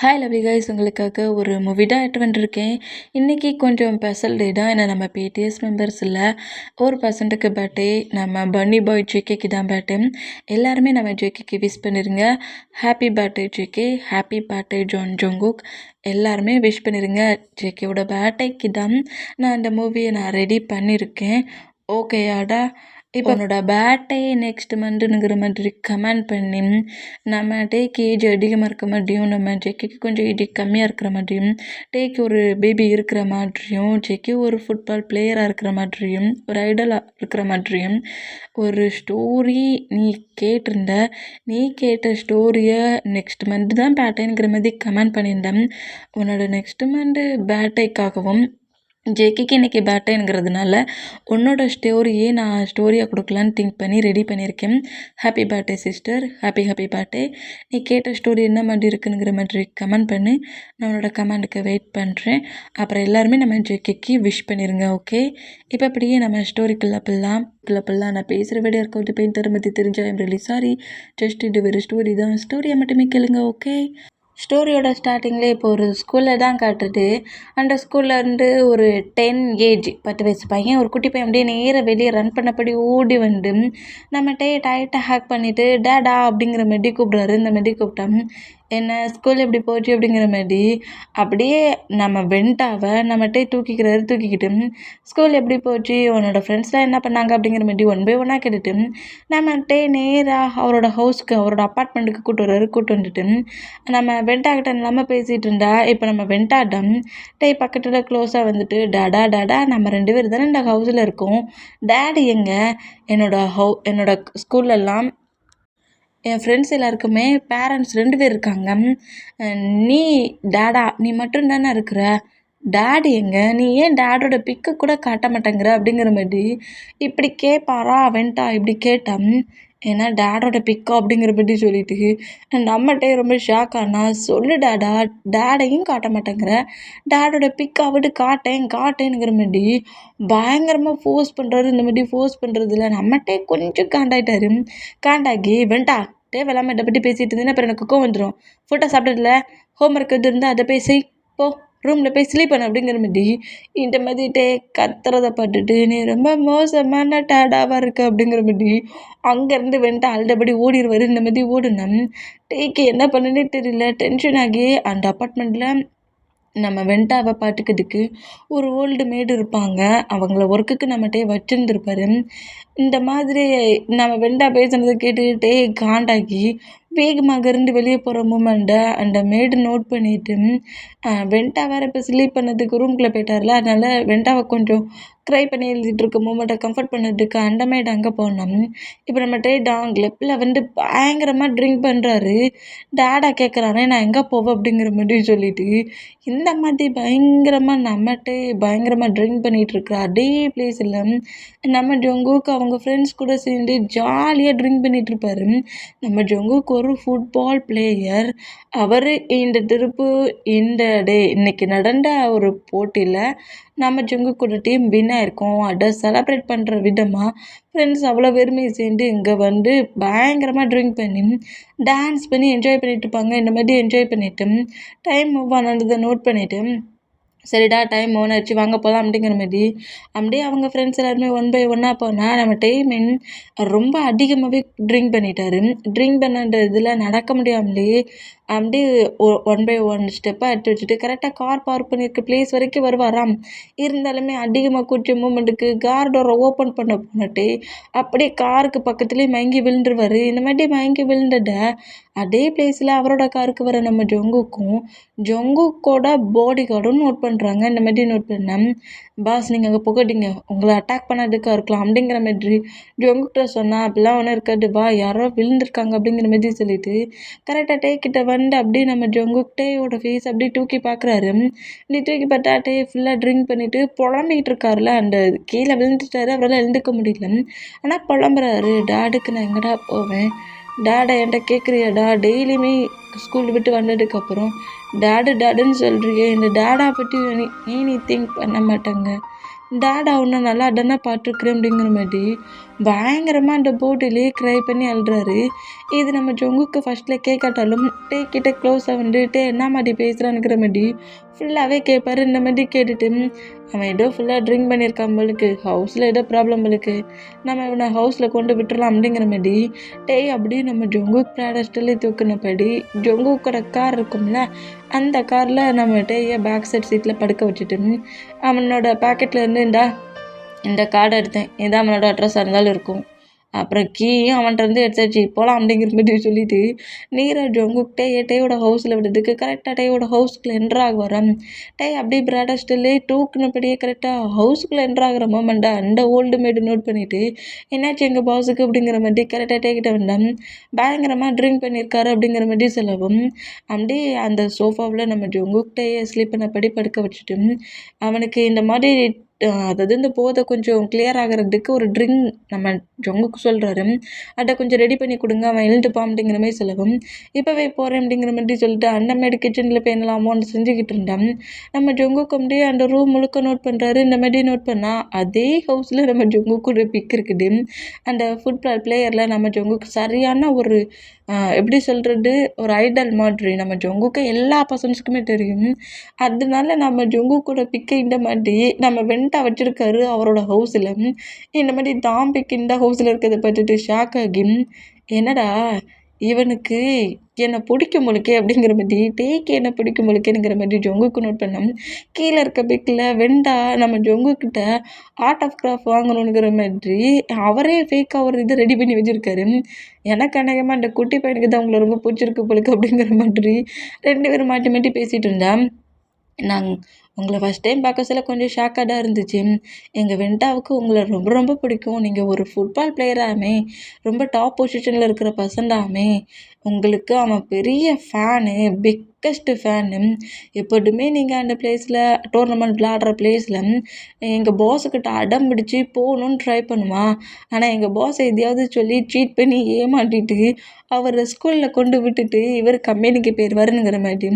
Hi lovely guys, உங்களுக்காக ஒரு movie தான் எடுத்து வந்துருக்கேன். இன்றைக்கி கொஞ்சம் ஸ்பெஷல் டே தான். ஏன்னா நம்ம பிடிஎஸ் மெம்பர்ஸ் இல்லை, ஒரு பர்சன்ட்டுக்கு பர்த்டே. நம்ம பன்னி பாய் ஜேகேக்கு தான் பர்த்டே. எல்லாருமே நம்ம ஜேகேக்கு விஷ் பண்ணிடுங்க. Happy birthday JK, happy birthday Jungkook. எல்லாருமே விஷ் பண்ணிடுங்க. ஜேகேவோட பர்த்டேக்கு தான் நான் இந்த மூவியை ரெடி பண்ணியிருக்கேன். ஓகேயாடா? இப்போ உன்னோட பர்த்டே நெக்ஸ்ட் மந்த்துங்கிற மாதிரி கமெண்ட் பண்ணி நம்ம டேக்கு ஏஜ் அதிகமாக இருக்க மாதிரியும், நம்ம ஜேகேக்கு கொஞ்சம் ஏஜ் கம்மியாக இருக்கிற மாதிரியும், டேக்கு ஒரு பேபி இருக்கிற மாதிரியும், ஜேகே ஒரு ஃபுட்பால் பிளேயராக இருக்கிற மாதிரியும், ஒரு ஐடலாக இருக்கிற மாதிரியும் ஒரு ஸ்டோரி நீ கேட்டிருந்த. நீ கேட்ட ஸ்டோரியை நெக்ஸ்ட் மந்த் தான் பர்த்டேங்கிற மாதிரி கமெண்ட் பண்ணியிருந்தேன். உன்னோட நெக்ஸ்ட் மந்த்து பர்த்டேக்காகவும் ஜேகேக்கு இன்றைக்கி பர்த்டேங்கிறதுனால உன்னோட ஸ்டோரியே நான் ஸ்டோரியாக கொடுக்கலான்னு திங்க் பண்ணி ரெடி பண்ணியிருக்கேன். Happy birthday sister, happy birthday. நீ கேட்ட ஸ்டோரி என்ன மாதிரி இருக்குங்கிற மாதிரி கமெண்ட் பண்ணி நான் உன்னோட கமெண்ட்டுக்கு வெயிட் பண்ணுறேன். அப்புறம் எல்லாருமே நம்ம ஜேகேக்கு விஷ் பண்ணிடுங்க. ஓகே, இப்போ அப்படியே நம்ம ஸ்டோரிக்குள்ளே பில்லாம் நான் பேசுகிற வீடியோ இருக்க வந்து பெயின் தர பற்றி தெரிஞ்சால் ஐம் ரியலி சாரி. ஜஸ்ட் இது ஒரு ஸ்டோரி தான், ஸ்டோரியை மட்டுமே கேளுங்க. ஓகே, ஸ்டோரியோட ஸ்டார்டிங்லேயே இப்போ ஒரு ஸ்கூலில் தான் காட்டுது. அந்த ஸ்கூல்லேருந்து ஒரு 10 ஏஜ் 10 வயசு பையன், ஒரு குட்டி பையன் அப்படியே நேராக வெளியே ரன் பண்ணபடி ஓடி வந்து நம்ம டைட்டாக ஹேக் பண்ணிவிட்டு டேடா அப்படிங்கிற மாரி கூப்பிட்றாரு. இந்த மாரி கூப்பிட்டா என்ன ஸ்கூல் எப்படி போச்சு அப்படிங்கிற மாதிரி அப்படியே நம்ம வெண்டாவை நம்மகிட்டே தூக்கிக்கிட்டு ஸ்கூல் எப்படி போச்சு, உன்னோட ஃப்ரெண்ட்ஸ்லாம் என்ன பண்ணாங்க அப்படிங்கிற மாதிரி ஒன் பை ஒன்னாக கேட்டுட்டு நம்மகிட்டே நேராக அவரோட ஹவுஸ்க்கு, அவரோட அப்பார்ட்மெண்ட்டுக்கு கூட்டு வந்துட்டு நம்ம வெண்டாக்கிட்ட இல்லாமல் பேசிகிட்டு இருந்தா. இப்போ நம்ம வெண்டாட்டம் பக்கத்தில் க்ளோஸாக வந்துட்டு டாடா நம்ம 2 பேர் தானே இந்த ஹவுஸில் இருக்கோம், டேடி எங்கே? என்னோட ஸ்கூல்லலாம் என் ஃப்ரெண்ட்ஸ் எல்லாருக்குமே பேரண்ட்ஸ் 2 பேர் இருக்காங்க. நீ டேடா நீ மட்டும் தானே இருக்கிற, டேடி எங்கே? நீ ஏன் டேடோட பிக்கு கூட காட்ட மாட்டேங்கிற அப்படிங்கிற மாதிரி இப்படி கேட்பாரா வெண்டா. இப்படி கேட்டான். ஏன்னா டேடோட பிக்கா அப்படிங்கிற மாதிரி சொல்லிட்டு நம்மகிட்டே ரொம்ப ஷாக் ஆனா. சொல்லு டேடா, டேடையும் காட்ட மாட்டேங்கிற, டேடோட பிக்கை விட்டு காட்டேனுங்கிற மாதிரி பயங்கரமாக ஃபோர்ஸ் பண்ணுறாரு. இந்த மாதிரி ஃபோர்ஸ் பண்ணுறதுல நம்மகிட்டே கொஞ்சம் காண்டாகி வெண்டா தேவையில்லாமல் இதை பற்றி பேசிகிட்டு இருந்தேன்னா அப்புறம் எனக்கு கோவம் வந்துடும். ஃபுட்டை சாப்பிட்டதில்ல, ஹோம்ஒர்க் எது இருந்தால் அதை பேசி போ, ரூமில் போய் ஸ்லீப் பண்ண அப்படிங்கிற மாதிரி இந்த மாதிரி கத்துறதை பார்த்துட்டு நீ ரொம்ப மோசமான டேடாவாக இருக்க அப்படிங்கிற மாதிரி அங்கேருந்து வந்துட்டு அழுதபடி ஓடிடுவார். இந்த மாதிரி ஓடுனா டேக்கு என்ன பண்ணுன்னே தெரியல. டென்ஷன் ஆகி அந்த அப்பார்ட்மெண்ட்டில் நம்ம வெண்டாவை பார்த்துக்கிறதுக்கு ஒரு ஓல்டு மேடு இருப்பாங்க. அவங்கள ஒர்க்குக்கு நம்மகிட்டே வச்சுருந்துருப்பாரு. இந்த மாதிரி நம்ம வெண்டா பேசுனதை கேட்டுக்கிட்டே காண்டாகி வேகமாக இருந்து வெளியே போகிற மூமெண்ட்டை அந்த மேடு நோட் பண்ணிவிட்டு வெண்டா வேறு இப்போ ஸ்லீப் பண்ணதுக்கு ரூம்குள்ளே போயிட்டார்ல, அதனால் வெண்டாவை கொஞ்சம் க்ரை பண்ணி எழுதிட்டு இருக்க மூமெண்ட்டை கம்ஃபர்ட் பண்ணுறதுக்கு அந்த மேடு அங்கே போனோம். இப்போ நம்ம கிளப்பில் வந்து பயங்கரமாக ட்ரிங்க் பண்ணுறாரு. டேடா கேட்குறானே நான் எங்கே போவேன் அப்படிங்கிற மாதிரி சொல்லிட்டு இந்த மாதிரி பயங்கரமாக ட்ரிங்க் பண்ணிகிட்டு இருக்கிற அதே பிளேஸில் நம்ம ஜங்குக்கு அவங்க ஃப்ரெண்ட்ஸ் கூட சேர்ந்து ஜாலியாக ட்ரிங்க் பண்ணிகிட்டு இருப்பாரு. நம்ம ஜங்குக்கு ஒரு ஃபுட்பால் பிளேயர். அவர் இன்னைக்கு நடந்த ஒரு போட்டியில் நம்ம ஜங்குக்கோட டீம் வின் ஆயிருக்கோம். அதை செலப்ரேட் பண்ணுற விதமாக ஃப்ரெண்ட்ஸ் அவ்வளோ பேருமே சேர்ந்து இங்கே வந்து பயங்கரமாக ட்ரிங்க் பண்ணி டான்ஸ் பண்ணி என்ஜாய் பண்ணிட்டு இருப்பாங்க. இந்த மாதிரி என்ஜாய் பண்ணிவிட்டு டைம் மூவ் ஆனதை நோட் பண்ணிவிட்டு சரிடா டைம் ஆச்சு வாங்க போகலாம் அப்படிங்கிற மாதிரி அப்படியே அவங்க ஃப்ரெண்ட்ஸ் எல்லாருமே ஒன் பை ஒன்னாக போனால் நம்ம டைமின் ரொம்ப அதிகமாகவே ட்ரிங்க் பண்ணிட்டாரு. ட்ரிங்க் பண்ண இதில் நடக்க முடியாமலே அப்படியே ஒன் பை ஒன் ஸ்டெப்பாக எடுத்து வச்சுட்டு கரெக்டாக கார் பார்க் பண்ணியிருக்க பிளேஸ் வரைக்கும் வருவாராம். இருந்தாலுமே அதிகமாக கூச்ச மூமெண்ட்டுக்கு கார் டோரை ஓப்பன் பண்ண போனட்டு அப்படியே காருக்கு பக்கத்துலேயே மயங்கி விழுந்துருவார். இந்த மாதிரி மயங்கி விழுந்துட்ட அதே பிளேஸில் அவரோட காருக்கு வர நம்ம ஜங்குக்கோட பாடி கார்டும் நோட் பண்ணுறாங்க. இந்த மாதிரி நோட் பண்ணேன். பாஸ் நீங்கள் அங்கே புகட்டிங்க, உங்களை அட்டாக் பண்ணதுக்காக இருக்கலாம் அப்படிங்கிற மாதிரி ஜங்குக்கிட்ட சொன்னால் அப்படிலாம் ஒன்றும் இருக்காது, வா யாரோ விழுந்திருக்காங்க அப்படிங்கிற மாதிரி சொல்லிட்டு கரெக்டாக கிட்ட வந்து அப்படியே நம்ம ஜங்குக்கிட்டேயோட ஃபேஸ் அப்படியே தூக்கி பார்க்குறாரு. இப்படி தூக்கி பார்த்தா ஃபுல்லாக ட்ரிங்க் பண்ணிவிட்டு புலம்பிகிட்டு இருக்காருல, அந்த கீழே விழுந்துட்டாரு, அவரால் எழுந்துக்க முடியல. ஆனால் புலம்புறாரு, டாடுக்கு நான் எங்கடா போவேன், டேடா என்கிட்ட கேட்குறியாடா, டெய்லியுமே ஸ்கூல் விட்டு வந்ததுக்கப்புறம் டேடுன்னு சொல்கிறியே, இந்த டேடா பற்றி நீ திங்க் பண்ண மாட்டாங்க, டேடா ஒன்று நல்லா தானே பார்த்துருக்குறேன் அப்படிங்கிற மாதிரி பயங்கரமாக அந்த போர்டிலேயே க்ரை பண்ணி அழுறாரு. இது நம்ம ஜொங்குக்கு ஃபஸ்ட்டில் கேட்காட்டாலும் கிட்ட க்ளோஸாக வந்துட்டு என்ன மாதிரி பேசுகிறான்னுக்கிற மாதிரி ஃபுல்லாகவே கேட்பாரு. இந்த மாதிரி கேட்டுட்டு அவன் ஏதோ ஃபுல்லாக ட்ரிங்க் பண்ணியிருக்கான் போலுக்கு, ஹவுஸில் ஏதோ ப்ராப்ளம் போலுக்கு, நம்ம இவனை ஹவுஸில் கொண்டு விட்டுறலாம் அப்படிங்கிற மாதிரி அப்படியே நம்ம ஜொங்குக் ப்ராடஸ்டில் தூக்குனபடி ஜொங்குக்கோட கார் இருக்கும்ல, அந்த காரில் நம்ம டேயை பேக் சைட் சீட்டில் படுக்க வச்சுட்டு அவனோட பாக்கெட்டில் இருந்து இந்த கார்டை எடுத்தேன், இதான் அவனோட அட்ரஸாக இருந்தாலும் இருக்கும், அப்புறம் கீயும் அவன்கிட்ட எடுத்தாச்சு போகலாம் அப்படிங்கிற மாதிரி சொல்லிட்டு நீரஜ் ஜொங்குக் டேயோட ஹவுஸில் விடுறதுக்கு கரெக்டாக டேயோட ஹவுஸ்க்குள்ளே என்ட்ராக வரேன். அப்படியே பிராடஸ்டில்லே தூக்குனபடியே கரெக்டாக ஹவுஸ்க்குள்ளே என்ட்ராகிற மோமெண்ட்டை அந்த ஓல்டு மேடு நோட் பண்ணிவிட்டு என்னாச்சு எங்கள் பாஸுக்கு அப்படிங்கிற மாதிரி கரெக்டாக டேக்கிட்ட வந்தேன். பயங்கரமாக ட்ரிங்க் பண்ணியிருக்காரு அப்படிங்கிற மாதிரி சொல்லவும் அப்படியே அந்த சோஃபாவில் நம்ம ஜொங்குக் டேயை ஸ்லீப் பண்ணபடி படுக்க வச்சுட்டு அவனுக்கு இந்த மாதிரி அதாவது இந்த போதை கொஞ்சம் கிளியர் ஆகிறதுக்கு ஒரு ட்ரிங்க் நம்ம ஜொங்குக்கு சொல்கிறாரு, அதை கொஞ்சம் ரெடி பண்ணி கொடுங்க, அவன் எழுந்துப்பான் அப்படிங்கிற மாதிரி சொல்லவும் இப்போவே போகிறேன் அப்படிங்கிற மாதிரி சொல்லிட்டு அந்தமேடு கிச்சனில் போய் என்னலாமோன்னு செஞ்சுக்கிட்டு இருந்தான். நம்ம ஜொங்குக்கு அப்படியே அந்த ரூம் முழுக்க நோட் பண்ணுறாரு. இந்த மாதிரி நோட் பண்ணால் அதே ஹவுஸில் நம்ம ஜொங்குக்கு பிக் இருக்குது. அந்த ஃபுட்பால் பிளேயரில் நம்ம ஜொங்குக்கு சரியான ஒரு எப்படி சொல்கிறது, ஒரு ஐடல் மாதிரி நம்ம ஜொங்குக்கு எல்லா பர்சன்ஸுக்குமே தெரியும். அதனால நம்ம ஜொங்குக்கோட பிக்கை இந்த மாதிரி நம்ம வெண்டா வச்சுருக்காரு அவரோட ஹவுஸில். இந்த மாதிரி தான் பிக் இந்த ஹவுஸில் இருக்கிறத பார்த்துட்டு ஷாக் ஆகி என்னடா இவனுக்கு என்னை பிடிக்கும் போலுக்கே அப்படிங்கிற மாதிரி டேக்கு என்ன பிடிக்கும் போலுக்கேங்கிற மாதிரி ஜொங்குக்கு நோட் பண்ணோம். கீழே இருக்க பிக்கில் வெண்டா நம்ம ஜொங்குக்கிட்ட ஆர்ட் ஆஃப் கிராஃப்ட் வாங்கணுங்கிற மாதிரி அவரே ஃபேக்காக ஒரு இது ரெடி பண்ணி வச்சுருக்காரு. எனக்கு அநேகமாக அந்த குட்டி பையனுக்கு தான் அவங்கள ரொம்ப பிடிச்சிருக்கு போலுக்கு அப்படிங்கிற மாதிரி 2 பேரும் மாட்டி மாட்டி பேசிகிட்டு இருந்தேன். உங்களை ஃபஸ்ட் டைம் பார்க்க சொல்ல கொஞ்சம் ஷாக்காக தான் இருந்துச்சு. எங்கள் வெண்டாவுக்கு உங்களை ரொம்ப ரொம்ப பிடிக்கும், நீங்கள் ஒரு ஃபுட்பால் பிளேயராமே, ரொம்ப டாப் பொசிஷனில் இருக்கிற பர்சன்டாமே, உங்களுக்கு அவன் பெரிய ஃபேனு, பிக்கஸ்ட்டு ஃபேனு, எப்போதுமே நீங்கள் அந்த பிளேஸில் டோர்னமெண்ட் விளாடுற பிளேஸில் எங்கள் பாஸுக்கிட்ட அடம் பிடிச்சி போகணுன்னு ட்ரை பண்ணுவான். ஆனால் எங்கள் பாஸ் எதையாவது சொல்லி சீட் பண்ணி ஏமாட்டிட்டு அவரை ஸ்கூலில் கொண்டு விட்டுட்டு இவர் கம்பெனிக்கு போயிடுவாருங்கிற மாதிரி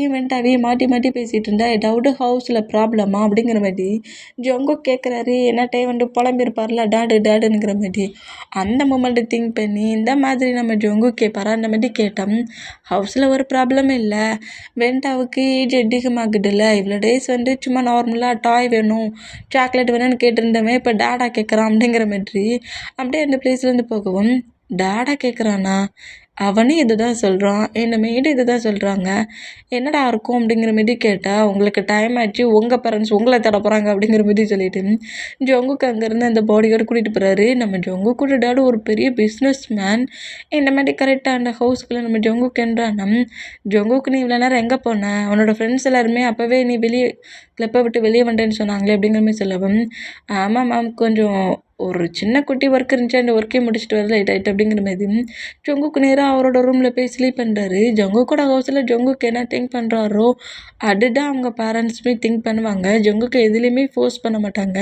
ஈவெண்ட்டாகவே மாட்டி மாட்டி பேசிகிட்டு இருந்தா ஏதாவது ஹவுஸில் ப்ராப்ளமா அப்படிங்கிற மாதிரி ஜொங்கு கேட்குறாரு. என்ன வந்து புலம்பிருப்பார்ல டேடுங்கிற மாதிரி அந்த மூமெண்ட்டை திங்க் பண்ணி இந்த மாதிரி நம்ம ஜொங்கு கேட்பாரா அந்த மாதிரி கேட்டோம். ஹவுஸில் ஒரு ப்ராப்ளமும் இல்லை, வெண்டாவுக்கு ஏஜ் அதிகமாகுதுல்ல, இவ்வளோ டேஸ் வந்து சும்மா நார்மலாக டாய் வேணும் சாக்லேட் வேணும்னு கேட்டிருந்தவன் இப்போ டேடா கேட்குறான் அப்படிங்கிற மாதிரி அப்படியே அந்த பிளேஸ்லேருந்து போகவும் டேடா கேட்குறானா, அவனும் இது தான் சொல்கிறான், என்னை மேடு இது தான் சொல்கிறாங்க, என்னடா இருக்கும் அப்படிங்கிற மாரி கேட்டால் உங்களுக்கு டைம் ஆச்சு, உங்கள் பேரண்ட்ஸ் உங்களை தேட போகிறாங்க அப்படிங்கிற மாரி சொல்லிட்டு ஜொங்குக்கு அங்கேருந்து அந்த பாடியோடு கூட்டிகிட்டு போகிறாரு. நம்ம ஜொங்குக்கூட டேடு ஒரு பெரிய பிஸ்னஸ் மேன். இந்த மாதிரி கரெக்டாக அந்த ஹவுஸ்க்குள்ளே நம்ம ஜொங்குக்கு என்றானா, ஜொங்குக்கு நீ இவ்வளோ நேரம் எங்கே போன, உன்னோட ஃப்ரெண்ட்ஸ் எல்லாருமே அப்போவே நீ வெளியே கிளப்பை விட்டு வெளியே வந்துட்டேன்னு சொன்னாங்களே அப்படிங்கிற மாதிரி சொல்லவும் ஆமாம் மேம், கொஞ்சம் ஒரு சின்ன குட்டி ஒர்க் இருந்துச்சு, அந்த ஒர்க்கே முடிச்சுட்டு வரல லேட் ஆகிட்டு அப்படிங்கிற மாதிரி ஜொங்குக்கு நேராக அவரோட ரூமில் போய் ஸ்லீப் பண்ணுறாரு. ஜொங்குக்கோட ஹவுஸில் ஜொங்குக்கு என்ன திங்க் பண்ணுறாரோ அதுதான் அவங்க பேரண்ட்ஸுமே திங்க் பண்ணுவாங்க. ஜொங்குக்கு எதுலேயுமே ஃபோர்ஸ் பண்ண மாட்டாங்க.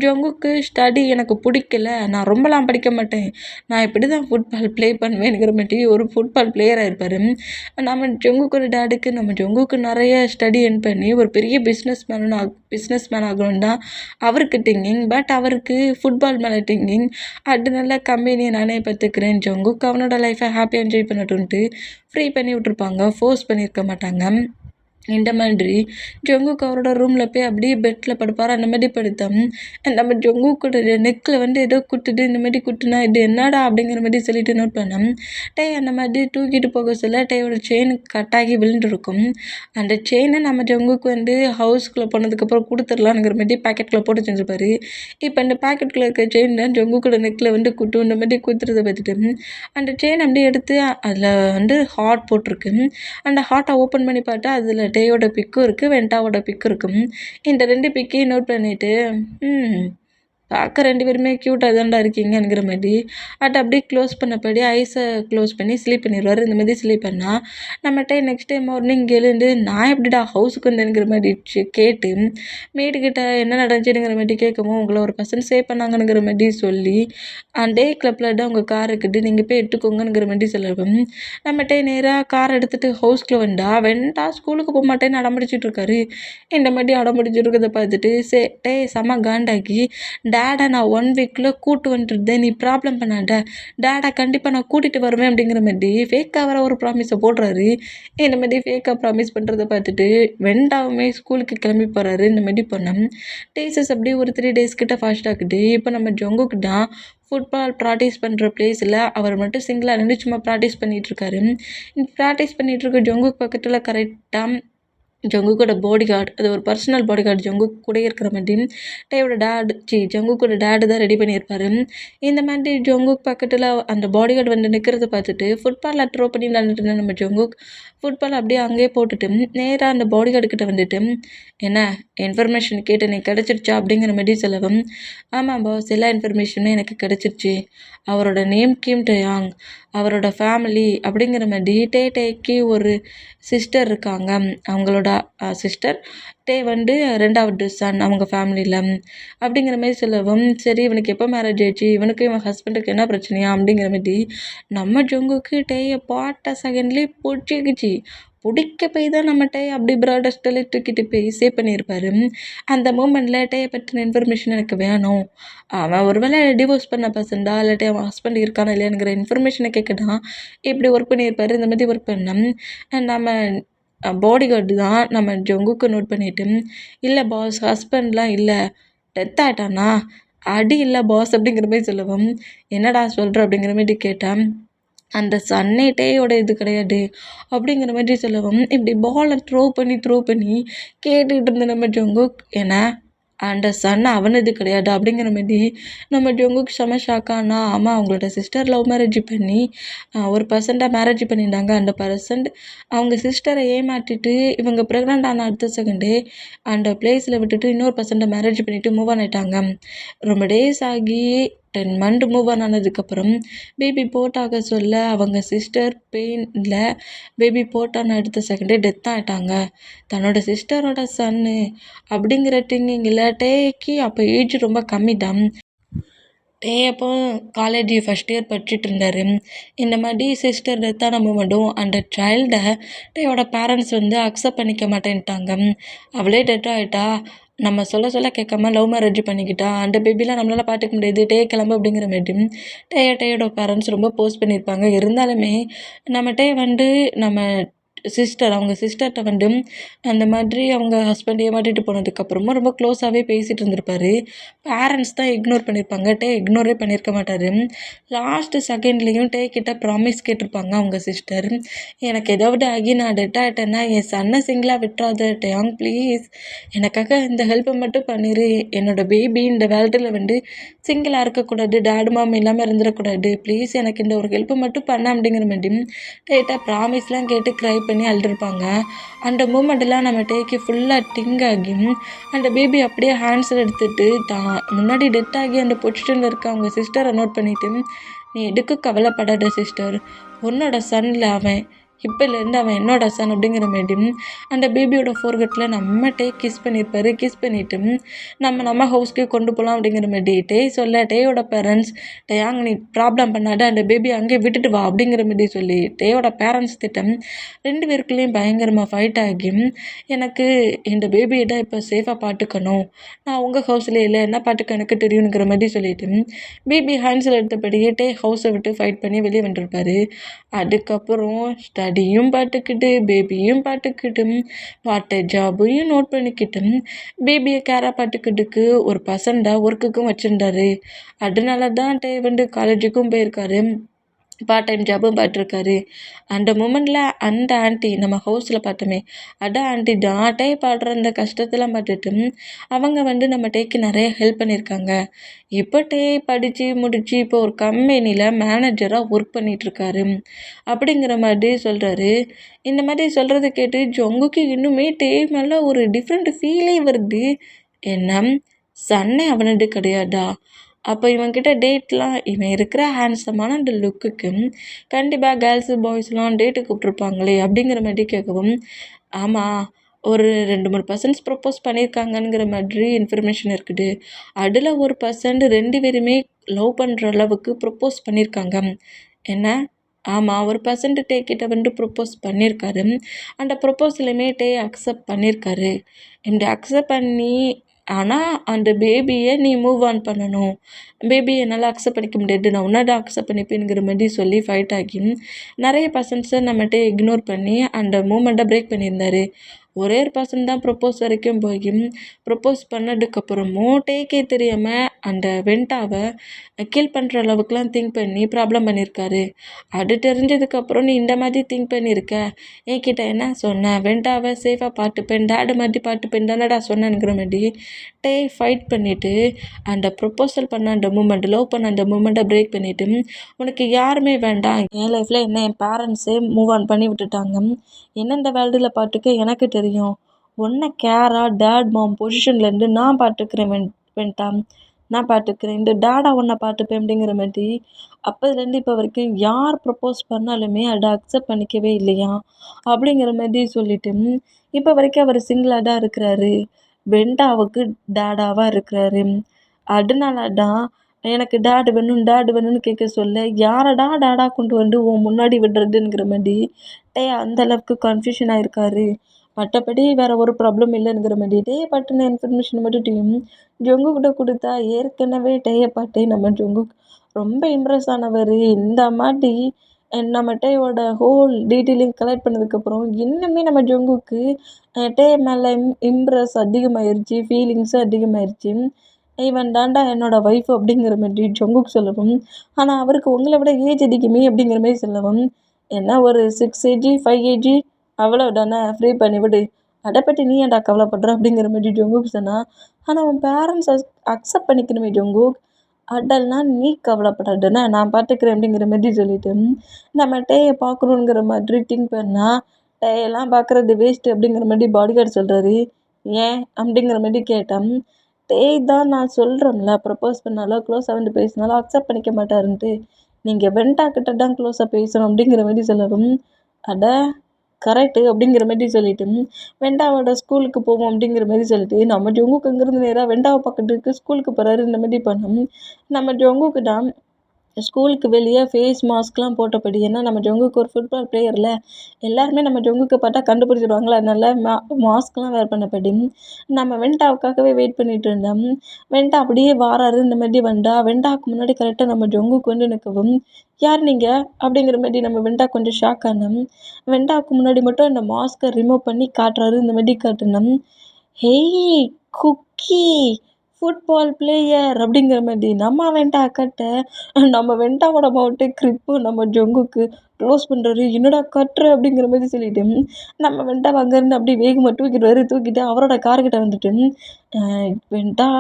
ஜொங்குக்கு ஸ்டடி எனக்கு பிடிக்கல, நான் ரொம்பலாம் படிக்க மாட்டேன், நான் இப்படி தான் ஃபுட்பால் ப்ளே பண்ணுவேங்கிற மாதிரி ஒரு ஃபுட்பால் பிளேயராக இருப்பார். நம்ம ஜொங்குக்கோட டேடுக்கு நம்ம ஜொங்குக்கு நிறைய ஸ்டடி என் பண்ணி ஒரு பெரிய பிஸ்னஸ் மேன் ஆகணும் தான் அவருக்கு திங்கிங். பட் அவருக்கு ஃபுட்பால் மேலே திங்கிங். அதனால கம்பெனியை நானே பார்த்துக்கிறேன், ஜொங்குக்கு அவனோட லைஃப்பை ஹாப்பியாக என்ஜாய் பண்ணட்டுன்ட்டு ஃப்ரீ பண்ணி விட்ருப்பாங்க, ஃபோர்ஸ் பண்ணியிருக்க மாட்டாங்க. இந்த மாதிரி ஜொங்குக்கு அவரோட ரூமில் போய் அப்படியே பெட்டில் படுப்பார். அந்த மாதிரி படுத்தோம். நம்ம ஜொங்குக்கூட நெக்கில் வந்து ஏதோ குத்துட்டு இந்த மாதிரி குத்துனா இது என்னடா அப்படிங்கிற மாதிரி சொல்லிட்டு நோட் பண்ணோம். அந்த மாதிரி தூக்கிட்டு போக சொல்ல டேயோட செயின் கட்டாகி விழுந்துருக்கும். அந்த செயினை நம்ம ஜொங்குக்கு வந்து ஹவுஸ்குள்ளே போனதுக்கப்புறம் கொடுத்துடலாங்கிற மாதிரி பேக்கெட்டில் போட்டு செஞ்சுருப்பார். இப்போ அந்த பேக்கெட்டில் இருக்க செயின் தான் ஜொங்குக்கூட நெக்கில் வந்து குட்டும். இந்த மாதிரி குத்துறதை பார்த்துட்டு அந்த செயின் அப்படியே எடுத்து அதில் வந்து ஹார்ட் போட்டிருக்கு. அந்த ஹார்ட்டை ஓப்பன் பண்ணி பார்த்தா அதில் டேயோட பிக்கும் இருக்குது, வெண்டாவோட பிக்கும் இருக்கும். இந்த 2 பிக்கையும் நோட் பண்ணிவிட்டு பார்க்க 2 பேருமே க்யூட்டாக தான்டா இருக்கீங்கங்கிற மாதிரி அதை அப்படியே க்ளோஸ் பண்ணபடி ஐஸை க்ளோஸ் பண்ணி ஸ்லீப் பண்ணிடுவார். இந்த மாதிரி ஸ்லீப் பண்ணால் நம்ம நெக்ஸ்ட் டே மார்னிங் எழுந்து நான் எப்படிடா ஹவுஸுக்கு வந்தேங்கிற மாதிரி கேட்டு மேட்டுக்கிட்ட என்ன நடந்துச்சுங்கிற மாதிரி கேட்கவும் உங்களை ஒரு பர்சன் சேவ் பண்ணாங்கங்கிற மாதிரி சொல்லி டே கிளப்பில் தான் உங்கள் கார் இருக்குது, நீங்கள் போய் எடுத்துக்கோங்கிற மாதிரி சொல்லவும் நம்ம நேராக கார் எடுத்துகிட்டு ஹவுஸ்க்குள்ளே வெண்டா ஸ்கூலுக்கு போக மாட்டேன்னு அடம்பிடிச்சிட்டு இருக்காரு. இந்த மாதிரி அடம்பிடிச்சிட்டு இருக்கிறத பார்த்துட்டு செம்ம காண்டாக்கி டேடை நான் 1 வீக்கில் கூட்டு வந்துட்டுருந்தேன், நீ ப்ராப்ளம் பண்ணாத, டேடை கண்டிப்பாக நான் கூட்டிகிட்டு வருவேன் அப்படிங்கிற மாதிரி ஃபேக்காக வர ஒரு ப்ராமிஸை போடுறாரு. இந்த மாதிரி ஃபேக்காக ப்ராமிஸ் பண்ணுறத பார்த்துட்டு வெண்டாவுமே ஸ்கூலுக்கு கிளம்பி போகிறாரு. இந்த மாதிரி பண்ண டேஸஸ் அப்படியே ஒரு 3 டேஸ் கிட்ட ஃபாஸ்ட் ஆகுது. இப்போ நம்ம ஜங்குக்கு தான் ஃபுட்பால் ப்ராக்டிஸ் பண்ணுற பிளேஸில் அவர் மட்டும் சிங்கிளாக நின்று சும்மா ப்ராக்டிஸ் பண்ணிகிட்ருக்காரு. ப்ராக்டிஸ் பண்ணிகிட்ருக்க ஜங்குக் பக்கத்தில் கரெக்டாக ஜங்குக்கோட பாடி கார்டு, அது ஒரு பர்சனல் பாடி கார்டு ஜங்குக் கூட இருக்கிற மாதிரி ஜங்குக்கோட டேடு தான் ரெடி பண்ணியிருப்பாரு. இந்த மாதிரி ஜங்குக் பக்கத்தில் அந்த பாடி கார்டு வந்து நிற்கிறத பார்த்துட்டு ஃபுட்பாலில் த்ரோ பண்ணி விளாண்டுட்டு இருந்த நம்ம ஜங்குக் ஃபுட்பால் அப்படியே அங்கேயே போட்டுட்டு நேராக அந்த பாடி கார்டு கிட்ட வந்துட்டு, என்ன இன்ஃபர்மேஷன் கேட்டு நீ கிடச்சிருச்சா அப்படிங்கிற மாதிரி சொல்லவும், ஆமாம் பாஸ், எல்லா இன்ஃபர்மேஷனுமே எனக்கு கிடச்சிருச்சு. அவரோட நேம் கிம் டயாங், அவரோட ஃபேமிலி அப்படிங்கிற மாதிரி டேக்கு ஒரு சிஸ்டர் இருக்காங்க. அவங்களோட சிஸ்டர் டே வந்து 2வது சன் அவங்க ஃபேமிலியில் அப்படிங்கிற மாதிரி சொல்லவும், சரி இவனுக்கு எப்போ மேரேஜ் ஆயிடுச்சு, இவனுக்கு இவன் ஹஸ்பண்டுக்கு என்ன பிரச்சனையா அப்படிங்கிற மாதிரி நம்ம ஜங்குக்கு டேயை பார்த்த செகண்ட்லேயே பிடிச்சிக்கிச்சு. பிடிக்க போய் தான் நம்ம டே அப்படி ப்ராடஸ்ட்டில் தூக்கிட்டு போய் சேவ் பண்ணியிருப்பாரு. அந்த மூமெண்ட்டில் டேயை பற்றின இன்ஃபர்மேஷன் எனக்கு வேணும், அவன் ஒருவேளை டிவோர்ஸ் பண்ண பர்சன்டா இல்லாட்டி அவன் ஹஸ்பண்ட் இருக்கானா இல்லையாங்கிற இன்ஃபர்மேஷனை கேட்கதான் இப்படி ஒர்க் பண்ணியிருப்பாரு. இந்த மாதிரி ஒர்க் பண்ண நம்ம பாடி கார்டு தான் நம்ம ஜங்குக்கு நோட் பண்ணிவிட்டு, இல்லை பாஸ் ஹஸ்பண்ட்லாம் இல்லை, டெத் ஆகிட்டானா, அடி இல்லை பாஸ் அப்படிங்கிற மாதிரி சொல்லவும், என்னடா சொல்கிற அப்படிங்கிற மாதிரி கேட்டேன். அந்த சன்னே டேயோட இது கிடையாது அப்படிங்கிற மாதிரி சொல்லவும், இப்படி பாலை த்ரோ பண்ணி கேட்டுக்கிட்டு இருந்த நம்ம ஜங்குக், ஏன்னா அந்த சன் அவனது கிடையாது அப்படிங்கிற மாதிரி நம்ம ஜங்குக்கு செம ஷாக்கானா, ஆமாம் அவங்களோட சிஸ்டர் லவ் மேரேஜ் பண்ணி ஒரு பர்சண்ட்டாக மேரேஜ் பண்ணியிருந்தாங்க. அந்த பர்சன்ட் அவங்க சிஸ்டரை ஏமாற்றிட்டு இவங்க ப்ரெக்னென்ட் ஆன அடுத்த செகண்டே அந்த பிளேஸில் விட்டுட்டு இன்னொரு பர்சண்ட்டை மேரேஜ் பண்ணிவிட்டு மூவ் ஆன் ஆகிட்டாங்க. ரொம்ப டேஸ் ஆகி 10 மந்த் மூவ் ஆன் ஆனதுக்கப்புறம் பேபி போட்டாக சொல்ல அவங்க சிஸ்டர் பெயினில் பேபி போட்டான்னு அடுத்த செகண்டே டெத் ஆகிட்டாங்க. தன்னோட சிஸ்டரோட சன்னு அப்படிங்கிற திங்கிங்கில் டேக்கு அப்போ ஏஜ் ரொம்ப கம்மி தான். டே அப்போ காலேஜ் ஃபஸ்ட் இயர் படிச்சுட்டு இருந்தார். இந்த மாதிரி சிஸ்டர் டெத்தான மூமெண்ட்டும் அந்த சைல்டை டேயோட பேரண்ட்ஸ் வந்து அக்செப்ட் பண்ணிக்க மாட்டேன்ட்டாங்க. அவளே டெத் ஆகிட்டா, நம்ம சொல்ல கேட்காம லவ் மேரேஜ் பண்ணிக்கிட்டா, அந்த பேபிலாம் நம்மளால் பார்த்துக்க முடியாது, டே கிளம்பு அப்படிங்கிற மாதிரி டேயோட பேரண்ட்ஸ் ரொம்ப போஸ்ட் பண்ணியிருப்பாங்க. இருந்தாலுமே நம்ம டே வந்து நம்ம அவங்க சிஸ்டர்கிட்ட வந்து அந்த மாதிரி அவங்க ஹஸ்பண்ட் ஏமாற்றிட்டு போனதுக்கப்புறமா ரொம்ப க்ளோஸாகவே பேசிகிட்டு இருந்திருப்பாரு. பேரண்ட்ஸ் தான் இக்னோர் பண்ணியிருப்பாங்க, டே இக்னோரே பண்ணியிருக்க மாட்டார். லாஸ்ட்டு செகண்ட்லேயும் டே கிட்ட ப்ராமிஸ் கேட்டிருப்பாங்க அவங்க சிஸ்டர், எனக்கு ஏதாவது ஆகி நான் டெட் ஆகிட்டேன்னா என் சன்னை சிங்கிளாக விட்டுறாத டேயாங் ப்ளீஸ், எனக்காக இந்த ஹெல்ப்பை மட்டும் பண்ணிடு, என்னோடய பேபி இந்த வேர்ல்டில் வந்து சிங்கிளாக இருக்கக்கூடாது, டேடு மாம் இல்லாமல் இருந்துடக்கூடாது, ப்ளீஸ் எனக்கு இந்த ஒரு ஹெல்ப்பை மட்டும் பண்ண அப்படிங்கிற மாதிரி டேட்டா ப்ராமிஸ்லாம் கேட்டு க்ரை பண்ணி அழுதுருப்பாங்க. அந்த மூமெண்ட்டெல்லாம் நம்ம டேக்கு ஃபுல்லாக திங்க் ஆகி அந்த பேபி அப்படியே ஹேண்ட்ஸில் எடுத்துகிட்டு தான் முன்னாடி டெத் ஆகி அந்த பொசிஷனில் இருக்க அவங்க சிஸ்டரை நோட் பண்ணிவிட்டு, நீ எதுக்கும் கவலைப்படாத சிஸ்டர், உன்னோட சன்னில் அவன் இப்போலேருந்து அவன் என்னோட சன் அப்படிங்கிற மாதிரி அந்த பேபியோட ஃபோர்கட்டில் நம்ம டே கிஸ் பண்ணியிருப்பாரு. கிஸ் பண்ணிவிட்டு நம்ம ஹவுஸ்க்கு கொண்டு போகலாம் அப்படிங்கிற மாதிரி டே சொல்ல, டேயோட பேரண்ட்ஸ் டேயாங் நீ ப்ராப்ளம் பண்ணாத, அந்த பேபி அங்கேயே விட்டுட்டு வா அப்படிங்கிற மாதிரி சொல்லி டேயோட பேரண்ட்ஸ் திட்டம் 2 பேருக்குள்ளேயும் பயங்கரமாக ஃபைட் ஆகி, எனக்கு இந்த பேபியை தான் இப்போ சேஃபாக பார்த்துக்கணும், நான் உங்கள் ஹவுஸில் இல்லை, என்ன பார்த்துக்க எனக்கு தெரியுங்கிற மாதிரி சொல்லிவிட்டு பேபி ஹேண்ட்ஸில் எடுத்தபடியே டே ஹவுஸை விட்டு ஃபைட் பண்ணி வெளியே வந்துருப்பார். அதுக்கப்புறம் ஸ்டடியும் பார்த்துக்கிட்டு பேபியும் பார்த்துக்கிட்டு பார்ட் ஜாபையும் நோட் பண்ணிக்கிட்டு பேபியை கேராக பார்த்துக்கிட்டுக்கு ஒரு பர்சண்டாக ஒர்க்குக்கும் வச்சுருந்தாரு. அதனால தான் டே வந்து காலேஜுக்கும் போயிருக்காரு, பார்ட் டைம் ஜாபும் பார்த்துருக்காரு. அந்த மூமெண்ட்டில் அந்த ஆண்டி நம்ம ஹவுஸில் பார்த்தோமே, அதான் ஆண்டி தான் டே பாடுற அந்த கஷ்டத்தெல்லாம் பார்த்துட்டு அவங்க வந்து நம்ம டேக்கு நிறைய ஹெல்ப் பண்ணியிருக்காங்க. இப்போ டே படித்து முடித்து இப்போ ஒரு கம்பெனியில் மேனேஜராக ஒர்க் பண்ணிகிட்ருக்காரு அப்படிங்கிற மாதிரி சொல்கிறாரு. இந்த மாதிரி சொல்கிறத கேட்டு ஜங்குக்கு இன்னுமே டே மேலே ஒரு டிஃப்ரெண்ட் ஃபீலே வருது. என்ன சன்னே அவனது கிடையாதா, அப்போ இவன்கிட்ட டேட்லாம் இவன் இருக்கிற ஹேண்ட்ஸமான அந்த லுக்குக்கு கண்டிப்பாக கேர்ள்ஸு பாய்ஸ்லாம் டேட்டு கூப்பிட்ருப்பாங்களே அப்படிங்கிற மாதிரி கேட்கவும், ஆமாம் ஒரு 2-3 பர்சன்ஸ் ப்ரப்போஸ் பண்ணியிருக்காங்கங்கிற மாதிரி இன்ஃபர்மேஷன் இருக்குது. அதில் ஒரு பர்சன்ட் 2 பேருமே லவ் பண்ணுற அளவுக்கு ப்ரப்போஸ் பண்ணியிருக்காங்க. என்ன, ஆமாம் ஒரு பர்சன்ட் டே கிட்ட வந்து ப்ரப்போஸ் பண்ணியிருக்காரு. அந்த ப்ரப்போஸ்லையுமே டே அக்செப்ட் பண்ணியிருக்காரு. இப்படி அக்செப்ட் பண்ணி ஆனால் அந்த பேபியை நீ மூவ் ஆன் பண்ணணும். பேபியை என்னால் அக்செப்ட் பண்ணிக்க முடியாது. நான் உன்னோட அக்செப்ட் பண்ணிப்பேங்கிற மாதிரி சொல்லி ஃபைட் ஆகி நிறைய பர்சன்ஸை நம்மகிட்ட இக்னோர் பண்ணி அந்த மூமெண்ட்டை பிரேக் பண்ணியிருந்தாரு. ஒரே ஒரு பர்சன் தான் ப்ரப்போஸ் வரைக்கும் போய் ப்ரப்போஸ் பண்ணதுக்கப்புறமும் டேக்கே தெரியாமல் அந்த வெண்டாவை கில் பண்ணுற அளவுக்குலாம் திங்க் பண்ணி ப்ராப்ளம் பண்ணியிருக்காரு. அது தெரிஞ்சதுக்கப்புறம் நீ இந்த மாதிரி திங்க் பண்ணியிருக்க, என்கிட்ட என்ன சொன்ன? வெண்டாவை சேஃபாக பார்த்துப்பேன், டேடு மாதிரி பார்த்துப்பேன் தானடா சொன்னேங்கிற மாதிரி ஃபைட் பண்ணிவிட்டு அந்த ப்ரொப்போசல் பண்ண அந்த மூமெண்ட், லவ் பண்ண அந்த மூமெண்ட்டை பிரேக் பண்ணிவிட்டு உனக்கு யாருமே வேண்டாம், என் லைஃப்பில் என்ன என் பேரண்ட்ஸே மூவ் ஆன் பண்ணி விட்டுட்டாங்க, என்ன இந்த வேர்ல்டில் பார்த்துக்க எனக்கு தெரியும், உன்னை கேராக டேட் மாம் பொசிஷன்லேருந்து நான் பார்த்துக்கிறேன் வேண்டாம், நான் பார்த்துக்கிறேன், இந்த டேடா உன்னை பார்த்துப்பேன் அப்படிங்கிற மாதிரி அப்போதுலேருந்து இப்போ வரைக்கும் யார் ப்ரப்போஸ் பண்ணாலுமே அதை அக்செப்ட் பண்ணிக்கவே இல்லையா அப்படிங்கிற மாதிரி சொல்லிட்டு இப்போ வரைக்கும் அவர் சிங்கிளாக தான் இருக்கிறாரு. வெண்டாவுக்கு டேடாவாக இருக்கிறாரு. அதனால தான் எனக்கு டேடு வேணும் டேடு வேணும்னு கேட்க சொல்ல, யாரடா டேடா கொண்டு வந்து உன் முன்னாடி விடுறதுங்கிற மாதிரி அந்த அளவுக்கு கன்ஃபியூஷன் ஆயிருக்காரு. மற்றபடி வேறு ஒரு ப்ராப்ளம் இல்லைங்கிற மாதிரி பட்டின இன்ஃபர்மேஷன் மட்டும் ஜொங்குக்கிட்ட கொடுத்தா ஏற்கனவே பார்த்து நம்ம ஜொங்கு ரொம்ப இம்ப்ரெஸ் ஆனவர். இந்த மாதிரி நம்ம டேயோட ஹோல் டீட்டெயிலிங் கலெக்ட் பண்ணதுக்கப்புறம் இன்னுமே நம்ம ஜொங்குக்கு டே மேலே இம்ப்ரெஸ் அதிகமாகிருச்சு, ஃபீலிங்ஸும் அதிகமாகிருச்சு. இவன் தாண்டா என்னோட ஒய்ஃப் அப்படிங்கிற மாதிரி ஜொங்குக்கு சொல்லவும், ஆனால் அவருக்கு உங்களை விட ஏஜ் அதிகமே அப்படிங்கிற மாதிரி சொல்லவும், என்ன ஒரு 6 ஏஜி 5 ஏஜி அவ்வளோதானே, ஃப்ரீ பண்ணி விடு, அதை பற்றி நீ ஏன்டா கவலைப்படுற அப்படிங்கிற மாதிரி ஜொங்குக்கு சொன்னால், ஆனால் உன் பேரண்ட்ஸ் அக்செப்ட் பண்ணிக்கணுமே ஜொங்குக், அதெல்லாம் நீ கவலைப்படாதுன்னு நான் பார்த்துக்கிறேன் அப்படிங்கிற மாதிரி சொல்லிட்டு நம்ம டேயை பார்க்கணுங்கிற மாதிரி திங்க் பண்ணால் டேயெல்லாம் பார்க்குறது வேஸ்ட்டு அப்படிங்கிற மாதிரி பாடிகார்டு சொல்கிறாரு. ஏன் அப்படிங்கிற மாதிரி கேட்டேன். டேய் தான் நான் சொல்கிறேன்ல, ப்ரப்போஸ் பண்ணாலும் க்ளோஸாக வந்து பேசினாலும் அக்செப்ட் பண்ணிக்க மாட்டாருன்ட்டு, நீங்கள் வெண்டாக்கிட்ட தான் க்ளோஸாக பேசணும் அப்படிங்கிற மாதிரி சொல்லவும், அட கரெக்டு அப்படிங்கிற மாதிரி சொல்லிட்டு வெண்டாவோட ஸ்கூலுக்கு போவோம் அப்படிங்கிற மாதிரி சொல்லிட்டு நம்ம ஜொங்குக்கு அங்கேருந்து நேராக வெண்டாவை பக்கத்துக்கு ஸ்கூலுக்கு போகிறாரு. இந்த மாதிரி பண்ணோம். நம்ம ஜொங்குக்கு தான் ஸ்கூலுக்கு வெளியே ஃபேஸ் மாஸ்க்லாம் போட்டபடி, ஏன்னா நம்ம ஜொங்குக்கு ஒரு ஃபுட்பால் பிளேயரில் எல்லாருமே நம்ம ஜொங்குக்கு பார்த்தா கண்டுபிடிச்சிடுவாங்களா, அதனால மாஸ்க்லாம் வேர் பண்ணபடி நம்ம வெண்டாவுக்காகவே வெயிட் பண்ணிகிட்டு இருந்தோம். வெண்டா அப்படியே வாராரு. இந்த மாதிரி வெண்டாவுக்கு முன்னாடி கரெக்டாக நம்ம ஜொங்குக்கு வந்து நிற்கவும், யார் நீங்கள் அப்படிங்கிற மாதிரி நம்ம வெண்டா கொஞ்சம் ஷாக் ஆனோம். வெண்டாவுக்கு முன்னாடி மட்டும் அந்த மாஸ்க்கை ரிமூவ் பண்ணி காட்டுறாரு. இந்த மாதிரி காட்டினோம். ஹெய் குக்கி ஃபுட்பால் பிளேயர் அப்படிங்கிற மாதிரி நம்ம வெண்டா கட்ட நம்ம வெண்டாவோட மவுண்ட்டு க்ரிப்பு நம்ம ஜொங்குக்கு க்ளோஸ் பண்ணுறாரு. என்னடா கட்டுற அப்படிங்கிற மாதிரி சொல்லிட்டு நம்ம வெண்டா அங்கேருந்து அப்படியே வேகமாக தூக்கிட்டு அவரோட கார்கிட்ட வந்துட்டு, வெண்டா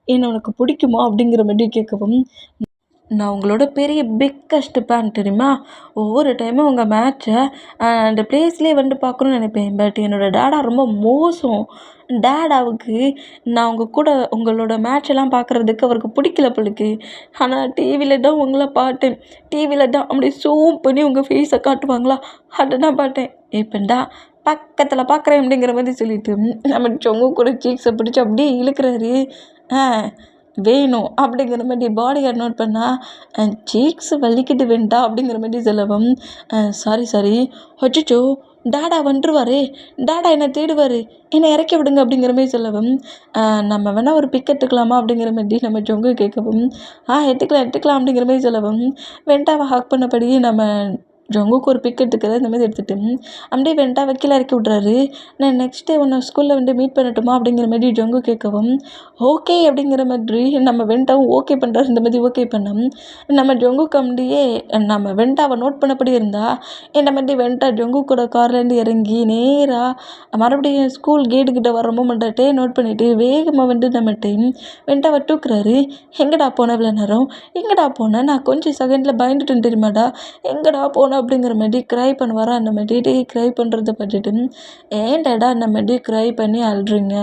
என்ன உனக்கு பிடிக்குமா அப்படிங்கிற மாதிரி கேட்கவும், நான் உங்களோட பெரிய பிக்கஸ்ட் ஃபேன் தெரியுமா, ஒவ்வொரு டைமும் உங்கள் மேட்ச்சை அந்த ப்ளேஸ்லேயே வந்து பார்க்கணுன்னு நினைப்பேன். பட் என்னோடய டேடா ரொம்ப மோசம். டேடாவுக்கு நான் உங்கள் கூட உங்களோட மேட்செல்லாம் பார்க்குறதுக்கு அவருக்கு பிடிக்கல போலுக்கு. ஆனால் டிவியில் தான் உங்களை பார்த்தேன். டிவியில் தான் அப்படியே ஜூம் பண்ணி உங்கள் ஃபேஸை காட்டுவாங்களா, அதை தான் பார்த்தேன். இப்போண்டா பக்கத்தில் பார்க்குறேன் அப்படிங்கிற மாதிரி சொல்லிட்டு நம்ம சொங்க கூட சீக்ஸை பிடிச்சி அப்படியே இழுக்கிறாரு. வேணும் அப்படிங்கிற மாதிரி பாடிகார்டு நோட் பண்ணால் சீக்ஸ் வலிக்கிட்டு வேண்டா அப்படிங்கிற மாதிரி சொல்லவும், சாரி அச்சச்சோ டாடா வந்துருவாரு, டாடா என்னை தேடுவார், என்னை இறக்கி விடுங்க அப்படிங்கிற மாதிரி சொல்லவும், நம்ம வேணால் ஒரு பிக் எடுத்துக்கலாமா அப்படிங்கிற மாதிரி நம்ம ஜொங்கு கேட்கவும், எடுத்துக்கலாம் அப்படிங்கிற மாதிரி சொல்லவும், வெண்டாவை ஹக் பண்ணபடி நம்ம ஜொங்குக்கு ஒரு பிக் எடுத்துக்கிறேன் இந்த மாதிரி எடுத்துகிட்டு அப்படியே வெண்டாவை கீழே இறக்கி விட்றாரு. நான் நெக்ஸ்ட் டே உன்னை ஸ்கூலில் வந்து மீட் பண்ணட்டுமா அப்படிங்கிற மாதிரி ஜொங்கு கேட்கவும், ஓகே அப்படிங்கிற மாதிரி நம்ம வெண்டாவும் ஓகே பண்ணுறாரு. இந்த மாதிரி ஓகே பண்ணோம். நம்ம ஜொங்குக்கு அப்படியே நம்ம வெண்டாவை நோட் பண்ணபடி இருந்தால் இந்த மாதிரி வெண்டா ஜொங்குக்கோட கார்லேருந்து இறங்கி நேராக மறுபடியும் ஸ்கூல் கேட்டுக்கிட்ட வர மூமெண்ட்டே நோட் பண்ணிவிட்டு வேகமாக வந்து நம்ம டைம் வெண்டாவை தூக்குறாரு. எங்கடா போன இவ்வளோ நேரம், எங்கடா போனேன், நான் கொஞ்சம் செகண்டில் பயந்துட்டேன் தெரியுமாடா, எங்கடா போனேன் அப்படிங்கிற மாதிரி க்ரை பண்ணுவாரா. அந்த மாதிரி க்ரை பண்ணுறத பார்த்துட்டு, ஏன்டா அந்த மாதிரி க்ரை பண்ணி அழுறீங்க,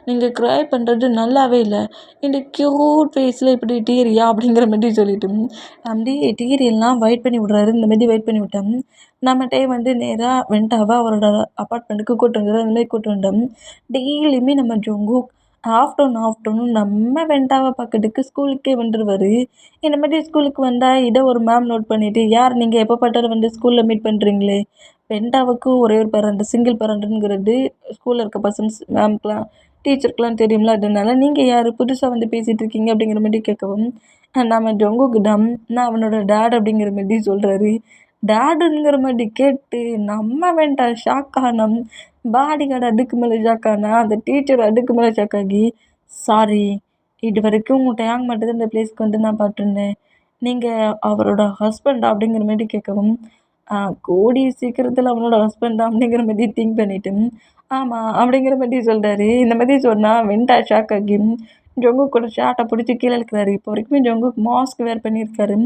நீங்கள் க்ரை பண்ணுறது நல்லாவே இல்லை, இந்த க்யூட் ஃபேஸில் இப்படி டீரியா அப்படிங்கிற மாதிரி சொல்லிட்டு அப்படியே டீரியெல்லாம் வெயிட் பண்ணி விட்றாரு. இந்த மாதிரி வெயிட் பண்ணி விட்டோம். நம்மகிட்டே வந்து நேராக வெண்டாவை அவரோட அப்பார்ட்மெண்ட்டுக்கு கூப்பிட்டு வந்துடுறோம். அந்த மாதிரி கூப்பிட்டு வந்தோம். டெய்லியுமே நம்ம ஜொங்கு ஆஃப்டர்நூன் நம்ம வெண்டாவை பார்க்கறதுக்கு ஸ்கூலுக்கே வந்துடுவார். இந்த மாதிரி ஸ்கூலுக்கு வந்தால் இதை ஒரு மேம் நோட் பண்ணிவிட்டு, யார் நீங்கள் எப்போ பார்த்தாலும் வந்து ஸ்கூலில் மீட் பண்ணுறீங்களே, வெண்டாவுக்கு ஒரே ஒரு பேரண்ட், சிங்கிள் பேரண்ட்டுங்கிறது ஸ்கூலில் இருக்க பர்சன்ஸ் மேம்க்கெலாம் டீச்சருக்குலாம் தெரியும்ல. அதனால "நீங்க யாரு? புதுசா வந்து பேசிட்டு இருக்கீங்க." அப்படிங்கிற மாரி கேட்கவும், நம்ம ஜங்குக்கிடம் "நான் அவனோட டாட்" அப்படிங்கிற மாரி சொல்றாரு. டாடுங்கிற மாரி கேட்டு நம்ம வேண்டாம் ஷாக் ஆனோம். பாடிகார்டு அதுக்கு மேல ஷாக் ஆனா, அந்த டீச்சர் அதுக்கு மேல ஷாக் ஆகி, "சாரி. இதுவரைக்கும் உங்க டேங் மட்டும் தான் இந்த பிளேஸ்க்கு வந்து நான் பார்த்துருந்தேன். நீங்க அவரோட ஹஸ்பண்டா?" அப்படிங்கிற மாரி கேட்கவும், "ஆ கூடிய சீக்கிரத்தில அவனோட ஹஸ்பண்ட் தான்." அப்படிங்கிற மாரி திங்க் பண்ணிட்டு, "ஆமா." அப்படிங்கிற மாரி சொல்றாரு. இந்த மாரி சொன்னா வென்டா ஷாக் ஆகி, ஜங்குக்கோட ஷர்ட்ட புடிச்சு கீழ இழுக்குறாரு. இப்போ வரைக்குமே ஜங்குக் மாஸ்க் வேர் பண்ணியிருக்காரு.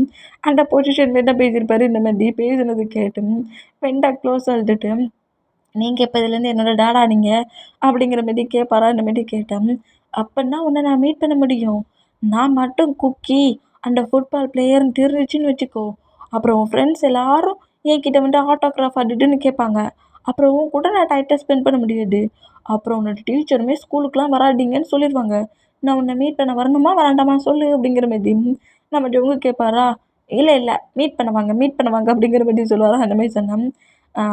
அந்த பொசிஷன்ல தான் பேசியிருப்பாரு. இந்த மாரி பேசினது கேட்டு, வென்டா க்ளோஸா அழுதுட்டு, "நீங்க எப்ப இதுலேருந்து என்னோட டாடா ஆனீங்க?" அப்படிங்கிற மாரி கேட்பாரா, இந்த மாரி கேட்டேன். "அப்பன்னா உன்ன நான் மீட் பண்ண முடியும். நான் மட்டும் குக்கி அந்த ஃபுட்பால் பிளேயர்ன்னு தெரிஞ்சுச்சுன்னு வச்சுக்கோ, அப்புறம் உன் ஃப்ரெண்ட்ஸ் எல்லாரும் என்கிட்ட வந்து ஆட்டோகிராஃப் அது இதுன்னு கேட்பாங்க. அப்புறம் உன் கூட நான் டைட்டா ஸ்பெண்ட் பண்ண முடியாது. அப்புறம் உன்னோட டீச்சருமே ஸ்கூலுக்குலாம் வராதீங்கன்னு சொல்லிருவாங்க. நான் உன்ன மீட் பண்ண வரணுமா? வேண்டாமா? சொல்லு." அப்படிங்கிற மாரி நம்ம ஜங்கு கேட்பாரா, "இல்ல, இல்ல. மீட் பண்ண வாங்க, மீட் பண்ண வாங்க." அப்படிங்கிற மாரி சொல்லுவாரா, அந்த மாரி சொன்னா,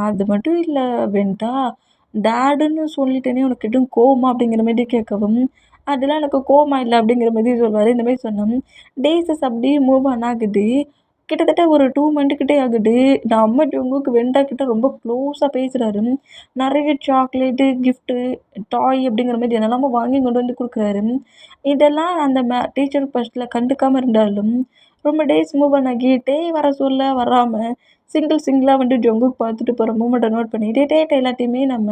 அது மட்டும் இல்ல வெண்ட்டா, டாடுன்னு சொல்லிட்டேனே உனக்கு எதுவும் கோவமா?" அப்படிங்கிற மாரி கேட்கவும், "அதெல்லாம் எனக்கு கோவமா இல்ல." அப்படிங்கிற மாரி சொல்வாரு. இந்த மாரி சொன்னா, டேஸஸ் அப்படியே மூவ் ஆன் ஆகுது. கிட்டத்தட்ட ஒரு 2 மந்த் கிட்டே ஆகுது. நம்ம ஜங்குக்கு வெண்ட்டா கிட்ட ரொம்ப க்ளோஸா பேசுறாரு. நெறைய சாக்லேட்டு, கிஃப்ட்டு, டாய் அப்படிங்கிற மாரி என்னெல்லாமோ வாங்கி கொண்டு வந்து குடுக்குறாரு. இதெல்லாம் அந்த டீச்சர் ஃபர்ஸ்ட்ல கண்டுக்காம இருந்தாலும், ரொம்ப டேஸ் மூவ் ஆன் ஆகி டேய் வர சொல்ல வராம, சிங்கிளா வந்து ஜங்குக் பார்த்துட்டு போற மூமெண்ட்ட நோட் பண்ணி, டேட் எல்லாத்தையுமே நம்ம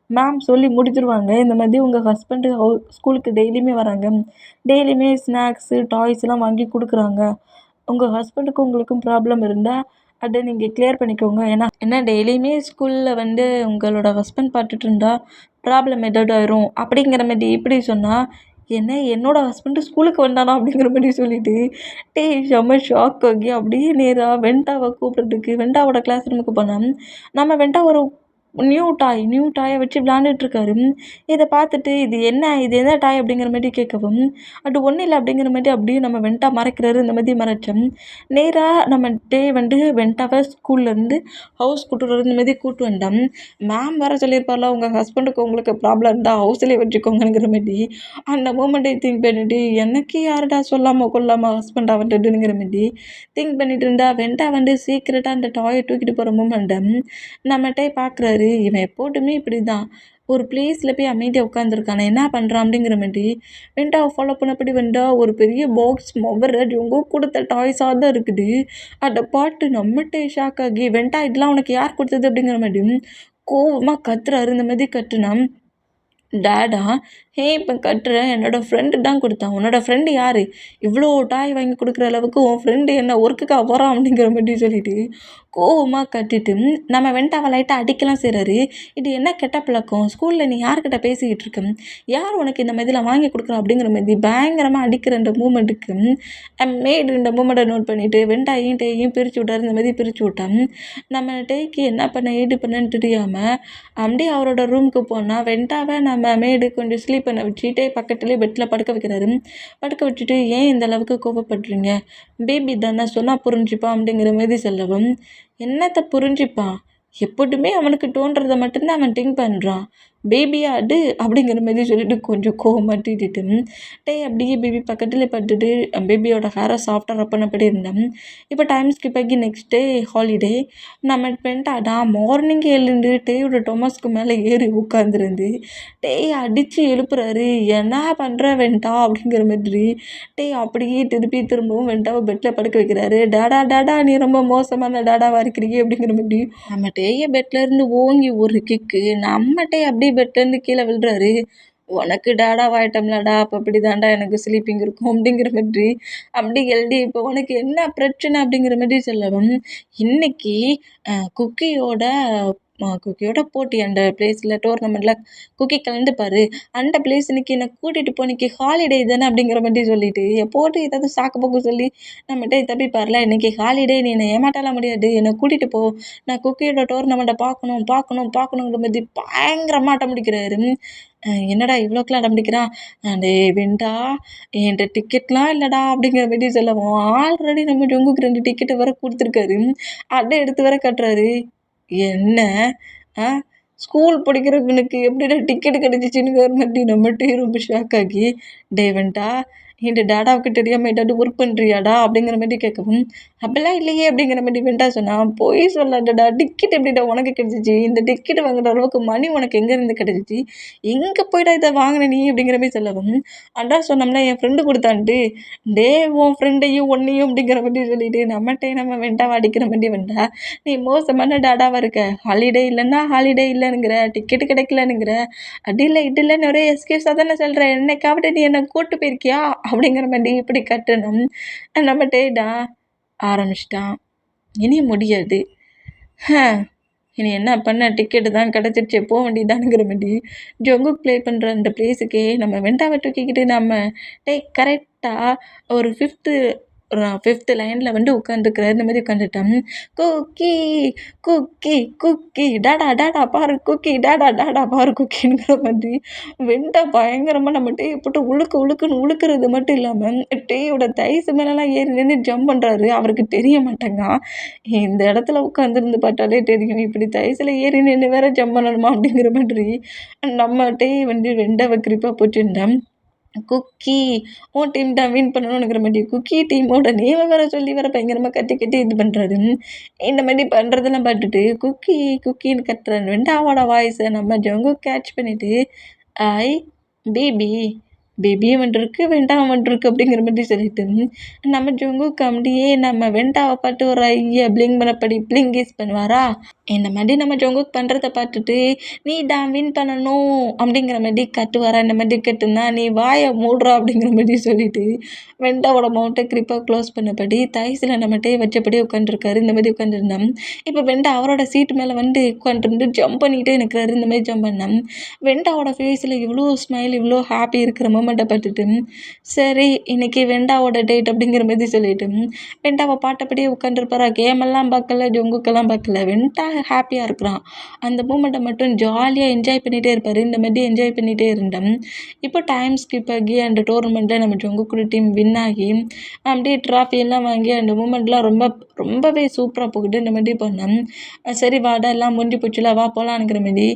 மேம் சொல்லி முடிச்சுருவாங்க. இந்த மாதிரி உங்க ஹஸ்பண்ட் ஸ்கூலுக்கு டெய்லியுமே வராங்க. டெய்லியுமே ஸ்நாக்ஸு, டாய்ஸ்லாம் வாங்கி குடுக்குறாங்க. உங்க ஹஸ்பண்டுக்கும் உங்களுக்கும் ப்ராப்ளம் இருந்தா, அத நீங்க கிளியர் பண்ணிக்கோங்க. ஏன்னா டெய்லியுமே ஸ்கூல்ல வந்து உங்களோட ஹஸ்பண்ட் பார்த்துட்டு இருந்தா, ப்ராப்ளம் ஏதாவது ஆயிரும். அப்படிங்கிற மாரி இப்படி சொன்னா, "என்ன என்னோட ஹஸ்பண்ட் ஸ்கூலுக்கு வந்தானா?" அப்படிங்கிற மாரி சொல்லிட்டு, செம்ம ஷாக் ஆகி அப்படியே நேரா வெண்ட்டாவ கூப்பிடுறதுக்கு வெண்ட்டாவோட கிளாஸ் ரூமுக்கு போனா, நம்ம வெண்ட்டா ஒரு நியூ டாய வச்சு விளையாண்டுட்டு இருக்காரு. இத பார்த்துட்டு, "இது என்ன? இது என்ன டாய்?" அப்படிங்கிற மாரி கேட்கவும், "அது ஒண்ணும் இல்ல." அப்படிங்கிற மாரி அப்படியே நம்ம வெண்ட்டா மறைக்கிறாரு. இந்த மாரி மறைச்சோம். நேரா நம்ம வந்து வெண்ட்டாவ ஸ்கூல்லேருந்து ஹவுஸ் கூட்டு வர இந்த மாரி கூட்டு வந்துட்டோம். மேம் வேற சொல்லியிருப்பார்ல, "உங்க ஹஸ்பண்டுக்கு உங்களுக்கு ப்ராப்ளம் இருந்தா ஹவுஸ்லயே வச்சுக்கோங்கங்கிற" மாரி. அந்த மூமெண்ட்டை திங்க் பண்ணிட்டு, "எனக்கு யாருடா சொல்லாம கொள்ளாம ஹஸ்பண்ட் அவன்ட்டதுங்கிற" மாரி திங்க் பண்ணிட்டு இருந்தா, வெண்ட்டா வந்து சீக்கிரட்டா அந்த டாய தூக்கிட்டு போற மூமெண்ட்ட நம்மட்ட பார்க்குறாரு. இவன் எப்போதுமே இப்படிதான். ஒரு பிளேஸ்ல போய் அமைதியா உட்காந்துருக்கானே, என்ன பண்றான்? அப்படிங்கிற மாரி வெண்ட்டாவ ஃபாலோ பண்ணபடி வந்தா, ஒரு பெரிய பாக்ஸ் மொவர இவங்க குடுத்த டாய்ஸா தான் இருக்குது. அத பாத்து நம்மட்டே ஷாக் ஆகி, "வெண்ட்டா இதெல்லாம் உனக்கு யார் குடுத்தது?" அப்படிங்கிற மாரி கோவமா கத்துறாரு. இந்த மாரி கத்துனா, டாடா, "ஏன் இப்ப கத்துற? என்னோட ஃப்ரெண்டு தான் குடுத்தான்." "உன்னோட ஃப்ரெண்டு யாரு? இவ்ளோ டாய் வாங்கி குடுக்குற அளவுக்கு உன் ஃப்ரெண்டு என்ன ஒர்க்குக்கா போறான்?" அப்படிங்கிற மாரி சொல்லிட்டு, கோவமா கத்திட்டு, நம்ம வெண்ட்டாவ லைட்டா அடிக்கலாம் செய்றாரு. "இது என்ன கெட்ட பழக்கம்? ஸ்கூல்ல நீ யார்கிட்ட பேசிக்கிட்டு இருக்க? யார் உனக்கு இந்த மாதிரிலாம் வாங்கி குடுக்குறா?" அப்படிங்கிற மாரி பயங்கரமா அடிக்கிற அந்த மூமெண்ட்டுக்கு, மேடு இந்த மூமெண்ட்ட நோட் பண்ணிட்டு, வெண்ட்டாயையும் டேயையும் பிரிச்சு விட்டாரு. இந்த மாரி பிரிச்சு விட்டா, நம்ம டேய்க்கு என்ன பண்ண, ஏது பண்ணன்னு தெரியாம, அப்படியே அவரோட ரூமுக்கு போனா, வெண்ட்டாவ நம்ம மேடு கொஞ்சம் ஸ்லீப் பண்ண வச்சுட்டு, பக்கத்துலேயே பெட்ல படுக்க வைக்கிறாரு. படுக்க வச்சுட்டு, "ஏன் இந்த அளவுக்கு கோவப்படுறீங்க? பேபி தானே சொன்னா புரிஞ்சுப்பான்." அப்படிங்கிற மாரி சொல்லவும், "என்னத்த புரிஞ்சுப்பான்? எப்போதுமே அவனுக்கு தோன்றத மட்டும் தான் அவன் திங்க் பண்றான். பேபியா அது?" அப்படிங்கிற மாரி சொல்லிட்டு கொஞ்சம் கோவமா திட்டிட்டு, அப்படியே பேபி பக்கத்துல படுத்துட்டு, பேபியோட ஹேர சாஃப்ட்டா ரப் பண்ணபடி இருந்தேன். இப்போ டைம் ஸ்கிப் ஆகி நெக்ஸ்ட் டே ஹாலிடே. நம்ம வெண்ட்டா மார்னிங்கே எழுந்து டேயோட டொமஸ்க்கு மேலே ஏறி உட்காந்துருந்து, டேய் அடிச்சு எழுப்புறாரு. "என்னா பண்ற வெண்ட்டா?" அப்படிங்கிற மாதிரி. அப்படியே திரும்பவும் வெண்ட்டாவ பெட்ல படுக்க வைக்கிறாரு. "டாடா டாடா நீ ரொம்ப மோசமான டாடாவா இருக்கிறியே." அப்படிங்கிற மாதிரி. நம்ம டேய பெட்லேருந்து ஓங்கி ஒரு கிக்கு. நம்ம டே அப்படியே பெட்லேருந்து கீழ விழுறாரு. "உனக்கு டாடாவாயிட்டோம்லடா, அப்ப இப்படிதான்டா எனக்கு ஸ்லீப்பிங் இருக்கும்." அப்படிங்கிற மாதிரி அப்படி எழுதி, "இப்போ உனக்கு என்ன பிரச்சனை?" அப்படிங்கிற மாரி சொல்லவும், இன்னைக்கு குக்கியோட குக்கியோட போட்டி அந்த பிளேஸ்ல டோர்னமெண்ட்ல குக்கி கலந்துப்பாரு. அந்த பிளேஸ் இன்னைக்கு என்ன கூட்டிட்டு போ, இன்னைக்கு ஹாலிடே தானே அப்படிங்கிற மாரி சொல்லிட்டு, எப்போதும் ஏதாவது சாக்கு போக்கு சொல்லி நம்மட்ட தப்பிப்பார்ல. "இன்னைக்கு ஹாலிடே நீ என்னை ஏமாத்தலாம் முடியாது. என்ன கூட்டிட்டு போ. நான் குக்கியோட டோர்னமெண்ட்ட பார்க்கணுங்கிற மாரி பயங்கரமா அடம் பிடிக்கிறாரு. என்னடா இவ்வளோக்கெல்லாம் அடம் பிடிக்கிறான்? "டேய் வெண்டா, என்ட்ட டிக்கெட்லாம் இல்லடா." அப்படிங்கிற மாரி சொல்லவும், ஆல்ரெடி நம்ம ஜங்குக்கு 2 டிக்கெட்ட வேற குடுத்துருக்காரு. அத எடுத்து வேற காட்டுறாரு. "என்ன? ஆ ஸ்கூல் படிக்கிறவனுக்கு எப்படிடா டிக்கெட் கிடைச்சிச்சுன்னு மாதிரி நம்மகிட்டே ரொம்ப ஷாக் ஆகி, டேய் வென்டா என்கிட்ட டாடாவுக்கு தெரியாமல் ஏதாவது ஒர்க் பண்ணுறியாடா அப்படிங்கிற மாதிரி கேட்கவும், அப்படிலாம் இல்லையே அப்படிங்கிற மாதிரி வென்டா சொன்னான். போய் சொல்லாதடா, டிக்கெட் எப்படிடா உனக்கு கிடைச்சிச்சு? இந்த டிக்கெட் வாங்குற அளவுக்கு மணி உனக்கு எங்கேருந்து கிடைச்சிச்சு? எங்கே போய்டா இதை வாங்கின நீ அப்படிங்கிற மாதிரி சொல்லவும், அடா சொன்னோம்னா என் ஃப்ரெண்டு கொடுத்தான்ட்டு, டே உன் ஃப்ரெண்டையும் ஒன்னையும் அப்படிங்கிற மாதிரி சொல்லிட்டு நம்மகிட்டே நம்ம வெண்டாவை அடிக்கிற மாதிரி வெண்டா, நீ மோசமான டாடாவாக இருக்க. ஹாலிடே இல்லைன்னா ஹாலிடே இல்லைனுங்கிற, டிக்கெட்டு கிடைக்கலனுங்கிற, அது இல்லை இது இல்லைன்னு ஒரே எக்ஸ்கியூஸாக தானே சொல்கிறேன். என்னைக்காவது நீ என்னை கூட்டு போயிருக்கியா அப்படிங்கிற மாதிரி இப்படி கட்டணும். நம்மகிட்டேடா ஆரம்பிச்சிட்டான். இனி முடியாது. இனி என்ன பண்ண, டிக்கெட்டு தான் கிடச்சிருச்சு, போக வேண்டியதானுங்கிற மாதிரி ஜங்குக் ப்ளே பண்ணுற அந்த ப்ளேஸுக்கே நம்ம வெண்டாவை தூக்கிக்கிட்டு நம்ம கரெக்டாக ஒரு ஃபிஃப்த்து லைனில் வந்து உட்காந்துருக்குற இந்த மாதிரி உட்காந்துட்டோம். Cookie cookie cookie tata tata பாரு குக்கி டாடா டாடா பாரு குக்கிங்கிற மாதிரி வெண்டா பயங்கரமாக நம்ம டீயை போட்டு உழுக்குன்னு உழுக்கிறது மட்டும் இல்லாமல் டீயோட தைஸ் மேலெலாம் ஏறி நின்று ஜம்ப் பண்ணுறாரு. அவருக்கு தெரிய மாட்டேங்க. இந்த இடத்துல உட்காந்துருந்து பார்த்தாலே தெரியும், இப்படி தைஸில் ஏறி நின்று வேற ஜம்ப் பண்ணணுமா அப்படிங்கிற மாதிரி நம்ம டீ வந்து வெண்டாவை குறிப்பாக போட்டுருந்தேன். குக்கி உன் டீம் தான் வின் பண்ணணுங்கிற மாதிரி குக்கி டீமோட நேமை வேற சொல்லி வேற பயங்கரமாக கத்தி இது பண்ணுறாரு. இந்த மாதிரி பண்ணுறதெல்லாம் பார்த்துட்டு குக்கின்னு கத்துறாரு. வெண்டாவோட வாய்ஸை நம்ம ஜங்குக் கேட்ச் பண்ணிவிட்டு, ஐ பேபி பேபியும் வந்துருக்கு வெண்டாவும் வந்துருக்கு அப்படிங்கிற மாதிரி சொல்லிட்டு நம்ம ஜங்குக் அப்படியே நம்ம வெண்டாவை பார்த்து ஒரு ஐயா பிளிங் பண்ணப்படி பிளிங்கிஸ் பண்ணுவாரா, இந்த மாதிரி நம்ம ஜங்குக் பண்ணுறத பார்த்துட்டு நீ தான் வின் பண்ணணும் அப்படிங்கிற மாதிரி கட்டுவாரா. இந்த மாதிரி கட்டுனா நீ வாயை மூடுறா அப்படிங்கிற மாதிரி சொல்லிட்டு வெண்டாவோட மவுண்ட்டை கிரிப்பாக க்ளோஸ் பண்ணபடி தைஸில் நம்மகிட்டே வச்சபடியே உட்காந்துருக்காரு. இந்த மாதிரி உட்காந்துருந்தோம். இப்போ வெண்டா அவரோட சீட்டு மேலே வந்து உட்காந்துருந்து ஜம்ப் பண்ணிகிட்டே நிற்கிறாரு. இந்த மாதிரி ஜம்ப் பண்ணோம். வெண்டாவோட ஃபேஸில் இவ்வளோ ஸ்மைல் இவ்வளோ ஹாப்பி இருக்கிற மொமெண்ட்டை பார்த்துட்டு, சரி இன்னைக்கு வெண்டாவோட டேட் அப்படிங்கிற மாதிரி சொல்லிட்டு வெண்டாவை பாட்டப்படியே உட்காந்துருப்பாரா. கேமெல்லாம் பார்க்கல, ஜங்குக்கெல்லாம் பார்க்கல, வெண்டா ஹாப்பியாக இருக்கிறான். அந்த மூமெண்ட்டை மட்டும் ஜாலியாக என்ஜாய் பண்ணிகிட்டே இருப்பார். இந்த மாதிரி என்ஜாய் பண்ணிகிட்டே இருந்தோம். இப்போ டைம் ஸ்கிப் ஆகி அந்த டோர்னமெண்ட்டில் நம்ம ஜங்குக்கூட டீம் வின் ஆகி அப்படியே ட்ராஃபியெல்லாம் வாங்கி அந்த மூமெண்ட்லாம் ரொம்பவே சூப்பராக போகுது. இந்த மாதிரி பண்ணோம். சரி வாடா எல்லாம் முடிஞ்சு போச்சுல, வா போகலான்னுங்கிற மாதிரி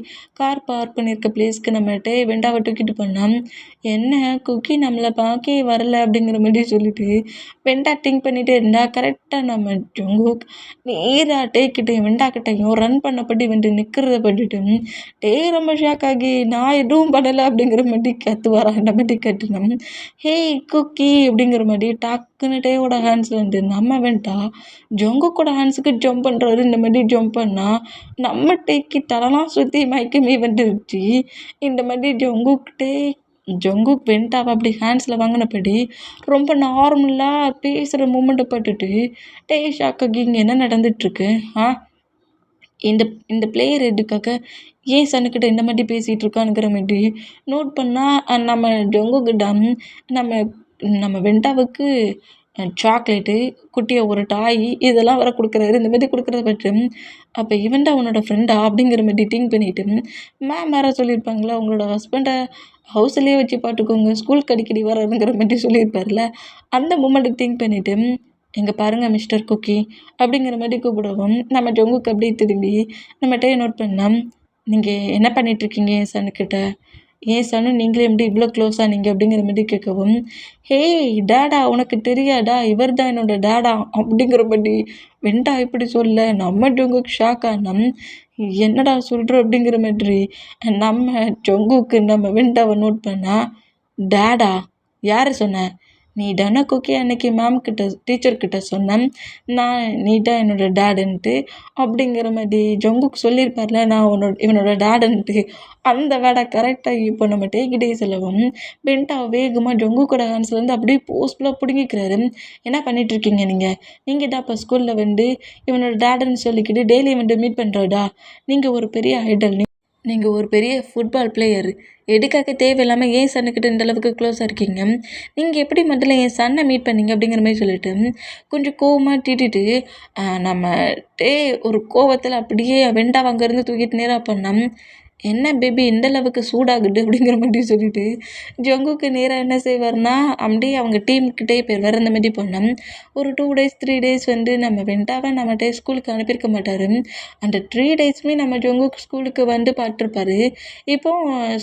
கார் பார்க் பண்ணியிருக்க பிளேஸ்க்கு நம்மகிட்ட வெண்டாவை தூக்கிட்டு போனோம். என்ன குக்கி நம்மளை பார்க்கவே வரல அப்படிங்கிற மாதிரி சொல்லிட்டு வெண்டா திங்க் பண்ணிகிட்டே இருந்தா கரெக்டாக நம்ம ஜங்குக் நேராக டேக்கிட்டையும் வெண்டாக்கிட்டையும் ரன் பண்ணப்படி வந்து நிற்கிறத பண்ணிட்டு ரொம்ப ஷாக் ஆகி நான் எதுவும் பண்ணலை அப்படிங்கிற மாதிரி கத்துவாரா. அந்த மாதிரி கட்டுனோம். ஹே குக்கி அப்படிங்கிற மாதிரி டக்குன்னு டேவோட ஹேண்ட்ஸில் வந்து நம்ம வெண்டா ஜங்குக்கோட ஹேண்ட்ஸுக்கு ஜம்ப் பண்ணுறாரு. இந்த மாதிரி ஜம்ப் பண்ணால் நம்ம டேக்கி தலைலாம் சுற்றி மயக்கமே வந்துருச்சு. இந்த மாதிரி ஜங்குக் வெண்டாவை அப்படி ஹேண்ட்ஸில் வாங்கினபடி ரொம்ப நார்மலாக பேசுகிற மூமெண்ட்டை பார்த்துட்டு ஷாக் ஆகி இங்கே என்ன நடந்துகிட்ருக்கு, இந்த பிளேயர் எதுக்காக ஏன் சன்னுக்கிட்ட இந்த மாதிரி பேசிகிட்டு இருக்கானுங்கிற மாதிரி நோட் பண்ணால் நம்ம ஜங்குக்கிட்ட நம்ம நம்ம வெண்டாவுக்கு சாக்லேட்டு, குட்டியாக ஒரு டாய் இதெல்லாம் வேற கொடுக்குறாரு. இந்த மாதிரி கொடுக்குறத பார்த்து அப்போ இவன் தான் உன்னோட ஃப்ரெண்டா அப்படிங்கிற மாதிரி திங்க் பண்ணிவிட்டு மேம் வேறு சொல்லியிருப்பாங்களா, உங்களோட ஹஸ்பண்டை ஹவுஸ்லேயே வச்சு பார்த்துக்கோங்க, ஸ்கூலுக்கு அடிக்கடி வராதுங்கிற மாதிரி சொல்லியிருப்பார்ல. அந்த மூமெண்ட்டை திங்க் பண்ணிவிட்டு இங்கே பாருங்கள் மிஸ்டர் குக்கி அப்படிங்கிற மாதிரி கூப்பிடவும் நம்ம ஜங்குக்கு அப்படியே திரும்பி நம்மகிட்ட நோட் பண்ணோம். நீங்கள் என்ன பண்ணிகிட்ருக்கீங்க என் சன்னுக்கிட்ட, ஏன் சன்னு நீங்களே எப்படி இவ்வளோ க்ளோஸாக நீங்கள் அப்படிங்கிற மாதிரி கேட்கவும், ஹே டேடா உனக்கு தெரியாடா, இவர் தான் என்னோட டேடா அப்படிங்கிற மாதிரி வெண்டா இப்படி சொல்ல நம்ம ஜங்குக்கு ஷாக் ஆனோம். என்னடா சொல்கிற அப்படிங்கிற மாதிரி நம்ம ஜங்குக்கு நம்ம வெண்டாவை நோட் பண்ணால், டேடா யார் சொன்ன, நீ தானே குக்கி அன்னைக்கு டீச்சர்கிட்ட சொன்னேன் நீ தான் என்னோட டேடுன்ட்டு அப்படிங்கிற மாதிரி ஜங்குக் சொல்லியிருப்பார்ல, நான் இவனோட டேடுன்ட்டு. அந்த வேடை கரெக்டாக இப்போ நம்ம டேக்கிட்டே சொல்லவும் வெண்டா வேகமாக ஜங்குக்கோட ஹேண்ட்ஸ்லேருந்து அப்படியே போஸ்ட்ஃபுல்லாக பிடுங்கிக்கிறாரு. என்ன பண்ணிகிட்ருக்கீங்க நீங்கள் தான் இப்போ ஸ்கூலில் வந்து இவனோட டேடுன்னு சொல்லிக்கிட்டு டெய்லி வந்து மீட் பண்ணுறதா, நீங்கள் ஒரு பெரிய ஐடல், நீங்கள் ஒரு பெரிய ஃபுட்பால் பிளேயர், எதுக்காக தேவையில்லாமல் ஏன் சன்னுக்கிட்ட இந்த அளவுக்கு க்ளோஸாக இருக்கீங்க, நீங்கள் எப்படி முதல்ல என் சன்னை மீட் பண்ணீங்க அப்படிங்கிற மாதிரி சொல்லிட்டு கொஞ்சம் கோவமாக திட்டிட்டு நம்ம ஒரு கோவத்தில் அப்படியே வெண்டாவை அங்கேருந்து தூக்கிட்டு நேராக பண்ணோம். என்ன பேபி இந்த அளவுக்கு சூடாகுது அப்படிங்கிற மாதிரி சொல்லிட்டு ஜங்குக்கு நேராக என்ன செய்வார்னா அப்படியே அவங்க டீம்கிட்டே போயிடுவார். அந்த மாதிரி பண்ணோம். ஒரு 2 டேஸ் 3 டேஸ் வந்து நம்ம வெண்டாவை நம்மகிட்ட ஸ்கூலுக்கு அனுப்பியிருக்க மாட்டார். அந்த 3 டேஸுமே நம்ம ஜங்குக்கு ஸ்கூலுக்கு வந்து பார்த்துருப்பாரு. இப்போ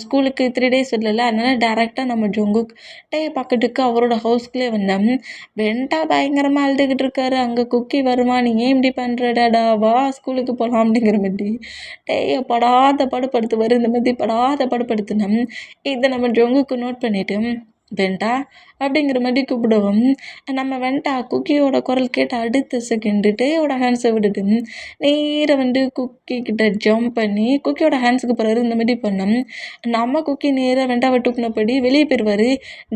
ஸ்கூலுக்கு 3 டேஸ் வரல, அதனால டேரெக்டாக நம்ம ஜங்குக் டே பக்கத்துக்கு அவரோட ஹவுஸ்க்குள்ளே வந்தோம். வெண்டா பயங்கரமாக அழுதுகிட்டு இருக்காரு. அங்கே குக்கி வருமா, நீ ஏன் இப்படி பண்ணுறடாடா, வா ஸ்கூலுக்கு போகலாம் அப்படிங்கிற மாதிரி டேயை படாத பாடுபடுத்துவார். இந்த மாதிரி படாத பாடுபடுத்தினோம். இதை நம்ம ஜங்குக்கு நோட் பண்ணிவிட்டு வெண்டா அப்படிங்கிற மாதிரி கூப்பிடுவோம். நம்ம வெண்டா குக்கியோட குரல் கேட்ட அடுத்த செகண்டு டேயோட ஹேண்ட்ஸை விட்டுட்டு நேராக வந்து குக்கி கிட்ட ஜம்ப் பண்ணி குக்கியோட ஹேண்ட்ஸுக்கு போகிறாரு. இந்த மாதிரி பண்ணோம். நம்ம குக்கி நேராக வெண்டாவை தூக்குனபடி வெளியே போயிடுவார்.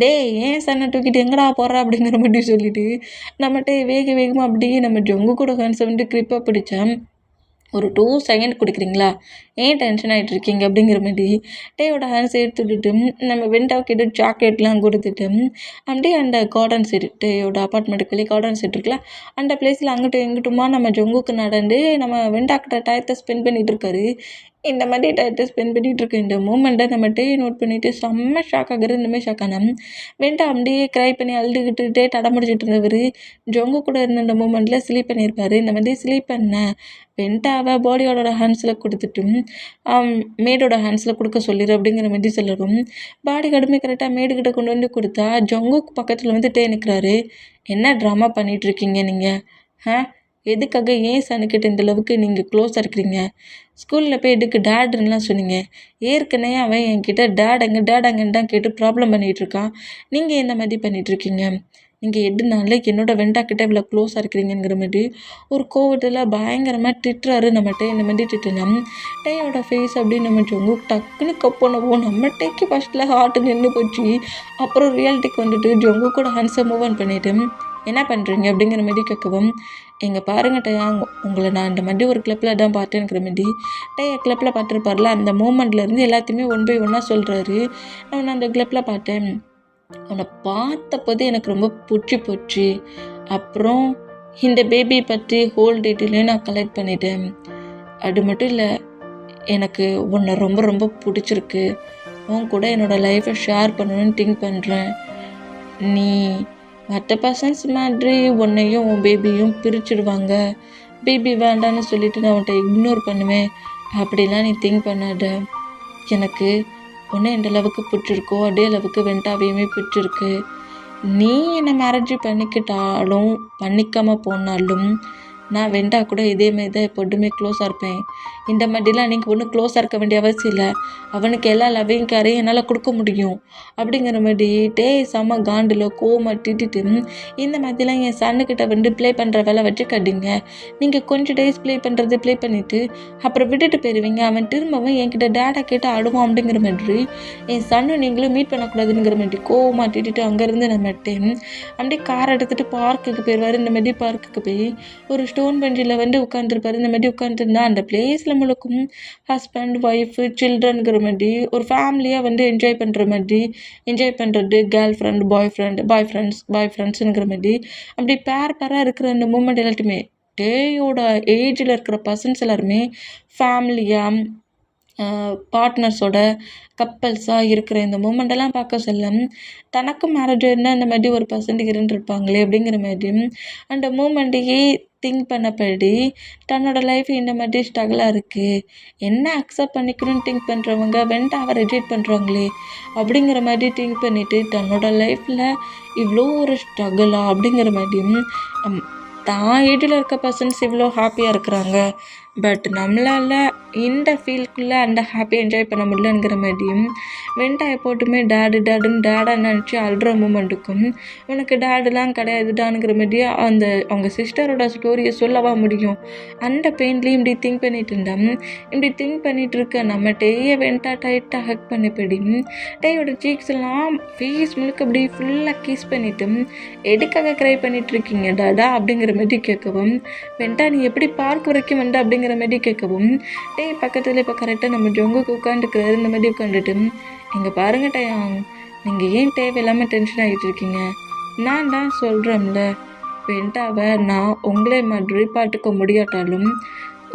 டே ஏன் சன்னை தூக்கிட்டு எங்கடா போடுற அப்படிங்கிற மாதிரி சொல்லிட்டு நம்மகிட்ட வேகமாக அப்படியே நம்ம ஜங்கு கூட ஹேண்ட்ஸை வந்து கிரிப்பாக பிடிச்சேன். ஒரு 2 செகண்ட் கொடுக்குறீங்களா, ஏன் டென்ஷன் ஆகிட்டு இருக்கீங்க அப்படிங்கிற மாதிரி டேயோட ஹேண்ட்ஸ் எடுத்து விட்டுட்டு நம்ம வெண்டாவுக்கிட்ட சாக்லேட்லாம் கொடுத்துட்டு அப்படியே அந்த கார்டன் செட் டேயோட அப்பார்ட்மெண்ட்டுக்கு வெளியே கார்டன் செட் இருக்குல்ல, அந்த பிளேஸில் அங்கிட்டும் எங்கிட்டுமா நம்ம ஜங்குக்கு நடந்து நம்ம வெண்டாக்கிட்ட டயத்தை ஸ்பெண்ட் பண்ணிகிட்டு இருக்காரு. இந்த மாதிரி டயத்தை ஸ்பெண்ட் பண்ணிகிட்டு இருக்க இந்த மூமெண்ட்டை நம்ம டே நோட் பண்ணிவிட்டு செம்ம ஷாக் ஆகுறது. இந்தமாதிரி ஷாக் ஆனோம். வெண்டா அப்படியே க்ரை பண்ணி அழுதுகிட்டு தடமுடிச்சிட்டு இருந்தவர் ஜங்கு கூட இருந்த இந்த மூமெண்ட்டில் ஸ்லீப் பண்ணியிருப்பார். இந்த மாதிரி ஸ்லீப் பண்ண வெண்டாவை பாடியோட ஹேண்ட்ஸில் கொடுத்துட்டு மேடோட ஹேண்ட்ஸில் கொடுக்க சொல்லிடு அப்படிங்கிற மாதிரி சொல்லவும் பாடி கடுமை கரெக்டாக மேடுக்கிட்ட கொண்டு வந்து கொடுத்தா ஜங்குக்கு பக்கத்தில் வந்து டே நிற்கிறாரு. என்ன ட்ராமா பண்ணிகிட்ருக்கீங்க நீங்கள்? எதுக்காக ஏன் சனுக்கிட்ட இந்த அளவுக்கு நீங்கள் க்ளோஸாக இருக்கிறீங்க? ஸ்கூலில் போய் எதுக்கு டேடுன்னெலாம் சொன்னீங்க? ஏற்கனவே அவன் என்கிட்ட டேடங்கன்னு தான் கேட்டு ப்ராப்ளம் பண்ணிகிட்ருக்கான். நீங்கள் என்ன மாதிரி பண்ணிகிட்ருக்கீங்க? நீங்கள் எதுனால என்னோட வெண்டாக்கிட்ட இவ்வளோ க்ளோஸாக இருக்கிறீங்கிற மாதிரி ஒரு கோவத்தில் பயங்கரமாக திட்டுறாரு நம்மகிட்ட. இந்த மாதிரி திட்டுனோம். டேயோட ஃபேஸ் அப்படின்னு நம்ம ஜங்கு டக்குன்னு கப்போனவும் நம்ம டேக்கு ஃபஸ்ட்டில் ஹார்ட்டு நின்று போச்சு. அப்புறம் ரியாலிட்டிக்கு வந்துட்டு ஜங்கு கூட ஹேண்ட்ஸை மூவ் ஆன் பண்ணிவிட்டு என்ன பண்ணுறீங்க அப்படிங்கிற மாதிரி கேட்கவும், எங்கே பாருங்க டயா, உங்களை நான் இந்த மாதிரி ஒரு கிளப்பில் தான் பார்த்தேங்கிற மாதிரி டயா கிளப்பில் பார்த்துருப்பார்ல, அந்த மூமெண்ட்லேருந்து எல்லாத்தையுமே 1 பை 1 சொல்கிறாரு. நான் அந்த கிளப்பில் பார்த்தேன், அவனை பார்த்தப்போது எனக்கு ரொம்ப பிடிச்சி போச்சு. அப்புறம் இந்த பேபி பற்றி ஹோல் டீட்டெயிலையும் நான் கலெக்ட் பண்ணிட்டேன். அது மட்டும் இல்லை, எனக்கு உன்னை ரொம்ப ரொம்ப பிடிச்சிருக்கு. உன் கூட என்னோடய லைஃப்பை ஷேர் பண்ணணும்னு திங்க் பண்ணுறேன். நீ மற்ற பர்சன்ஸ் மாதிரி உன்னையும் உன் பேபியும் பிரிச்சுடுவாங்க. பேபி வேண்டான்னு சொல்லிவிட்டு நான் உன்கிட்ட இக்னோர் பண்ணுவேன். அப்படிலாம் நீ திங்க் பண்ணாத. எனக்கு உன்னை எந்த அளவுக்கு பிடிச்சிருக்கோ அதே அளவுக்கு வெண்டாவையுமே பிடிச்சிருக்கு. நீ என்னை மேரேஜ் பண்ணிக்கிட்டாலும் பண்ணிக்காமல் போனாலும் நான் வெண்டா கூட இதேமாரி தான் எப்போதுமே க்ளோஸாக இருப்பேன். இந்த மாதிரிலாம் நீங்கள் ஒன்றும் க்ளோஸாக இருக்க வேண்டிய அவசியம் இல்லை. அவனுக்கு எல்லா லவ்வையும் கேரையும் என்னால் கொடுக்க முடியும் அப்படிங்கிற மாதிரி டே செம்ம காண்டில் கோவமாக திட்டிட்டு இந்த மாதிரிலாம் என் சன்னுக்கிட்ட வந்து ப்ளே பண்ணுற வேலை வச்சுக்காதீங்க. நீங்கள் கொஞ்சம் டேஸ் ப்ளே பண்ணிவிட்டு அப்புறம் விட்டுட்டு போயிடுவீங்க. அவன் திரும்பவும் என்கிட்ட டேட்டா கேட்டு ஆடுவான் அப்படிங்கிற மாதிரி என் சன்னு நீங்களும் மீட் பண்ணக்கூடாதுங்கிற மாதிரி கோவமாக திட்டிட்டு அங்கேருந்து நம்ம அப்படியே கார் எடுத்துகிட்டு பார்க்குக்கு போயிடுவார். இந்த மாதிரி பார்க்குக்கு போய் ஒரு ஸ்டோன் பெஞ்சில் வந்து உட்காந்துருப்பாரு. இந்த மாதிரி உட்காந்துருந்தா அந்த பிளேஸில் முழுக்கும் ஹஸ்பண்ட் ஒய்ஃபு சில்ட்ரனுங்கிற மாதிரி ஒரு ஃபேமிலியாக வந்து என்ஜாய் பண்ணுறது கேர்ள் ஃப்ரெண்ட் பாய் ஃப்ரெண்ட்ஸுங்கிற மாதிரி அப்படி பேராக இருக்கிற அந்த மூமெண்ட் எல்லாத்தையுமே டேயோட ஏஜில் இருக்கிற பர்சன்ஸ் எல்லாருமே ஃபேமிலியாக பார்ட்னர்ஸோட கப்பல்ஸாக இருக்கிற இந்த மூமெண்டெல்லாம் பார்க்க சொல்ல தனக்கும் மேரேஜ் இருந்தால் அந்த மாதிரி ஒரு பர்சன்ட் இருந்துருப்பாங்களே அப்படிங்கிற மாதிரி அந்த மூமெண்ட்டையே திங்க் பண்ணப்படி தன்னோட லைஃப் இந்த மாதிரி ஸ்ட்ரகிளாக இருக்குது. என்ன அக்செப்ட் பண்ணிக்கணும்னு திங்க் பண்ணுறவங்க வெண்டாவை ரிஜெக்ட் பண்ணுறாங்களே அப்படிங்கிற மாதிரி திங்க் பண்ணிவிட்டு தன்னோட லைஃப்பில் இவ்வளோ ஒரு ஸ்ட்ரகிளா அப்படிங்கிற மாதிரியும் தான் ஏஜில் இருக்க பர்சன்ஸ் இவ்வளோ ஹாப்பியாக இருக்கிறாங்க. பட் நம்மளால் இந்த ஃபீல்டுக்குள்ளே அந்த ஹாப்பியாக என்ஜாய் பண்ண முடியலங்கிற மாதிரியும் வெண்டா எப்போட்டுமே டேடாக நினச்சி அழுற மூமெண்ட்டுக்கும் உனக்கு டேடுலாம் கிடையாதுடானுங்கிற மாதிரியே அவங்க சிஸ்டரோட ஸ்டோரியை சொல்லவா முடியும். அந்த பெயின்லேயும் இப்படி திங்க் பண்ணிட்டு இருந்தேன். இப்படி திங்க் பண்ணிகிட்டு இருக்க நம்ம டேயை வெண்டா டைட்டாக ஹக் பண்ணப்படி டேயோட சீக்ஸ் எல்லாம் ஃபேஸ் முழுக்க அப்படி ஃபுல்லாக கிஸ் பண்ணிவிட்டு எதுக்காக க்ரை பண்ணிகிட்டு இருக்கீங்க டாடா அப்படிங்கிற மாதிரி கேட்கவும் வெண்டா நீ எப்படி பார்க் வரைக்கும் வந்த அப்படிங்கிற மாதிரி கேட்கவும் டே பக்கத்தில் இப்போ கரெக்டாக நம்ம ஜொங்குக்கு உட்காந்துக்கிறாரு. இந்த மாதிரி உட்காந்துட்டு இங்கே பாருங்க டயா, நீங்கள் ஏன் தேவையில்லாமல் டென்ஷன் ஆகிட்டு இருக்கீங்க? நான் தான் சொல்கிறேன்ல, வெண்டாவை நான் உங்களே மாதிரி பார்த்துக்க முடியாட்டாலும்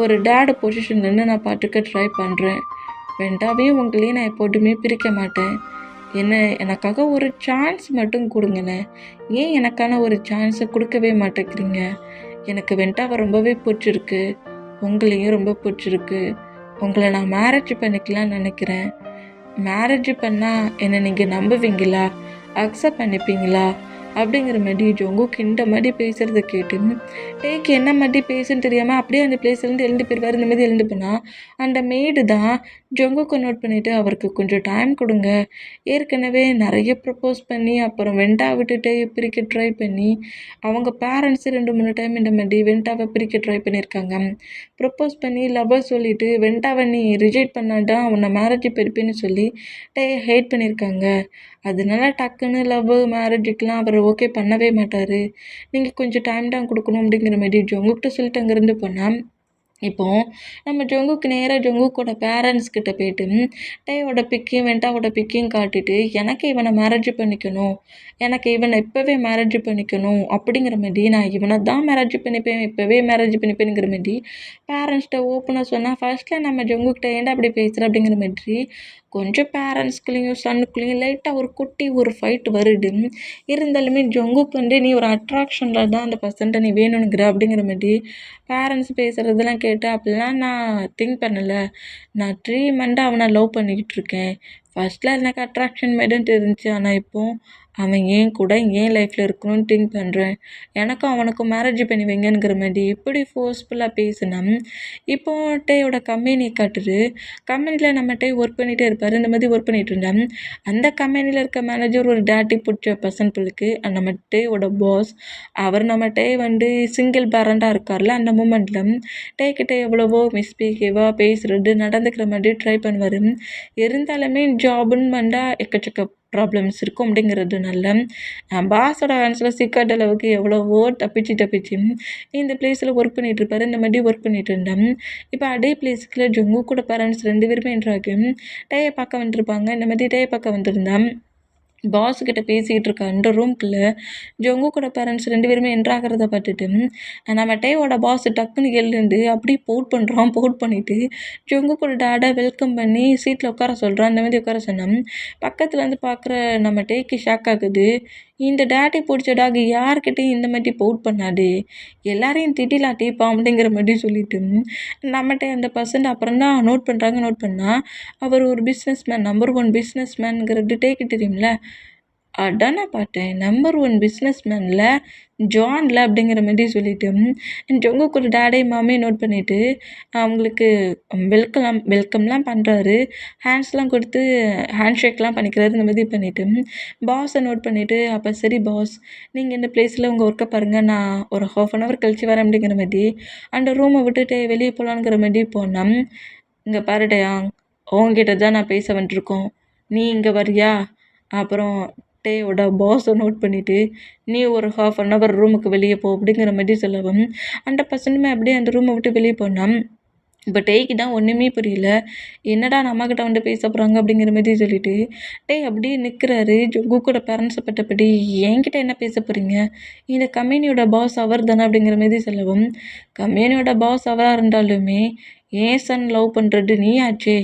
ஒரு டேடு பொசிஷன்லேருந்து நான் பார்த்துக்க ட்ரை பண்ணுறேன். வெண்டாவையும் உங்களையும் நான் எப்போதுமே பிரிக்க மாட்டேன். எனக்காக ஒரு சான்ஸ் மட்டும் கொடுங்களேன். ஏன் எனக்கான ஒரு சான்ஸை கொடுக்கவே மாட்டேங்கிறீங்க? எனக்கு வெண்டாவை ரொம்பவே பிடிச்சிருக்கு, உங்களையும் ரொம்ப பிடிச்சிருக்கு. உங்களை நான் மேரேஜ் பண்ணிக்கலாம்னு நினைக்கிறேன். மேரேஜ் பண்ணால் என்னை நீங்கள் நம்புவீங்களா, அக்செப்ட் பண்ணிப்பீங்களா அப்படிங்கிற மாதிரி ஜொங்குக்கு இந்த மாதிரி பேசுகிறத கேட்டு டேக்கு என்ன மாதிரி பேசுன்னு தெரியாமல் அப்படியே அந்த பிளேஸ்லேருந்து எழுந்து போயிடுவார். இந்த மாதிரி எழுந்து போனால் அந்த மேடு தான் ஜொங்குக்கு நோட் பண்ணிவிட்டு அவருக்கு கொஞ்சம் டைம் கொடுங்க, ஏற்கனவே நிறைய ப்ரப்போஸ் பண்ணி அப்புறம் வெண்டா விட்டுட்டு பிரிக்க ட்ரை பண்ணி அவங்க பேரண்ட்ஸு 2-3 டைம் இந்த மாதிரி வெண்டாவை பிரிக்க ட்ரை பண்ணியிருக்காங்க. ப்ரப்போஸ் பண்ணி லவ்வர் சொல்லிவிட்டு வெண்டாவை நீ ரிஜெக்ட் பண்ணாதான் உன்னை மேரேஜ் பெருப்பேன்னு சொல்லி ஹேட் பண்ணியிருக்காங்க. அதனால டக்குன்னு மேரேஜுக்கெலாம் அவர் ஓகே பண்ணவே மாட்டார். நீங்கள் கொஞ்சம் டைம் தான் கொடுக்கணும் அப்படிங்கிற மாதிரி ஜொங்குக்கிட்ட சொல்லிட்டு அங்கேருந்து போனால் இப்போது நம்ம ஜொங்குக்கு நேராக ஜொங்குக்கோட பேரண்ட்ஸ் கிட்ட போயிட்டு டேயோட பிக்கையும் வெண்டாவோட பிக்கையும் காட்டிட்டு எனக்கு இவனை மேரேஜ் பண்ணிக்கணும், எனக்கு இவனை இப்போவே மேரேஜ் பண்ணிக்கணும் அப்படிங்கிற மாதிரி நான் இவனை தான் மேரேஜ் பண்ணிப்பேன், இப்போவே மேரேஜ் பண்ணிப்பேனுங்கிற மாதிரி பேரண்ட்ஸ்கிட்ட ஓப்பனாக சொன்னால் ஃபர்ஸ்ட்டில் நம்ம ஜொங்குக்கிட்ட ஏன்டா அப்படி பேசுகிற அப்படிங்கிற மாதிரி கொஞ்சம் பேரண்ட்ஸ்குள்ளேயும் சன்னுக்குள்ளேயும் லைட்டாக ஒரு ஃபைட் வருது. இருந்தாலுமே ஜொங்குக்கு நீ ஒரு அட்ராக்ஷனில் தான் அந்த பர்சன்ட்டை நீ வேணுங்கிற அப்படிங்கிற மாதிரி பேரண்ட்ஸ் பேசுகிறதெல்லாம் கேட்டு அப்படிலாம் நான் திங்க் பண்ணலை. நான் 3 மந்த்தாக அவனை லவ் பண்ணிக்கிட்டு இருக்கேன். ஃபர்ஸ்ட்டில் எனக்கு அட்ராக்ஷன் மேடுன்ட்டு இருந்துச்சு, ஆனால் இப்போது அவன் ஏன் கூட ஏன் லைஃப்பில் இருக்கணும்னு திங்க் பண்ணுறேன். எனக்கும் அவனுக்கும் மேரேஜ் பண்ணி வைங்கங்கிற மாதிரி இப்படி ஃபோர்ஸ்ஃபுல்லாக பேசினா இப்போ டேயோட கம்பெனி காட்டுது. கம்பெனியில் நம்ம டே ஒர்க் பண்ணிகிட்டே இருப்பார். இந்த மாதிரி ஒர்க் பண்ணிகிட்டு இருந்தான். அந்த கம்பெனியில் இருக்க மேனேஜர் ஒரு டேட்டி பிடிச்ச பர்சன்களுக்கு நம்ம டேயோட பாஸ் அவர் நம்ம டே சிங்கிள் பேரண்டாக இருக்கார்ல, அந்த மூமெண்ட்டில் டே கிட்ட எவ்வளவோ மிஸ்பிஹேவாக பேசுகிறது நடந்துக்கிற மாதிரி ட்ரை பண்ணுவார். இருந்தாலுமே ஜாபுன்னு வந்தால் எக்கச்சக்க ப்ராப்ளம்ஸ் இருக்கும் அப்படிங்கிறதுனால பாஸோட ஹேண்ட்ஸில் சிக்காத அளவுக்கு எவ்வளவோ தப்பிச்சு இந்த பிளேஸில் ஒர்க் பண்ணிகிட்ருப்பாரு. இந்த மாதிரி ஒர்க் பண்ணிகிட்டு இருந்தேன். இப்போ அதே பிளேஸுக்குள்ள ஜொங்கு கூட பேரண்ட்ஸ் 2 பேருமே என்ட்ராகி டேயை பார்க்க வந்துருப்பாங்க. இந்த மாதிரி டேயை பார்க்க வந்திருந்தேன். பாஸ்கிட்ட பேசிக்கிட்டு இருக்க அந்த ரூம்குள்ளே ஜொங்கு கூட பேரண்ட்ஸ் 2 பேருமே என்ட்ராகிறத பார்த்துட்டு நம்ம டேயோட பாஸ் டக்குன்னு எழுந்து அப்படியே போட் பண்ணிவிட்டு ஜொங்கு கூட டேடை வெல்கம் பண்ணி சீட்டில் உட்கார சொல்கிறான். அந்த மாதிரி உட்கார சொன்னான். பக்கத்தில் வந்து பார்க்குற நம்ம டேக்கு ஷாக் ஆகுது. இந்த டேடி பிடிச்ச டாக் யார்கிட்டையும் இந்த மாதிரி போட் பண்ணாது, எல்லாரையும் திட்டிலாட்டிப்பான் அப்படிங்கிற மாதிரி சொல்லிட்டு நம்மகிட்ட அந்த பர்சன்ட் அப்புறம் தான் நோட் பண்ணால் அவர் ஒரு பிஸ்னஸ் மேன், நம்பர் 1 பிஸ்னஸ் மேனுங்கிறது டேக்கு தெரியும்ல. அதான் நான் பார்த்தேன், நம்பர் 1 பிஸ்னஸ் மேனில் ஜானில் அப்படிங்கிற மாதிரி சொல்லிட்டு ஜொங்குக்கு ஒரு டேடே மாமே நோட் பண்ணிவிட்டு அவங்களுக்கு வெல்கம்லாம் பண்ணுறாரு. ஹேண்ட்ஸ்லாம் கொடுத்து ஹேண்ட் ஷேக்லாம் பண்ணிக்கிறாரு. இந்த மாதிரி பண்ணிவிட்டு பாஸை நோட் பண்ணிவிட்டு அப்போ சரி பாஸ், நீங்கள் இந்த பிளேஸில் உங்கள் ஒர்க்கை பாருங்கள், நான் ஒரு 1/2 கழிச்சு வரேன் அப்படிங்கிற மாதிரி அந்த ரூமை விட்டுட்டு வெளியே போகலாங்கிற மாதிரி போனோம். இங்கே பாருடையா, உங்ககிட்ட தான் நான் பேச வந்துருக்கோம், நீ இங்கே வரியா? அப்புறம் டேயோட பாஸை நோட் பண்ணிவிட்டு நீ ஒரு 1/2 ரூமுக்கு வெளியே போ அப்படிங்கிற மாதிரி சொல்லவும் அந்த பர்சனுமே அப்படியே அந்த ரூமை விட்டு வெளியே போனான். இப்போ டேக்கு தான் ஒன்றுமே புரியல. என்னடா நம்மக்கிட்ட வந்து பேச போகிறாங்க அப்படிங்கிற மாதிரி சொல்லிட்டு டே அப்படியே நிற்கிறாரு. ஜொங்கு கூட பேரண்ட்ஸை பட்டபடி என்கிட்ட என்ன பேச போகிறீங்க, இந்த கம்பெனியோட பாஸ் அவர் தானே அப்படிங்கிற மாதிரி சொல்லவும் கம்பெனியோட பாஸ் அவராக இருந்தாலுமே ஏன் சன் லவ் பண்ணுறது நீ ஆச்சே,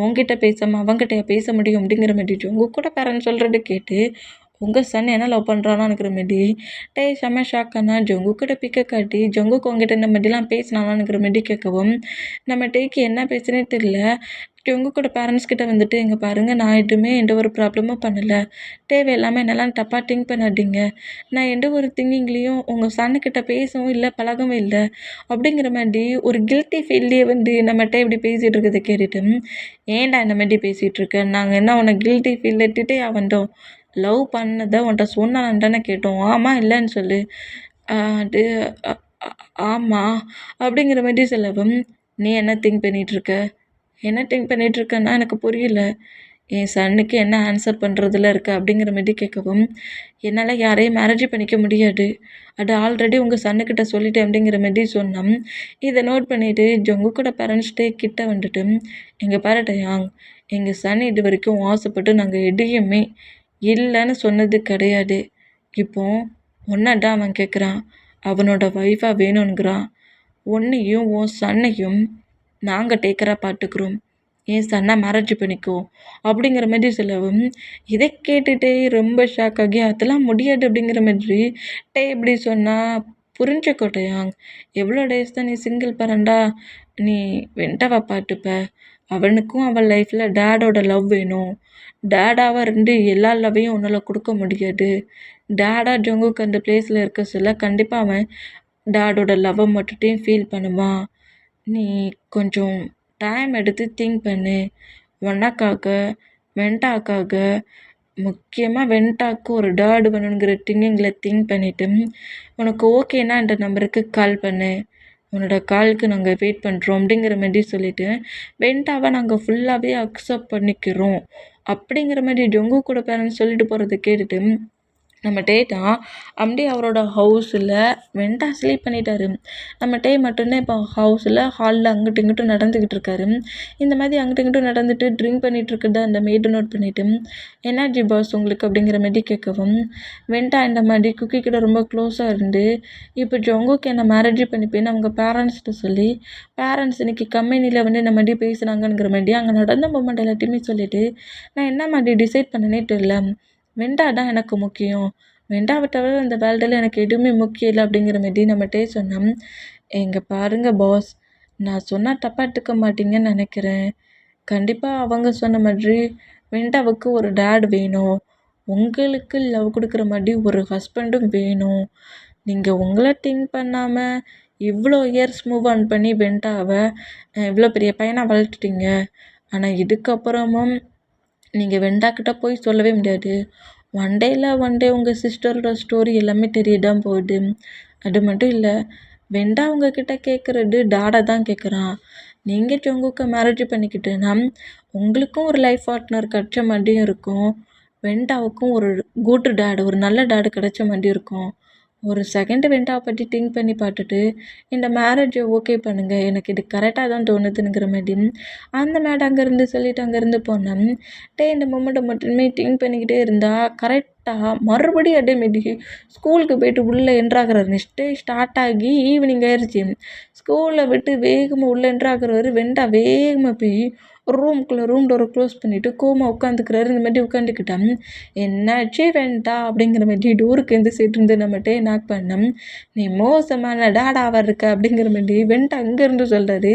உங்ககிட்ட பேசாமல் அவங்ககிட்ட பேச முடியும் அப்படிங்கிற மாதிரி ஜொங்கு கூட பேரண்ட்ஸ் சொல்கிறது கேட்டு உங்கள் சன் என்ன லவ் பண்ணுறானான்னுக்கிற மாதிரி டே செம்ம ஷாக்கானா ஜொங்கு கூட பிக்க காட்டி ஜொங்குக்கு உங்ககிட்ட இந்த மாதிரிலாம் பேசினானான்னுக்கிற மாதிரி கேட்கவும் நம்ம டேக்கு என்ன பேசுனே தெரியல. ஜொங்கு கூட பேரண்ட்ஸ் கிட்ட வந்துட்டு இங்கே பாருங்கள், நான் எதுவுமே எந்த ஒரு ப்ராப்ளமும் பண்ணலை, தேவையில்லாமல் என்னெல்லாம் தப்பாக திங்க் பண்ணாதீங்க, நான் எந்த ஒரு திங்கிங்லேயும் உங்கள் சன்னுக்கிட்ட பேசவும் இல்லை பழகவும் இல்லை அப்படிங்கிற மாதிரி ஒரு கில்ட்டி ஃபீல்லையே நம்மகிட்ட இப்படி பேசிகிட்டு இருக்கிறத கேட்டுட்டு ஏன்டா இந்த மாதிரி பேசிகிட்டு இருக்கேன், நாங்கள் என்ன உன்னை கில்ட்டி ஃபீல் எட்டுட்டே வந்தோம், லவ் பண்ணதை உன்கிட்ட சொன்னான்னு தானே கேட்டோம், ஆமாம் இல்லைன்னு சொல்லு. அது ஆமாம் அப்படிங்கிற மாதிரி சொல்லவும் நீ என்ன திங்க் பண்ணிகிட்ருக்கன்னா எனக்கு புரியல, என் சன்னுக்கு என்ன ஆன்சர் பண்ணுறதுல இருக்க அப்படிங்கிற மாதிரி கேட்கவும் என்னால் யாரையும் மேரேஜ் பண்ணிக்க முடியாது, அது ஆல்ரெடி உங்கள் சன்னுக்கிட்ட சொல்லிட்டேன் அப்படிங்கிற மாதிரி சொன்னோம். இதை நோட் பண்ணிவிட்டு ஜொங்கு கூட பேரண்ட்ஸ்டே கிட்ட வந்துட்டு எங்கள் பாரட்டையாங், எங்கள் சன் இது வரைக்கும் ஆசைப்பட்டு நாங்கள் எதையுமே இல்லைன்னு சொன்னது கிடையாது. இப்போது ஒன்னாதான் அவன் கேட்குறான், அவனோட ஒய்ஃபாக வேணுங்கிறான், உன்னையும் உன் சன்னையும் நாங்கள் டேக்கராக பார்த்துக்குறோம், என் சன்னா மேரேஜ் பண்ணிக்கோ அப்படிங்கிற மாதிரி சொல்லவும், இதை கேட்டுட்டு ரொம்ப ஷாக் ஆகி அதெல்லாம் முடியாது அப்படிங்கிற மாதிரி இப்படி சொன்னா புரிஞ்சுக்கோட்டயாங். எவ்வளோ டேஸ் தான் நீ சிங்கிள் பேரண்டா நீ வெண்டவா பார்த்துப்ப. அவனுக்கும் அவன் லைஃப்பில் டேடோட லவ் வேணும். டேடாவாக இருந்து எல்லா லவ்வையும் உன்னால் கொடுக்க முடியாது. டேடா ஜங்குக்கு அந்த பிளேஸில் இருக்க சொல்ல கண்டிப்பாக அவன் டேடோட லவ்வை மட்டும் ஃபீல் பண்ணுவான். நீ கொஞ்சம் டைம் எடுத்து திங்க் பண்ணு. உனக்காக வெண்டாக்காக முக்கியமாக வெண்டாக்கு ஒரு டேடு வேணுங்கிற திங்கிங்கில் திங்க் பண்ணிவிட்டு உனக்கு ஓகேனா இந்த நம்பருக்கு கால் பண்ணு. உன்னோட காலுக்கு நாங்கள் வெயிட் பண்ணுறோம் அப்படிங்கிற மாதிரி சொல்லிவிட்டு வெண்டாவை நாங்கள் ஃபுல்லாகவே அக்செப்ட் பண்ணிக்கிறோம் அப்படிங்கிற மாதிரி ஜொங்கு கூட பேரண்ட்ஸ் சொல்லிட்டு போகிறத கேட்டுட்டு நம்ம டேட்டா அப்படியே அவரோட ஹவுஸில் வெண்டா ஸ்லீப் பண்ணிட்டாரு. நம்ம டே மட்டும்தான் இப்போ ஹவுஸில் ஹாலில் அங்கிட்டு இங்கிட்டும் நடந்துக்கிட்டு இருக்காரு. இந்த மாதிரி அங்கிட்டு இங்கிட்டும் நடந்துட்டு ட்ரிங்க் பண்ணிகிட்டு இருக்கிறத அந்த மெய்டு நோட் பண்ணிவிட்டு எனர்ஜி பாஸ் உங்களுக்கு அப்படிங்கிற மாதிரி கேட்கவும், வெண்டா இந்த மாதிரி குக்கி கிட்ட ரொம்ப க்ளோஸாக இருந்து இப்போ ஜொங்குக்கு என்ன மேரேஜ் பண்ணிப்பேன்னு அவங்க பேரண்ட்ஸ்கிட்ட சொல்லி பேரண்ட்ஸ் இன்னைக்கு கம்பெனியில் வந்து இந்த மாதிரி பேசுனாங்கிற மாதிரி அங்கே நடந்த மூமெண்ட் எல்லாத்தையுமே சொல்லிவிட்டு நான் என்ன மாதிரி டிசைட் பண்ணனே தெரியல. வெண்டா தான் எனக்கு முக்கியம். வெண்டாவை தவிர இந்த வேர்ல்டில் எனக்கு எதுவுமே முக்கியம் இல்லை அப்படிங்கிற மாதிரி நம்மகிட்டே சொன்னோம். எங்கே பாருங்க பாஸ், நான் சொன்னால் தப்பாக எடுத்துக்க மாட்டீங்கன்னு நினைக்கிறேன். கண்டிப்பாக அவங்க சொன்ன மாதிரி வெண்டாவுக்கு ஒரு டேட் வேணும். உங்களுக்கு லவ் கொடுக்குற மாதிரி ஒரு ஹஸ்பண்டும் வேணும். நீங்கள் உங்களை திங்க் பண்ணாமல் இவ்வளோ இயர்ஸ் மூவ் ஆன் பண்ணி வெண்டாவை இவ்வளோ பெரிய பையனாக வளர்த்துட்டீங்க. ஆனால் இதுக்கப்புறமும் நீங்கள் வெண்டாக்கிட்ட போய் சொல்லவே முடியாது. ஒன் டே உங்கள் சிஸ்டரோட ஸ்டோரி எல்லாமே தெரிய தான் போகுது. அது மட்டும் இல்லை, வெண்டா உங்ககிட்ட கேட்குறது டாடா தான் கேட்குறான். நீங்கள் ஜொங்குக்கு மேரேஜ் பண்ணிக்கிட்டேன்னா உங்களுக்கும் ஒரு லைஃப் பார்ட்னர் கிடச்ச மாதிரியும் இருக்கும். வெண்டாவுக்கும் ஒரு குட் டேடு, ஒரு நல்ல டேடு கிடச்ச மாதிரியும் இருக்கும். ஒரு செகண்ட் வெண்டாவை பற்றி திங்க் பண்ணி பார்த்துட்டு இந்த மேரேஜை ஓகே பண்ணுங்கள், எனக்கு இது கரெக்டாக தான் தோணுதுங்கிற மாதிரி அந்த மேடம் அங்கேருந்து சொல்லிவிட்டு அங்கேருந்து போனேன். இந்த மொமெண்ட்டை மட்டுமே திங்க் பண்ணிக்கிட்டே இருந்தால் கரெக்டாக மறுபடியும் அதே மாரி ஸ்கூலுக்கு போய்ட்டு உள்ளே என்ட்ராகிறார். நெக்ஸ்ட் டே ஸ்டார்ட் ஆகி ஈவினிங் ஆயிடுச்சு. ஸ்கூலில் விட்டு வேகமாக உள்ளே என்ட்ராகிறவர் வெண்டா வேகமாக போய் ரூம் டோரை க்ளோஸ் பண்ணிவிட்டு கோமா உட்காந்துக்கிறாரு. இந்த மாதிரி உட்காந்துக்கிட்டான். என்னாச்சு வெண்டா அப்படிங்கிற மாதிரி டோருக்கு எந்த சைடு இருந்து நம்மகிட்டே நாக் பண்ணோம். நீ மோசமான டாடாவாக இருக்க அப்படிங்கிற மாதிரி வெண்டா அங்கேருந்து சொல்கிறாரு.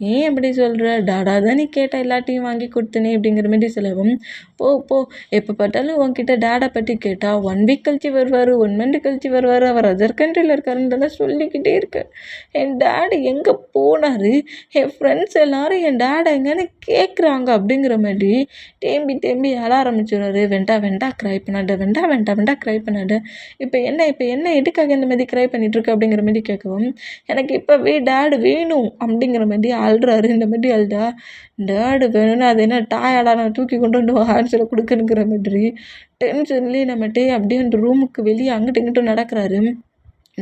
ஏன் அப்படி சொல்கிற? டாடா தான் நீ கேட்ட எல்லாத்தையும் வாங்கி கொடுத்தனே அப்படிங்கிற மாதிரி சொல்லவும், போ எப்போ பார்த்தாலும் உன்கிட்ட டாடா பற்றி கேட்டால் 1 வீக் கழிச்சு வருவார், 1 மந்த் கழிச்சு வருவார், அவர் அதர் கண்ட்ரியில் இருக்காருன்றதெல்லாம் சொல்லிக்கிட்டே இருக்கார். என் டேடு எங்கே போனார்? என் ஃப்ரெண்ட்ஸ் எல்லோரும் என் டேடை எங்கன்னு கேட்குறாங்க அப்படிங்கிற மாதிரி தேம்பி அழ ஆரம்பிச்சிடுறாரு. வெண்டா க்ரை பண்ணாட, வெண்டா க்ரை பண்ணாட. இப்போ என்ன எதுக்காக இந்த மாதிரி க்ரை பண்ணிகிட்ருக்கு அப்படிங்கிற மாதிரி கேட்கவும், எனக்கு இப்போவே டேடு வேணும் அப்படிங்கிற மாதிரி அழுறாரு. இந்த மாதிரி அழுதா டேடு வேணும்னா அது என்ன டாயாடா நான் தூக்கி கொண்டு வந்து ஹேண்ட்ஸில் கொடுக்கணுங்கிற மாதிரி டென்ஷன்லேயே நம்மகிட்டே அப்படியே அந்த ரூமுக்கு வெளியே அங்கிட்டு இங்கிட்டும் நடக்கிறாரு.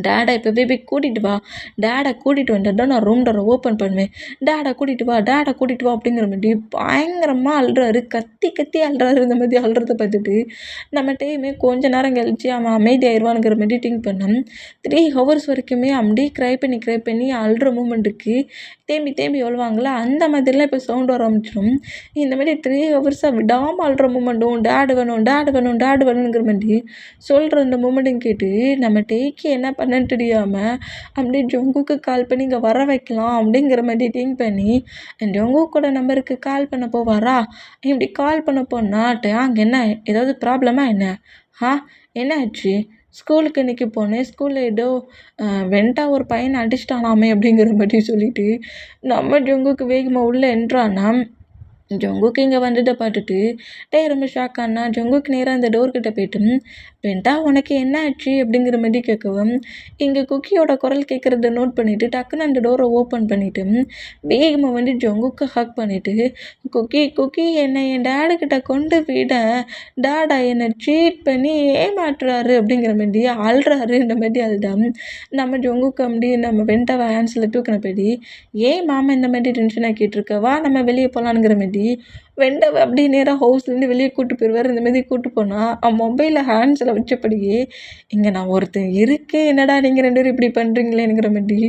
டேடை இப்போவே போய் கூட்டிகிட்டு வா, டேடை கூட்டிகிட்டு வந்துட்டு தான் நான் ரூம் டோரை ஓப்பன் பண்ணுவேன், டேடை கூட்டிகிட்டு வா அப்படிங்கிற மாதிரி பயங்கரமாக அழுறாரு. கத்தி அழுறாரு. இந்த மாதிரி அழுறத பார்த்துட்டு நம்ம டைமே கொஞ்ச நேரம் கழிச்சு அவன் அமைதியாயிருவானுங்கிற மாதிரி திங்க் பண்ணோம். 3 ஹவர்ஸ் வரைக்குமே அப்படியே க்ரை பண்ணி அழுற மூமெண்ட்டுக்கு தேம்பி அழுவாங்களா அந்த மாதிரிலாம் இப்போ சவுண்ட் வர ஆரம்பிச்சிடும். இந்த மாதிரி 3 ஹவர்ஸாக விடாமல் அழுற மூமெண்ட்டும் டேடு வேணுங்கிற மாதிரி சொல்கிற அந்த மூமெண்ட்டும் கேட்டு நம்ம டேக்கு என்ன பண்ணன்னு தெரியாமல் அப்படியே ஜொங்குக்கு கால் பண்ணி இங்கே வர வைக்கலாம் அப்படிங்கிற மாதிரி திங்க் பண்ணி ஜொங்குக்கோட நம்பருக்கு கால் பண்ண போவாரா. இப்படி கால் பண்ண போனால் அங்கே என்ன ஏதாவது ப்ராப்ளமா என்ன? என்ன ஆச்சு? ஸ்கூலுக்கு இன்றைக்கி போனேன், ஸ்கூலில் ஏதோ வெண்டா ஒரு பையனை அடிச்சிட்டானாமே அப்படிங்கிற மாதிரி சொல்லிவிட்டு நம்ம ஜொங்குக்கு வேகமாக உள்ளே என்ட்ரானா ஜொங்குக்கு இங்கே வந்ததை பார்த்துட்டு ரொம்ப ஷாக் ஆனா. ஜொங்குக்கு நேராக அந்த டோர்கிட்ட போய்ட்டு வெண்டா உனக்கு என்ன ஆச்சு அப்படிங்கிற மாதிரி கேட்கவும், இங்கே குக்கியோட குரல் கேட்குறத நோட் பண்ணிவிட்டு டக்குன்னு அந்த டோரை ஓப்பன் பண்ணிவிட்டு வேகமாக வந்து ஜொங்குக்கு ஹக் பண்ணிவிட்டு குக்கி என்னை என் டேடுக்கிட்ட கொண்டு விட, டேடா என்னை சீட் பண்ணி ஏமாற்றுறாரு அப்படிங்கிற மாதிரி அழுறாரு. இந்த மாதிரி அழுதான் நம்ம ஜொங்குக்கு அப்படி நம்ம வெண்டாவை ஹேண்ட்ஸில் தூக்கின போய் ஏன் மாமா இந்த மாதிரி டென்ஷன் ஆக்கிட்டு இருக்க, வா நம்ம வெளியே போகலான்ங்கிற மாதிரி வெண்டாவ அப்படியே நேராக ஹவுஸ்லேருந்து வெளியே கூட்டு போயிடுவார். இந்த மாதிரி கூட்டு போனால் மொபைலில் ஹேண்ட்ஸில் வச்சபடியே இங்கே நான் ஒருத்தன் இருக்கேன், என்னடா நீங்கள் 2 பேரும் இப்படி பண்ணுறீங்களேங்கிற மாதிரி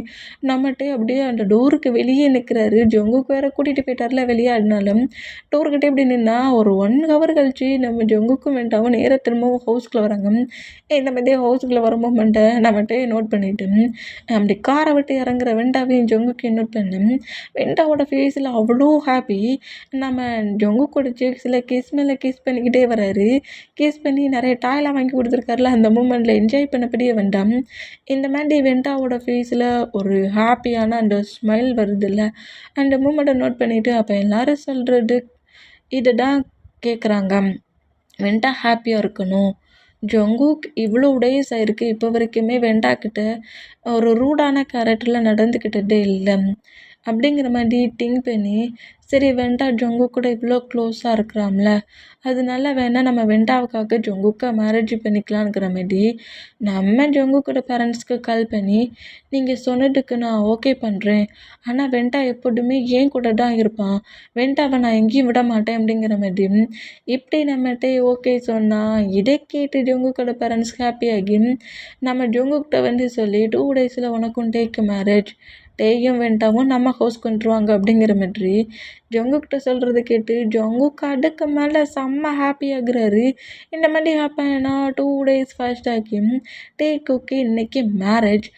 நம்மகிட்டே அப்படியே அந்த டோருக்கு வெளியே நிற்கிறாரு. ஜங்குக்கு வேற கூட்டிகிட்டு போயிட்டார்ல வெளியே. அதனால டோர்கிட்டே இப்படி நின்னா ஒரு 1 ஹவர் கழிச்சு நம்ம ஜங்குக்கும் வெண்டாவும் நேராக திரும்பவும் ஹவுஸ்குள்ளே வராங்க. இந்த மாதிரி ஹவுஸ்குள்ளே வர மொமெண்ட்டை நம்மகிட்டே நோட் பண்ணிட்டு அப்படி காரை விட்டு இறங்குற வெண்டாவையும் ஜங்குக்கு நோட் பண்ணேன். வெண்டாவோட ஃபேஸில் அவ்வளோ ஹாப்பி. நம்ம ஜங்குக்கோட செக்ஸில் கிஸ் மேலே கிஸ் பண்ணிக்கிட்டே வராரு. கிஸ் பண்ணி நிறைய டாய்லாம் வாங்கி கொடுத்துருக்காருல, அந்த மூமெண்ட்டில் என்ஜாய் பண்ணபடியே வேண்டாம். இந்த மாதிரி வெண்டாவோட ஃபேஸில் ஒரு ஹாப்பியான அந்த ஸ்மைல் வருதுல்ல, அந்த மூமெண்ட்டை நோட் பண்ணிவிட்டு அப்போ எல்லோரும் சொல்கிறது இதை தான் கேட்குறாங்க. வெண்டா ஹாப்பியாக இருக்கணும். ஜங்குக் இவ்வளோ டேஸ் ஆயிருக்கு இப்போ வரைக்குமே வெண்டாக்கிட்ட ஒரு ரூடான கேரக்டரில் நடந்துக்கிட்டதே இல்லை அப்படிங்கிற மாதிரி திங்க் பண்ணி, சரி வெண்டா ஜங்குக் கூட இவ்வளோ க்ளோஸாக இருக்கிறாம்ல, அதனால வேணால் நம்ம வெண்டாவுக்காக ஜங்குக்கை மேரேஜ் பண்ணிக்கலாங்கிற மாதிரி நம்ம ஜங்குக்கோட பேரண்ட்ஸ்க்கு கால் பண்ணி, நீங்கள் சொன்னதுக்கு நான் ஓகே பண்ணுறேன், ஆனால் வெண்டா எப்போதுமே ஏன் கூட தான் இருப்பான், வெண்டாவை நான் எங்கேயும் விட மாட்டேன் அப்படிங்கிற மாதிரி இப்படி நம்மகிட்ட ஓகே சொன்னால் இதை கேட்டு ஜங்குக்கோட பேரண்ட்ஸ் ஹாப்பியாகி நம்ம ஜங்குக்கிட்ட வந்து சொல்லி 2 டேஸில் உனக்கும் டேக்கு மேரேஜ், டேயும் வெண்டாவும் நம்ம ஹவுஸ் கொண்டுருவாங்க அப்படிங்கிற மாதிரி ஜங்குக்கிட்ட சொல்கிறத கேட்டு ஜங்குக்கு அதுக்கு மேலே செம்ம ஹாப்பி ஆகுறாரு. இந்த மாதிரி ஹாப்பினா 2 டேஸ் ஃபாஸ்ட் ஆகி டேக்கு இன்றைக்கி மேரேஜ்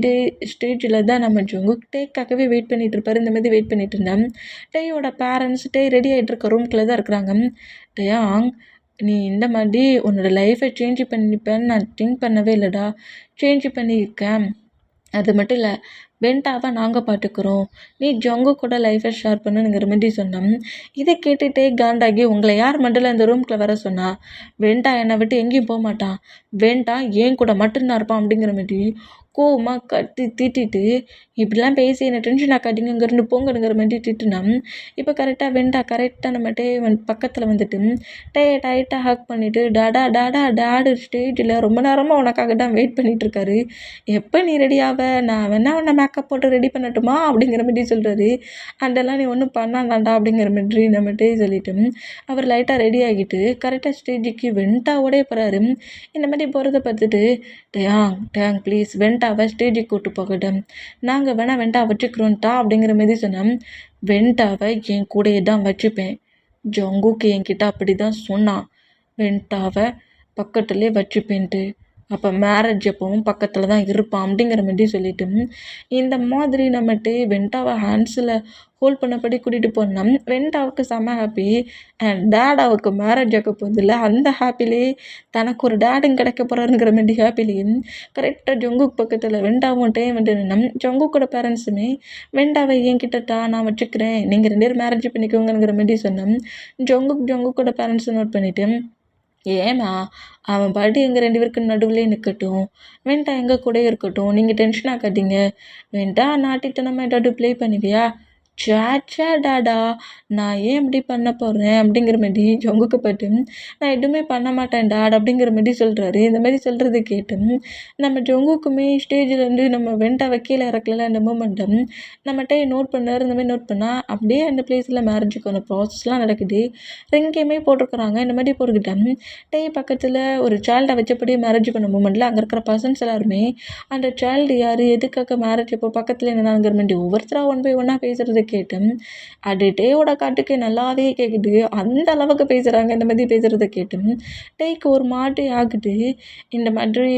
டே ஸ்டேஜில் தான் நம்ம ஜங்குக் டேக்காகவே வெயிட் பண்ணிகிட்டு இருப்பார். இந்த மாதிரி வெயிட் பண்ணிட்டு இருந்தேன். டேயோட பேரண்ட்ஸ் டே ரெடி ஆகிட்டு இருக்க ரூம்குள்ளே தான் இருக்கிறாங்க. டேயாங், நீ இந்த மாதிரி உன்னோட லைஃப்பை சேஞ்ச் பண்ணிப்பேன்னு நான் திங்க் பண்ணவே இல்லைடா. சேஞ்ச் பண்ணியிருக்கேன். அது மட்டும் இல்லை, வெண்டாவை நாங்கள் பார்த்துக்குறோம், நீ ஜங்கு கூட லைஃப்பை ஷேர் பண்ணுங்கிற மாதிரி சொன்னோம். இதை கேட்டுகிட்டே காண்டாகி, உங்களை யார் மண்டல இந்த ரூம்குள்ளே வர சொன்னா, வெண்டா என்னை விட்டு எங்கேயும் போக மாட்டான், வெண்டா ஏன் கூட மட்டும்தான் இருப்பான் அப்படிங்கிற மாதிரி கோவமாக கத்தி திட்டிட்டு, இப்படிலாம் பேசி என்னை டென்ஷன் ஆக்காதீங்க, இங்கேருந்து போங்கங்கிற மாதிரி திட்டுனான். இப்போ கரெக்டாக வெண்டா கரெக்டாக நம்ம டே பக்கத்தில் வந்துட்டு டேயை டைட்டாக ஹக் பண்ணிவிட்டு, டேடு ஸ்டேஜில் ரொம்ப நேரமாக உனக்காக தான் வெயிட் பண்ணிகிட்ருக்காரு, எப்போ நீ ரெடி ஆவ, நான் வேணா உன்னை மேக்கப் போட்டு ரெடி பண்ணட்டுமா அப்படிங்கிற மாதிரி சொல்கிறாரு. அதெல்லாம் நீ ஒன்றும் பண்ணாண்டாண்டா அப்படிங்கிற மாதிரி நம்ம டே சொல்லிட்டு அவர் லைட்டாக ரெடி ஆகிட்டு கரெக்டாக ஸ்டேஜுக்கு வெண்டாவோடே போகிறாரு. இந்த மாதிரி போகிறத பார்த்துட்டு, டேங் ப்ளீஸ் வெண்டாவை ஸ்டேஜுக்கு கூட்டு போகட்டும், நாங்கள் வேணால் வெண்டா வச்சுக்கிறோன்ட்டா அப்படிங்கிற மாதிரி சொன்னேன். வெண்டாவை என் கூடையே தான் வச்சுப்பேன், ஜங்குக்கு என்கிட்ட அப்படி தான் சொன்னான், வெண்டாவை பக்கத்துலேயே வச்சுப்பேன்ட்டு, அப்போ மேரேஜ் எப்பவும் பக்கத்தில் தான் இருப்பான் அப்படிங்கிற மாதிரி சொல்லிட்டு இந்த மாதிரி நம்மட்டு வெண்டாவை ஹேண்ட்ஸில் ஹோல்ட் பண்ணபடி கூட்டிகிட்டு போனோம். வெண்டாவுக்கு செம்ம ஹாப்பி. அண்ட் டேடாவுக்கு மேரேஜ் ஆக போதில்லை, அந்த ஹாப்பிலே தனக்கு ஒரு டேடும் கிடைக்க போகிறாருங்கிற மாதிரி ஹாப்பிலையும் கரெக்டாக ஜங்குக் பக்கத்தில் வெண்டாவும் டே வந்து நின்னோம். ஜங்குக்கோட பேரண்ட்ஸுமே வெண்டாவை என்கிட்டட்டா நான் வச்சுக்கிறேன், நீங்கள் 2 பேரும் மேரேஜ் பண்ணிக்கோங்கிற மாதிரி சொன்னோம். ஜங்குக்கோட பேரண்ட்ஸை நோட் பண்ணிவிட்டு, ஏமா அவன் பாட்டு எங்கள் 2 பேருக்கு நடுவுலே நிற்கட்டும், வெண்டா எங்கள் கூட இருக்கட்டும், நீங்கள் டென்ஷன் ஆக்காதீங்க, வெண்டா நாட்டித்தனமாக ஏதாவது ப்ளே பண்ணுவியா, சேச்சா டாடா நான் ஏன் இப்படி பண்ண போகிறேன் அப்படிங்கிற மாதிரி ஜங்குக்கு பார்த்து, நான் எதுவுமே பண்ண மாட்டேன் டாட் அப்படிங்கிற மாதிரி சொல்கிறாரு. இந்த மாதிரி சொல்கிறது கேட்டு நம்ம ஜங்குக்குமே ஸ்டேஜில் நம்ம வெண்டாவை கீழே இறக்கல அந்த மூமெண்ட்டம் நம்மகிட்ட நோட் பண்ணார். இந்த மாதிரி நோட் பண்ணால் அப்படியே அந்த பிளேஸில் மேரேஜுக்கான ப்ராசஸ்லாம் நடக்குது. ரிங்கையுமே போட்டிருக்கிறாங்க. இந்த மாதிரி போட்டுக்கிட்டேன். டே பக்கத்தில் ஒரு சைல்டை வச்சபடியே மேரேஜ் பண்ண மூமெண்ட்டில் அங்கே இருக்கிற பர்சன்ஸ் எல்லாருமே அந்த சைல்டு யார், எதுக்காக மேரேஜ், இப்போ பக்கத்தில் என்னங்கிற மாதிரி ஒவ்வொருத்தராக 1 by 1 பேசுகிறது கேட்டு அது டேயோட காட்டுக்கு நல்லாவே கேட்குது. அந்த அளவுக்கு பேசுகிறாங்க. இந்த மாதிரி பேசுகிறத கேட்டு டேக்கு ஒரு மாதிரி ஆகுது. இந்த மாதிரி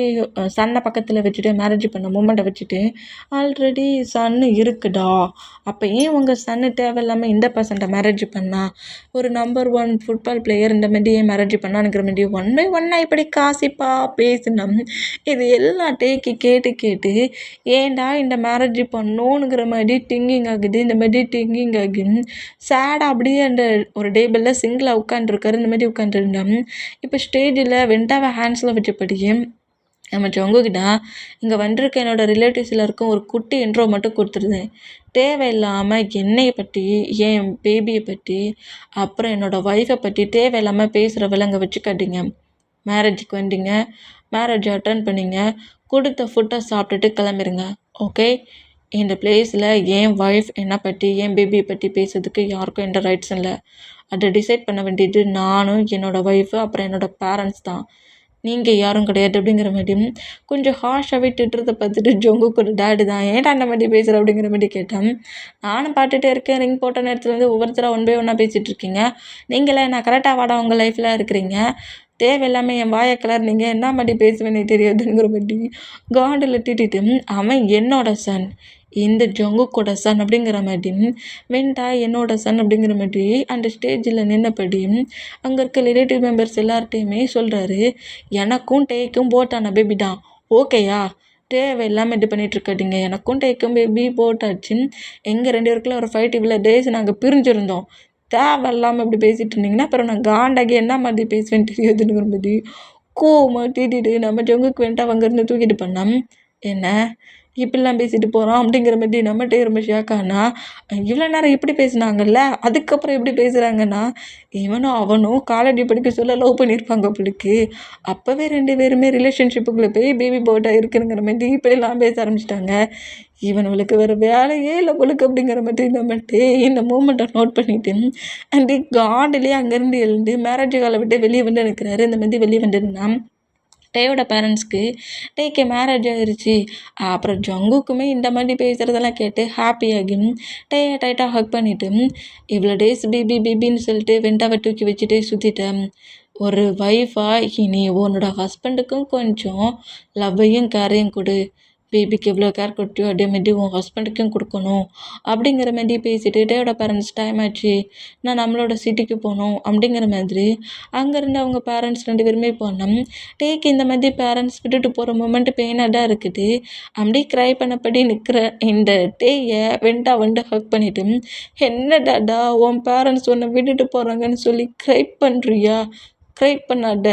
சன்னை பக்கத்தில் வச்சுட்டு மேரேஜ் பண்ண மூமெண்ட்டை வச்சுட்டு, ஆல்ரெடி சன்னு இருக்குடா, அப்போ ஏன் உங்கள் சன்னு தேவையில்லாமல் இந்த பர்சன்ட்டை மேரேஜ் பண்ணா, ஒரு நம்பர் 1 ஃபுட்பால் பிளேயர் இந்த மாதிரி ஏன் மேரேஜ் பண்ணானுங்கிற மாதிரி 1 by 1 இப்படி காசிப்பாக பேசினோம். இது எல்லாம் டேக்கு கேட்டு ஏன்டா இந்த மேரேஜ் பண்ணோனுங்கிற மாதிரி திங்கிங் ஆகுது. இந்த மாதிரி திங்கிங் ஆகி சேடாக அப்படியே அந்த ஒரு டேபிளில் சிங்கிளாக உட்காந்துருக்காரு. இந்த மாதிரி உட்காந்துருந்தோம். இப்போ ஸ்டேஜில் வெண்டாவை ஹேண்ட்ஸில் வச்சபடியே நம்ம ஜங்குக்கிட்ட, இங்கே வந்திருக்க என்னோடய ரிலேட்டிவ்ஸ் எல்லாருக்கும் ஒரு குட்டி இன்ட்ரோ மட்டும் கொடுத்துருந்தேன், தேவையில்லாமல் என்னையை பற்றி, என் பேபியை பற்றி, அப்புறம் என்னோடய ஒய்ஃபை பற்றி தேவையில்லாமல் பேசுகிறவளை அங்கே வச்சுக்காதீங்க, மேரேஜுக்கு வந்தீங்க, மேரேஜ் அட்டன் பண்ணிங்க, கொடுத்த ஃபுட்டை சாப்பிட்டுட்டு கிளம்பிடுங்க, ஓகே, இந்த பிளேஸில் என் ஒய்ஃப் என்னை பற்றி, என் பேபியை பற்றி பேசுறதுக்கு யாருக்கும் எந்த ரைட்ஸும் இல்லை, அதை டிசைட் பண்ண வேண்டியது நானும், என்னோடய ஒய்ஃபு, அப்புறம் என்னோடய பேரண்ட்ஸ் தான். நீங்கள் யாரும் கிடையாது அப்படிங்கிற மாட்டியும் கொஞ்சம் ஹார்ஷாகவே திட்டுறத பார்த்துட்டு ஜங்குக்கோட டாடி தான், ஏன்டா அந்த மாதிரி பேசுகிற அப்படிங்கிற மாதிரி கேட்டேன். நானும் பார்த்துட்டே இருக்கேன், ரிங் போட்ட நேரத்தில் வந்து ஒவ்வொருத்தராக ஒன் பை ஒன்னாக பேசிகிட்டு இருக்கீங்க. நீங்களே நான் கரெக்டாக வாடா உங்கள் லைஃப்பில் இருக்கிறீங்க, தேவையில்லாமல் என் வாயை கிளறினீங்க, என்ன மாதிரி பேசுவேனே தெரியாதுங்கிற மாதிரி காண்டில் திட்டிட்டு, அவன் என்னோட சன், இந்த ஜங்குக்கோட சன் அப்படிங்கிற மாதிரி, வெண்டா என்னோட சன் அப்படிங்கிற மாதிரி அந்த ஸ்டேஜில் நின்னபடி அங்கே இருக்க ரிலேட்டிவ் மெம்பர்ஸ் எல்லார்ட்டையுமே சொல்கிறாரு, எனக்கும் டேக்கும் போட்டான பேபி தான், ஓகேயா, தேவையில்லாமல் இது பண்ணிகிட்டு இருக்காதீங்க, எனக்கும் டேக்கும் பேபி போட்டாச்சு, எங்கள் 2 பேருக்குள்ள ஒரு ஃபைட் இவ்வளோ டேஸ் நாங்கள் பிரிஞ்சிருந்தோம், தேவையில்லாமல் இப்படி பேசிகிட்டு இருந்தீங்கன்னா அப்புறம் நான் காண்டாகி என்ன மாதிரி பேசுவேன்னு தெரியாதுங்கிற மாதிரி கோவமாக திட்டிட்டு நம்ம ஜங்குக்கு வேண்டாம் அங்கேருந்து தூக்கிட்டு பண்ணோம். என்ன இப்படிலாம் பேசிட்டு போகிறான் அப்படிங்கிற மாதிரி நம்மகிட்டே ரொம்ப ஷாக்கானா, இவ்வளோ நேரம் இப்படி பேசினாங்கல்ல, அதுக்கப்புறம் எப்படி பேசுகிறாங்கன்னா, இவனும் அவனும் காலேஜ் படிக்க சொல்ல லவ் பண்ணியிருப்பாங்க அவளுக்கு, அப்போவே 2 பேருமே ரிலேஷன்ஷிப்புக்குள்ளே போய் பேபி போட்டால் இருக்குங்கிற மாதிரி இப்படிலாம் பேச ஆரம்பிச்சிட்டாங்க. இவனுங்களுக்கு வேறு வேலையே இல்லை பொழுக்கு அப்படிங்கிற மாதிரி நம்மகிட்டே இந்த மூமெண்ட்டை நோட் பண்ணிவிட்டு அண்ட் காண்டிலே அங்கேருந்து எழுந்து மேரேஜ் காலை விட்டு வெளியே வந்து நிற்கிறாரு. இந்த மாதிரி வெளியே வந்துருந்தா டேயோட பேரண்ட்ஸ்க்கு டேக்கு மேரேஜ் ஆகிருச்சு. அப்புறம் ஜங்குக்குமே இந்த மாதிரி பேசுகிறதெல்லாம் கேட்டு ஹாப்பியாகி டேயை டைட்டாக ஹக் பண்ணிவிட்டு இவ்வளோ டேஸ் பேபி பேபின்னு சொல்லிட்டு வெண்டாவை தூக்கி வச்சுட்டே சுற்றிட்டேன். ஒரு ஒய்ஃபாக இனி உன்னோட ஹஸ்பண்டுக்கும் கொஞ்சம் லவ்வையும் கேரையும் கொடு, பேபிக்கு எவ்வளோ கேர் கொடுத்தியோ அதே மாதிரி உன் ஹஸ்பண்டுக்கும் கொடுக்கணும் அப்படிங்கிற மாதிரி பேசிட்டு டேயோட பேரண்ட்ஸ் டைம் ஆச்சு, நான் நம்மளோட சிட்டிக்கு போகணும் அப்படிங்கிற மாதிரி அங்கேருந்து அவங்க பேரண்ட்ஸ் 2 பேருமே போனோம். டேக்கு இந்த மாதிரி பேரண்ட்ஸ் விட்டுட்டு போகிற மூமெண்ட் பெயினாக தான் இருக்குது. அப்படியே க்ரை பண்ணபடி நிற்கிற இந்த டேயை வெண்டா வந்து ஹக் பண்ணிவிட்டு, என்ன டாடா உன் பேரண்ட்ஸ் உன்னை விட்டுட்டு போகிறாங்கன்னு சொல்லி க்ரை பண்ணுறியா, க்ரை பண்ணாத,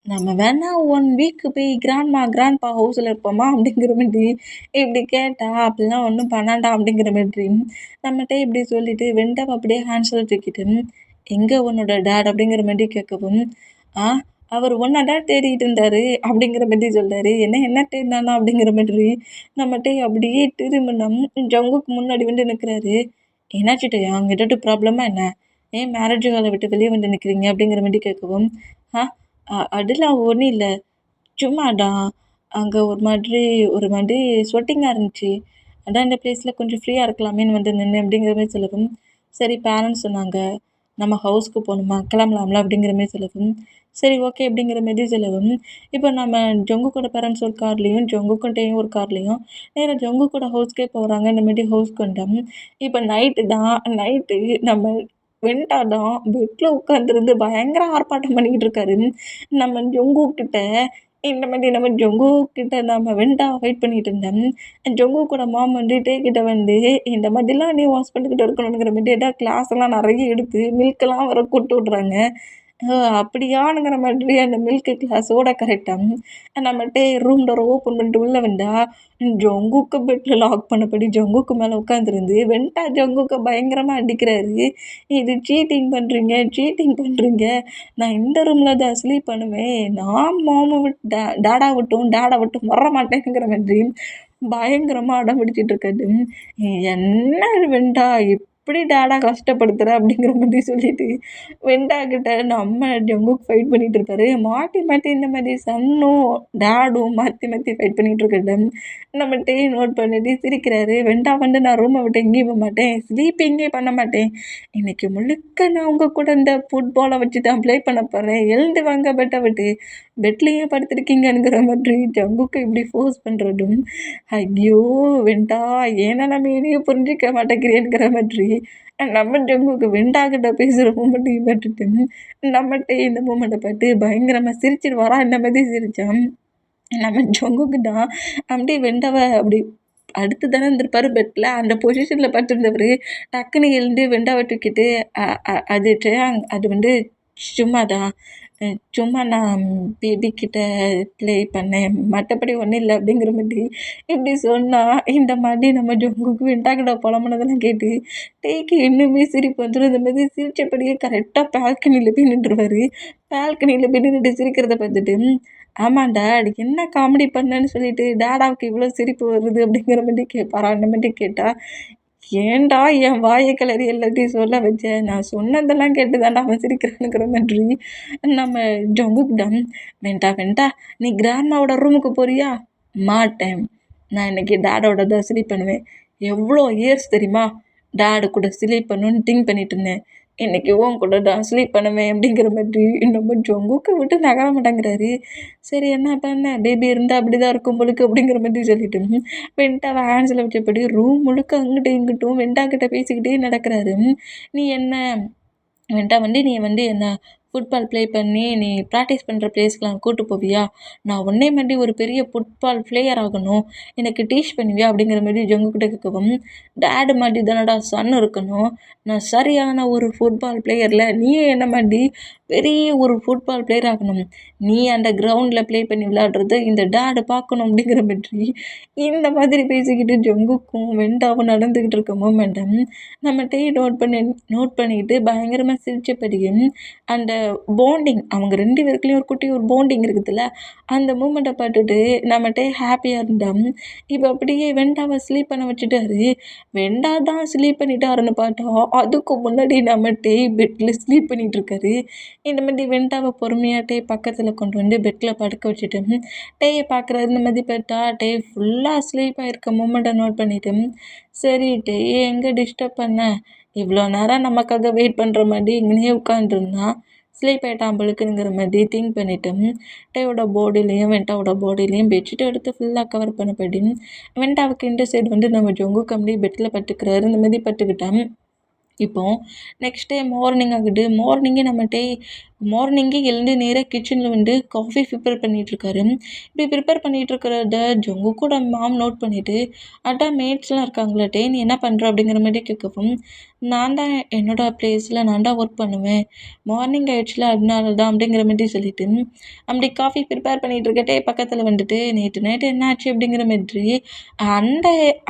நம்ம வேணா 1 வீக்கு போய் கிராண்ட்பா ஹவுஸில் இருப்போமா அப்படிங்கிற மாதிரி இப்படி கேட்டா, அப்படிலாம் ஒன்றும் பண்ணாண்டா அப்படிங்கிற மாதிரி நம்மகிட்ட இப்படி சொல்லிட்டு வெண்டாவை அப்படியே ஹேண்ட்ஸில் தூக்கிட்டு, எங்கே உன்னோட டேட் அப்படிங்கிற மாதிரி கேட்கவும், அவர் ஒன்றா தான் தேடிட்டு இருந்தார் அப்படிங்கிற மாதிரி சொல்கிறாரு. என்ன தேடினானா அப்படிங்கிற மாதிரி நம்மகிட்ட அப்படியே திரும்பினோம். ஜங்குக்கு முன்னாடி வந்து நிற்கிறாரு. என்னாச்சுட்டையா அங்கே ஏதாட்டும் ப்ராப்ளமாக என்ன, ஏன் மேரேஜ் காலை விட்டு வெளியே வந்து நிற்கிறீங்க அப்படிங்கிற மாதிரி கேட்கவும், அதெல்லாம் ஒன்றும் இல்லை, சும்மாதான் அங்கே ஒரு மாதிரி ஸ்வெட்டிங்காக இருந்துச்சு, அதான் இந்த ப்ளேஸில் கொஞ்சம் ஃப்ரீயாக இருக்கலாமேன்னு வந்து நின்று அப்படிங்கிற மாதிரி சொல்லவும், சரி பேரண்ட்ஸ் சொன்னாங்க நம்ம ஹவுஸ்க்கு போகணுமா கிளம்பலாம்ல அப்படிங்கிற மாதிரி சொல்லவும், சரி ஓகே அப்படிங்கிற மாதிரி சொல்லவும், இப்போ நம்ம ஜங்குக்கோட பேரண்ட்ஸ் ஒரு கார்லேயும் ஜங்குக்கிட்டையும் ஒரு கார்லேயும் நேராக ஜங்குக்கோட ஹவுஸ்க்கே போகிறாங்க. இந்த மாதிரி ஹவுஸ்க்கு வந்தோம். இப்போ நைட்டு நம்ம வெண்டா தான் பெட்டில் உட்காந்துருந்து பயங்கர ஆர்ப்பாட்டம் பண்ணிக்கிட்டு இருக்காரு. நம்ம ஜங்குக்கிட்ட இந்த மாதிரி நம்ம வெண்டா வெயிட் பண்ணிகிட்டு இருந்தேன். ஜங்குக்கோட மாம் வந்து டேக்கிட்ட வந்து இந்த மாதிரிலாம் நீ ஹஸ்பண்டுக்கிட்ட இருக்கணுங்கிற மாதிரி ஏதாவது கிளாஸெல்லாம் நிறைய எடுத்து மில்கெல்லாம் வர கூப்பிட்டு விட்றாங்க. அப்படியானுங்கிற மாதிரி அந்த மில்க்கு கிளாஸோட கரெக்டாக நம்மகிட்ட ரூம் டோரை ஓப்பன் பண்ணிட்டு உள்ளே வந்தா, ஜங்குக்கு பெட்டில் லாக் பண்ணபடி ஜங்குக்கு மேலே உட்காந்துருந்து வெண்டா ஜங்குக்கு பயங்கரமாக அடிக்கிறாரு. இது சீட்டிங் பண்ணுறீங்க, நான் இந்த ரூமில் தான் ஸ்லீப் பண்ணுவேன், நான் மாமா விட்டு டேடா விட்டும் வர மாட்டேங்கிற மாதிரி பயங்கரமாக அடம் பிடிச்சிட்டு இருக்காது. என்ன வெண்டா இப்படி டேடா கஷ்டப்படுத்துகிற அப்படிங்கிற மாதிரி சொல்லிட்டு வெண்டாக்கிட்ட நம்ம ஜங்குக்கு ஃபைட் பண்ணிகிட்டு இருப்பாரு. மாற்றி இந்த மாதிரி சன்னும் டேடும் மாற்றி ஃபைட் பண்ணிகிட்டு இருக்காரு. நம்ம நோட் பண்ணிட்டு சிரிக்கிறாரு. வெண்டா வந்து நான் ரூமை விட்டு எங்கேயும் போக மாட்டேன், ஸ்லீப்பிங்கே பண்ண மாட்டேன், இன்றைக்கி முழுக்க நான் உங்கள் கூட இந்த ஃபுட்பாலை வச்சு தான் ப்ளே பண்ண போகிறேன், எழுந்து வாங்க பெட்டை விட்டு, பெட்லேயே படுத்துருக்கீங்கங்கிற மாதிரி ஜங்குக்கு இப்படி ஃபோர்ஸ் பண்ணுறதும், ஐயோ வெண்டா ஏன்னா நம்ம இனியும் புரிஞ்சிக்க மாட்டேங்கிறேங்கிற மாதிரி நம்ம ஜங்குக்கு வெண்டாக்கிட்ட பேசுகிற மூமெண்ட்டையும் பார்த்துட்டு நம்மகிட்ட இந்த மூமெண்ட்டை பார்த்து பயங்கரமாக சிரிச்சிட்டு வரான். இந்த மாதிரி சிரித்தான் நம்ம ஜங்குக்கு தான் அப்படியே வெண்டாவை அப்படி அடுத்து தானே இருந்திருப்பாரு பெட்டில், அந்த பொசிஷனில் பார்த்துருந்தவர் டக்குன்னு எழுந்து வெண்டாவை தூக்கிட்டு அது வந்து சும்மா நான் பேபிக்கிட்ட ப்ளே பண்ணேன், மற்றபடி ஒன்றும் இல்லை அப்படிங்கிற மாதிரி இப்படி சொன்னால் இந்த மாதிரி நம்ம ஜங்குக்கு வெண்டாக்கிட்ட புலம்புனதெல்லாம் கேட்டு டேக்கு இன்னுமே சிரிப்பு வந்துடும். இந்த மாதிரி சிரித்தபடியே கரெக்டாக பால்கனியில் போய் நின்றுவார். பால்கனியில் போய் நின்றுட்டு சிரிக்கிறத பார்த்துட்டு, ஆமாம் டாட் என்ன காமெடி பண்ணேன்னு சொல்லிட்டு டேடாவுக்கு இவ்வளோ சிரிப்பு வருது அப்படிங்கிற மாதிரி கேட்பாரா. அந்த மாதிரி கேட்டால் ஏன்டா என் வாயை கிளறி எல்லாத்தையும் சொல்ல வச்ச? நான் சொன்னதெல்லாம் கேட்டு தான்டா அவன் சிரிக்கிறானுங்கிற மாதிரி நம்ம ஜங்குக்கிடம், "வெண்டா வெண்டா நீ கிராண்ட்மாவோட ரூமுக்கு போறியா?" "மாட்டேன். நான் இன்னைக்கு டாடோட தான் ஸ்லீப் பண்ணுவேன். எவ்வளோ இயர்ஸ் தெரியுமா டாடு கூட ஸ்லீப் பண்ணணும்னு திங்க் பண்ணிட்டு இருந்தேன். இன்னைக்கு உன் கூட தான் ஸ்லீப் பண்ணுவேன்." அப்படிங்கிற மாதிரி நம்ம ஜங்குக்கை விட்டு நகர மாட்டேங்கிறாரு. சரி என்ன பண்ண, பேபி இருந்தால் அப்படி தான் இருக்கும் போலுக்கு அப்படிங்கிற மாதிரி சொல்லிட்டு வெண்டாவை ஹேண்ட்ஸில் வச்சபடி ரூம் முழுக்க அங்கிட்டும் இங்கிட்டும் வெண்டா கிட்ட பேசிக்கிட்டே நடக்கிறாரு. "நீ என்ன வெண்டா நீ என்ன ஃபுட்பால் ப்ளே பண்ணி நீ ப்ராக்டிஸ் பண்ணுற ப்ளேஸ்க்கெலாம் கூட்டு போவியா? நான் உன்னை மாதிரி ஒரு பெரிய ஃபுட்பால் ப்ளேயர் ஆகணும். எனக்கு டீச் பண்ணுவியா?" அப்படிங்கிற மாதிரி ஜங்குக்கிட்ட கேட்கவும், "டேடு மாதிரி தானடா சன் இருக்கணும். நான் சரியான ஒரு ஃபுட்பால் பிளேயரில் நீயே என்ன மாதிரி பெரிய ஒரு ஃபுட்பால் பிளேயர் ஆகணும். நீ அந்த கிரவுண்டில் ப்ளே பண்ணி விளையாடுறத இந்த டேடு பார்க்கணும்." அப்படிங்கிற மாதிரி இந்த மாதிரி பேசிக்கிட்டு ஜங்குக்கும் வெண்டாவும் நடந்துக்கிட்டு இருக்க மூமெண்டம் நம்ம நோட் பண்ணிக்கிட்டு பயங்கரமாக சிரிச்சபடியும் அந்த பாண்டிங் அவங்க 2 பேருக்குள்ளேயும் ஒரு குட்டி ஒரு பாண்டிங் இருக்குதுல்ல, அந்த மூமெண்ட்டை பார்த்துட்டு நம்மகிட்ட ஹாப்பியாக இருந்தோம். இப்போ அப்படியே வெண்டாவை ஸ்லீப் பண்ண வச்சுட்டாரு. வெண்டா தான் ஸ்லீப் பண்ணிட்டாருன்னு பார்த்தா, அதுக்கு முன்னாடி நம்மகிட்ட பெட்டில் ஸ்லீப் பண்ணிகிட்டு இருக்காரு. இந்த மாதிரி வெண்டாவை பொறுமையாட்டே பக்கத்தில் கொண்டு வந்து பெட்டில் படுக்க வச்சுட்டு டேயை பார்க்குறாரு. இந்த மாதிரி பார்த்தா டே ஃபுல்லாக ஸ்லீப் ஆகிருக்க மூமெண்ட்டை நோட் பண்ணிவிட்டு, "சரி டேயை எங்கே டிஸ்டர்ப் பண்ண? இவ்வளோ நேரம் நமக்காக வெயிட் பண்ணுற மாதிரி இங்கேயே உட்காந்துருந்தான். ஸ்லீப் ஆகிட்டான் போலுக்குங்கிற மாதிரி திங்க் பண்ணிவிட்டு டேயோட பாடியிலையும் வெண்டாவோட பாடியிலையும் பெட்ஷீட்டை எடுத்து ஃபுல்லாக கவர் பண்ணபடி வெண்டாவுக்கு இந்த சைடு வந்து நம்ம ஜொங்கு கம்பி பெட்டில் பட்டுக்கிறாரு. இந்த மாதிரி பட்டுக்கிட்டான். இப்போ நெக்ஸ்ட் டே மார்னிங் ஆகுது. மார்னிங்கே எழுந்து நேராக கிச்சனில் வந்து காஃபி ப்ரிப்பேர் பண்ணிகிட்ருக்காரு. இப்படி ப்ரிப்பேர் பண்ணிகிட்ருக்கிறத ஜங்குக்கோட மாம் நோட் பண்ணிவிட்டு, "அதான் மேட்ஸ்லாம் இருக்காங்களா டே, நீ என்ன பண்ணுற?" அப்படிங்கிற மாதிரி கேட்கவும், "நான் தான் என்னோட ப்ளேஸில் நான் தான் ஒர்க் பண்ணுவேன். மார்னிங் ஆயிடுச்சுல அதனால தான்." அப்படிங்கிற மாதிரி சொல்லிவிட்டு அப்படி காஃபி ப்ரிப்பேர் பண்ணிகிட்ருக்கட்டே பக்கத்தில் வந்துட்டு, "நேற்று நைட்டு என்ன ஆச்சு?" அப்படிங்கிற மாதிரி அந்த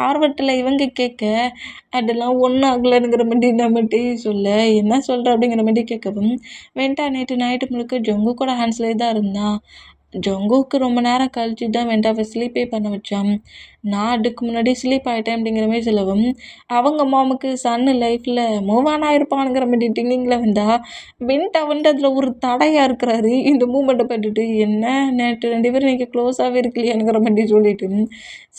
ஆர்வத்தில் இவங்க கேட்க, அதெல்லாம் ஒன்றும் ஆகலைங்கிற மாதிரி நம்மகிட்டே சொல்ல, "என்ன சொல்கிற?" அப்படிங்கிற மாதிரி கேட்கவும், "வெண்டா நேற்று நைட்டு முழுக்க ஜொங்கு கூட ஹேண்ட்ஸ்லேயே தான் இருந்தான். ஜங்குக்கு ரொம்ப நேரம் கழிச்சு தான் வெண்டாவை ஸ்லீப்பே பண்ண வச்சான். நான் அதுக்கு முன்னாடி ஸ்லீப் ஆகிட்டேன்." அப்படிங்கிற மாதிரி சொல்லவும், அவங்க மாமுக்கு சன்னு லைஃப்பில் மூவ் ஆன் ஆகிருப்பானுங்கிற மாதிரி திங்கிங்கில் வந்தால் வெண்டா வந்து அதில் ஒரு தடையாக இருக்கிறாரு. இந்த மூமெண்ட்டை பார்த்துட்டு, "என்ன நேற்று 2 பேரும் நீங்கள் க்ளோஸாகவே இருக்கலையானுங்கிற மாதிரி சொல்லிட்டு,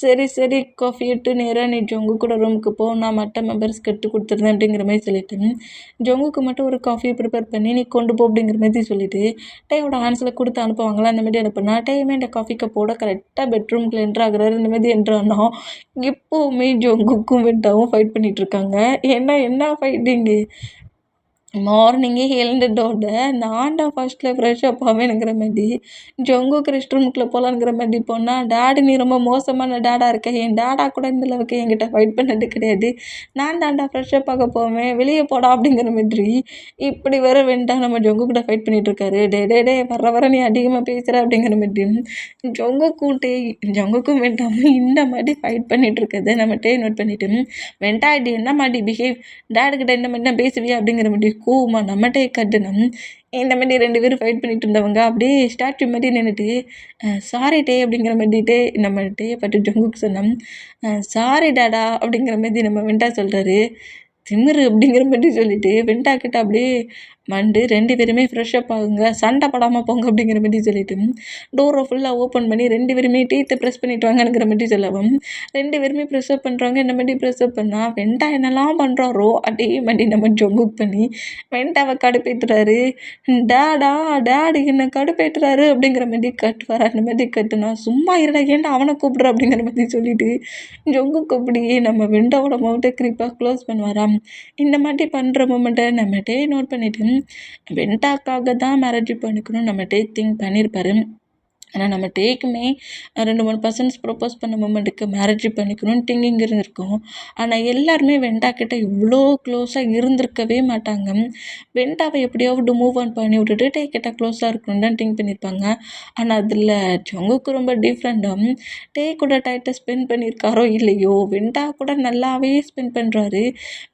சரி சரி காஃபி எடுத்து நேராக நீ ஜொங்கு கூட ரூமுக்கு போ, நான் மற்ற மெம்பர்ஸ்க்கு எடுத்து கொடுத்துருந்தேன்." அப்படிங்கிற மாதிரி சொல்லிட்டு ஜொங்குக்கு மட்டும் ஒரு காஃபியை ப்ரிப்பேர் பண்ணி நீ கொண்டு போ அப்படிங்கிற மாதிரி சொல்லிவிட்டு டேயோட ஹேண்ட்ஸில் கொடுத்து அனுப்புவாங்களா, அந்த மாதிரி அனுப்புனா டேயுமே இந்த காஃபி கப்போட கரெக்டாக பெட்ரூம்குள்ளே என்ட்ரு ஆகுறாரு. இந்த மாதிரி என்ட்ரு ஆனால் எப்போவுமே ஜொங்குக்கும் வெண்டாவும் ஃபைட் பண்ணிகிட்ருக்காங்க. ஏன்னா என்ன ஃபைட்டிங்கு, மார்னிங்கே எழுந்ததோட நான்டா ஃபர்ஸ்ட்டில் ஃப்ரெஷ் அப் ஆவேனுங்கிற மாதிரி ஜங்குக்கு ரெஸ்ட் ரூமுக்குள்ளே போகலாங்கிற மாதிரி போனால், "டாடி நீ ரொம்ப மோசமான டாடாக இருக்க. என் டாடா கூட இந்த அளவுக்கு என்கிட்ட ஃபைட் பண்ணது கிடையாது. நான் தான்டா ஃப்ரெஷ் அப் ஆக போவேன். வெளியே போடா." அப்படிங்கிற மாதிரி இப்படி வேற வேண்டாம் நம்ம ஜங்கு கூட ஃபைட் பண்ணிகிட்ருக்காரு. "டே டே டே வர வர நீ அதிகமாக பேசுகிற." அப்படிங்கிற மாதிரி ஜங்குக்கும் வேண்டாமல் இந்த மாதிரி ஃபைட் பண்ணிகிட்ருக்கதை நம்ம நோட் பண்ணிவிட்டு, "வெண்டா இது என்ன மாதிரி பிஹேவ், டாடுக்கிட்ட இந்த மாதிரி தான் பேசுவியா?" அப்படிங்கிற மாதிரி கோவமா நம்மகிட்டே கட்டணும். இந்த மாதிரி 2 பேரும் ஃபைட் பண்ணிட்டு இருந்தவங்க அப்படியே ஸ்டாச்சு மாதிரி நின்றுட்டு, "சாரி டே." அப்படிங்கிற மாதிரி நம்ம டேயை பார்த்து ஜங்குக்கு சொன்னோம். "சாரி டாடா." அப்படிங்கிற மாதிரி நம்ம வெண்டா சொல்கிறாரு. "திமிரு." அப்படிங்கிற மாதிரி சொல்லிவிட்டு வெண்டா கிட்ட அப்படியே வந்து 2 பேருமே ஃப்ரெஷ் அப் ஆகுங்க, சண்டை படாமல் போங்க அப்படிங்கிற மாதிரி சொல்லிவிட்டு டோரை ஃபுல்லாக ஓப்பன் பண்ணி 2 பேருமே டீத்தை ப்ரெஸ் பண்ணிட்டு வாங்கங்கிற மாதிரி சொல்லவும் 2 பேருமே ப்ரெஸ் அப் பண்ணுறாங்க. இந்த மாதிரி ப்ரெஸ் அப் பண்ணால் வெண்டா என்னெல்லாம் பண்ணுறாரோ அதே மாதிரி நம்ம ஜொங்குக் பண்ணி வெண்டாவை கடுப்பேற்றுறாரு. "டாடா டாடி என்ன கடுப்பேற்றுறாரு." அப்படிங்கிற மாதிரி கட்டுவார். அந்த மாதிரி கட்டுனா, "சும்மா இருடா ஏன்டா அவனை கூப்பிட்ற." அப்படிங்கிற மாதிரி சொல்லிவிட்டு ஜொங்குக்கு அப்படியே நம்ம வெண்டாவோட மவுத்தை க்ரீப்பாக க்ளோஸ் பண்ணுவாராம். இந்த மாதிரி பண்ணுற மூமெண்ட்டை நம்மகிட்டே நோட் பண்ணிவிட்டு வெண்டாக்காக தான் மேரேஜ் பண்ணிக்கணும்னு நம்மகிட்டே திங்க் பண்ணியிருப்பாரு. ஆனால் நம்ம டேக்குமே 2, 3 பர்சன்ஸ் ப்ரொப்போஸ் பண்ண மூமெண்ட்டுக்கு மேரேஜ் பண்ணிக்கணும்னு திங்கிங் இருந்திருக்கும். ஆனால் எல்லாருமே வெண்டா கிட்ட இவ்வளோ க்ளோஸாக இருந்திருக்கவே மாட்டாங்க. வெண்டாவை எப்படியாவது மூவ் ஆன் பண்ணி விட்டுட்டு டே கிட்ட க்ளோஸாக இருக்கணும்னு தான் திங்க் பண்ணியிருப்பாங்க. ஆனால் அதில் ஜங்குக்கு ரொம்ப டிஃப்ரெண்ட்டாக டே கூட டைத்தை ஸ்பெண்ட் பண்ணியிருக்காரோ இல்லையோ, வெண்டா கூட நல்லாவே ஸ்பெண்ட் பண்ணுறாரு.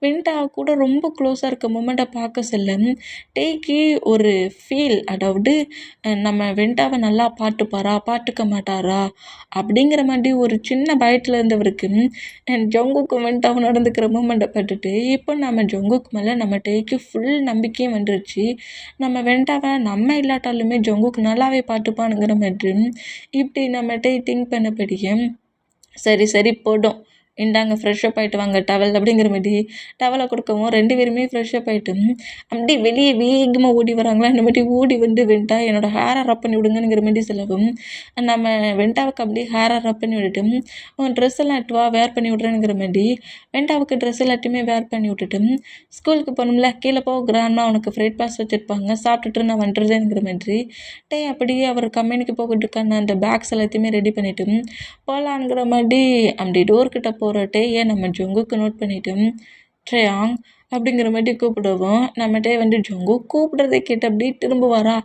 வெண்டா கூட ரொம்ப க்ளோஸாக இருக்க மூமெண்ட்டை பார்க்க செல்ல டேக்கு ஒரு ஃபீல், அதாவது நம்ம வெண்டாவை நல்லா பார்த்துப்போம் இருப்பாரா, பார்த்துக்க மாட்டாரா அப்படிங்கிற மாதிரி ஒரு சின்ன பயத்தில் இருந்தவருக்கு ஜங்குக்கு வந்துட்டு அவன் நடந்துக்கிற மூமெண்ட்டை பட்டுட்டு இப்போ நம்ம ஜங்குக்கு மேலே நம்ம டேக்கு ஃபுல் நம்பிக்கையும் வந்துருச்சு. நம்ம வெண்டாவை நம்ம இல்லாட்டாலுமே ஜங்குக்கு நல்லாவே பார்த்துப்பானுங்கிற மாதிரி இப்படி நம்ம டே திங்க் பண்ணபடியே சரி சரி போடும், இந்தாங்க ஃப்ரெஷ்ஷப் ஆகிட்டு வாங்க டவல் அப்படிங்கிற மாதிரி டவலை கொடுக்கவும் 2 பேருமே ஃப்ரெஷ்ஷப் ஆகிட்டு அப்படி வெளியே வேகமாக ஓடி வராங்களா. இந்த மாதிரி ஓடி வந்து வெண்டா என்னோடய ஹேரை ரப் பண்ணி விடுங்கிற மாதிரி சொல்லவும் நம்ம வெண்டாவுக்கு அப்படியே ஹேரை ரப் பண்ணி விட்டுட்டு உன் ட்ரெஸ் எல்லாம் எடுத்து வா வேர் பண்ணி விட்றேங்கிற மாதிரி வெண்டாவுக்கு ட்ரெஸ் எல்லாத்தையுமே வேர் பண்ணி விட்டுட்டு ஸ்கூலுக்கு போகணும்ல, கீழே போகிறான்னா அவனுக்கு ஃப்ரைட் பாஸ் வச்சுருப்பாங்க, சாப்பிட்டுட்டு நான் வந்துடுறேங்கிற மாதிரி அப்படியே அவர் கம்பெனிக்கு போகிறதுக்கான அந்த பேக்ஸ் எல்லாத்தையுமே ரெடி பண்ணிவிட்டு போகலான்ங்கிற மாதிரி அப்படி டோர்கிட்ட போகிறட்டே நம்ம ஜங்குக்கு நோட் பண்ணிவிட்டு ட்ரேயாங் அப்படிங்கிற மாதிரி கூப்பிடுவோம். நம்மகிட்டே வந்து ஜங்கு கூப்பிடுறதை கேட்டு அப்படியே திரும்ப வரா.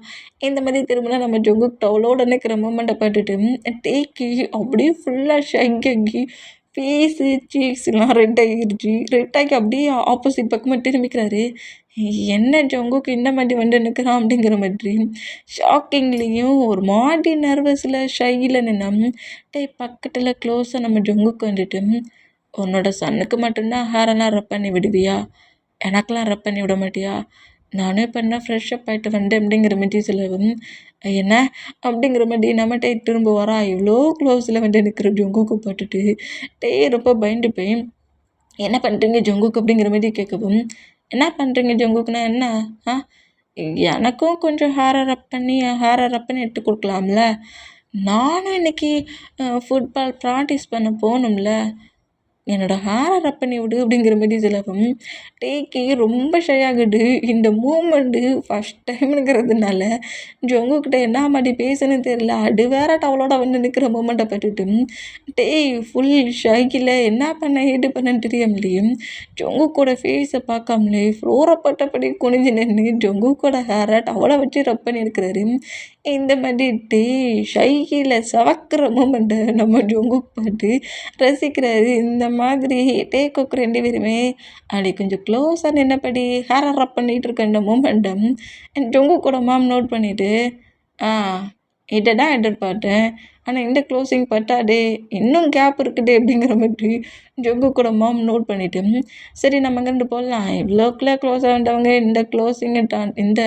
இந்த மாதிரி திரும்பினா நம்ம ஜங்கு டவலோட நிற்கிற மூமெண்ட்டை பார்த்துட்டு டேக்கி அப்படியே ஃபுல்லாக ஷைக்கி ஃபேஸு சீக்ஸ்லாம் ரெட் ஆகிருச்சு. ரெட் ஆகி அப்படியே ஆப்போசிட் பக்கமாக திரும்பிக்கிறாரு. என்ன ஜங்குக்கு இந்த மாதிரி வந்து நிற்கிறான் அப்படிங்கிற மாதிரி ஷாக்கிங்லேயும் ஒரு மாதிரி நர்வஸில் ஷையில் நின்னா பக்கத்தில் க்ளோஸாக நம்ம ஜங்குக்கு வந்துட்டு உன்னோட சன்னுக்கு மட்டும்தான் ஹேரெல்லாம் ரப் பண்ணி விடுவியா, எனக்கெல்லாம் ரப் பண்ணி விட மாட்டியா, நானே இப்போ என்ன ஃப்ரெஷ்ஷப் ஆகிட்டு வந்தேன் அப்படிங்கிற மாதிரி சொல்லவும் என்ன அப்படிங்கிற மாதிரி நம்மகிட்டே திரும்ப வரா. இவ்வளோ க்ளோஸில் வந்து நிற்கிற ஜங்குக்கு போட்டுட்டு ரொம்ப பயந்து போய் என்ன பண்ணுறீங்க ஜங்குக்கு அப்படிங்கிற மாதிரி கேட்கவும் என்ன பண்ணுறீங்க ஜங்குக்குன்னா என்ன எனக்கும் கொஞ்சம் ஹேரை ரப் பண்ணி எடுத்து கொடுக்கலாம்ல, நானும் இன்றைக்கி ஃபுட்பால் ப்ராக்டிஸ் பண்ண போகணும்ல, என்னோடய ஹேரை ரப் பண்ணி விடு அப்படிங்கிற மாதிரி சொல்லவும் டேக்கி ரொம்ப ஷை ஆகுது. இந்த மூமெண்ட்டு ஃபஸ்ட் டைம்ங்கிறதுனால ஜங்குக்கிட்ட என்ன மாதிரி பேசுன்னு தெரியல. அது வேற டவலோட வந்து நிற்கிற மூமெண்ட்டை பட்டுட்டு ஃபுல் ஷைக்கில் என்ன பண்ண ஏது பண்ணன்னு தெரியாமலையும் ஜங்குக்கோட ஃபேஸை பார்க்காமலே ஃப்ளோரை பட்டபடி குனிஞ்சு நின்று ஜங்குக்கோட ஹேரை டவலை வச்சு ரப் பண்ணி இருக்கிறாரு. இந்த மாதிரி ஷைக்கில் சவக்கிற மூமெண்ட்டை நம்ம ஜங்குக்கு பார்த்து ரசிக்கிறாரு. இந்த மாதிரி டேக்குக்கு 2 பேருமே அப்படி கொஞ்சம் க்ளோஸாக நின்னபடி ஹேரை ரப் பண்ணிகிட்டு இருக்க இந்த மூமெண்ட்டை ஜங்குக்கோட மாம் நோட் பண்ணிவிட்டு இதை தான் எதிர்பார்த்தேன், ஆனால் இந்த க்ளோஸிங் பட்டாடே, இன்னும் கேப் இருக்குதே அப்படிங்கிற மாதிரி ஜங்குக்கோட மாம் நோட் பண்ணிவிட்டு சரி நம்ம இங்கேருந்து போடலாம், இவ்வளோக்குள்ளே க்ளோஸ் ஆகிட்டவங்க இந்த க்ளோஸிங்கை இந்த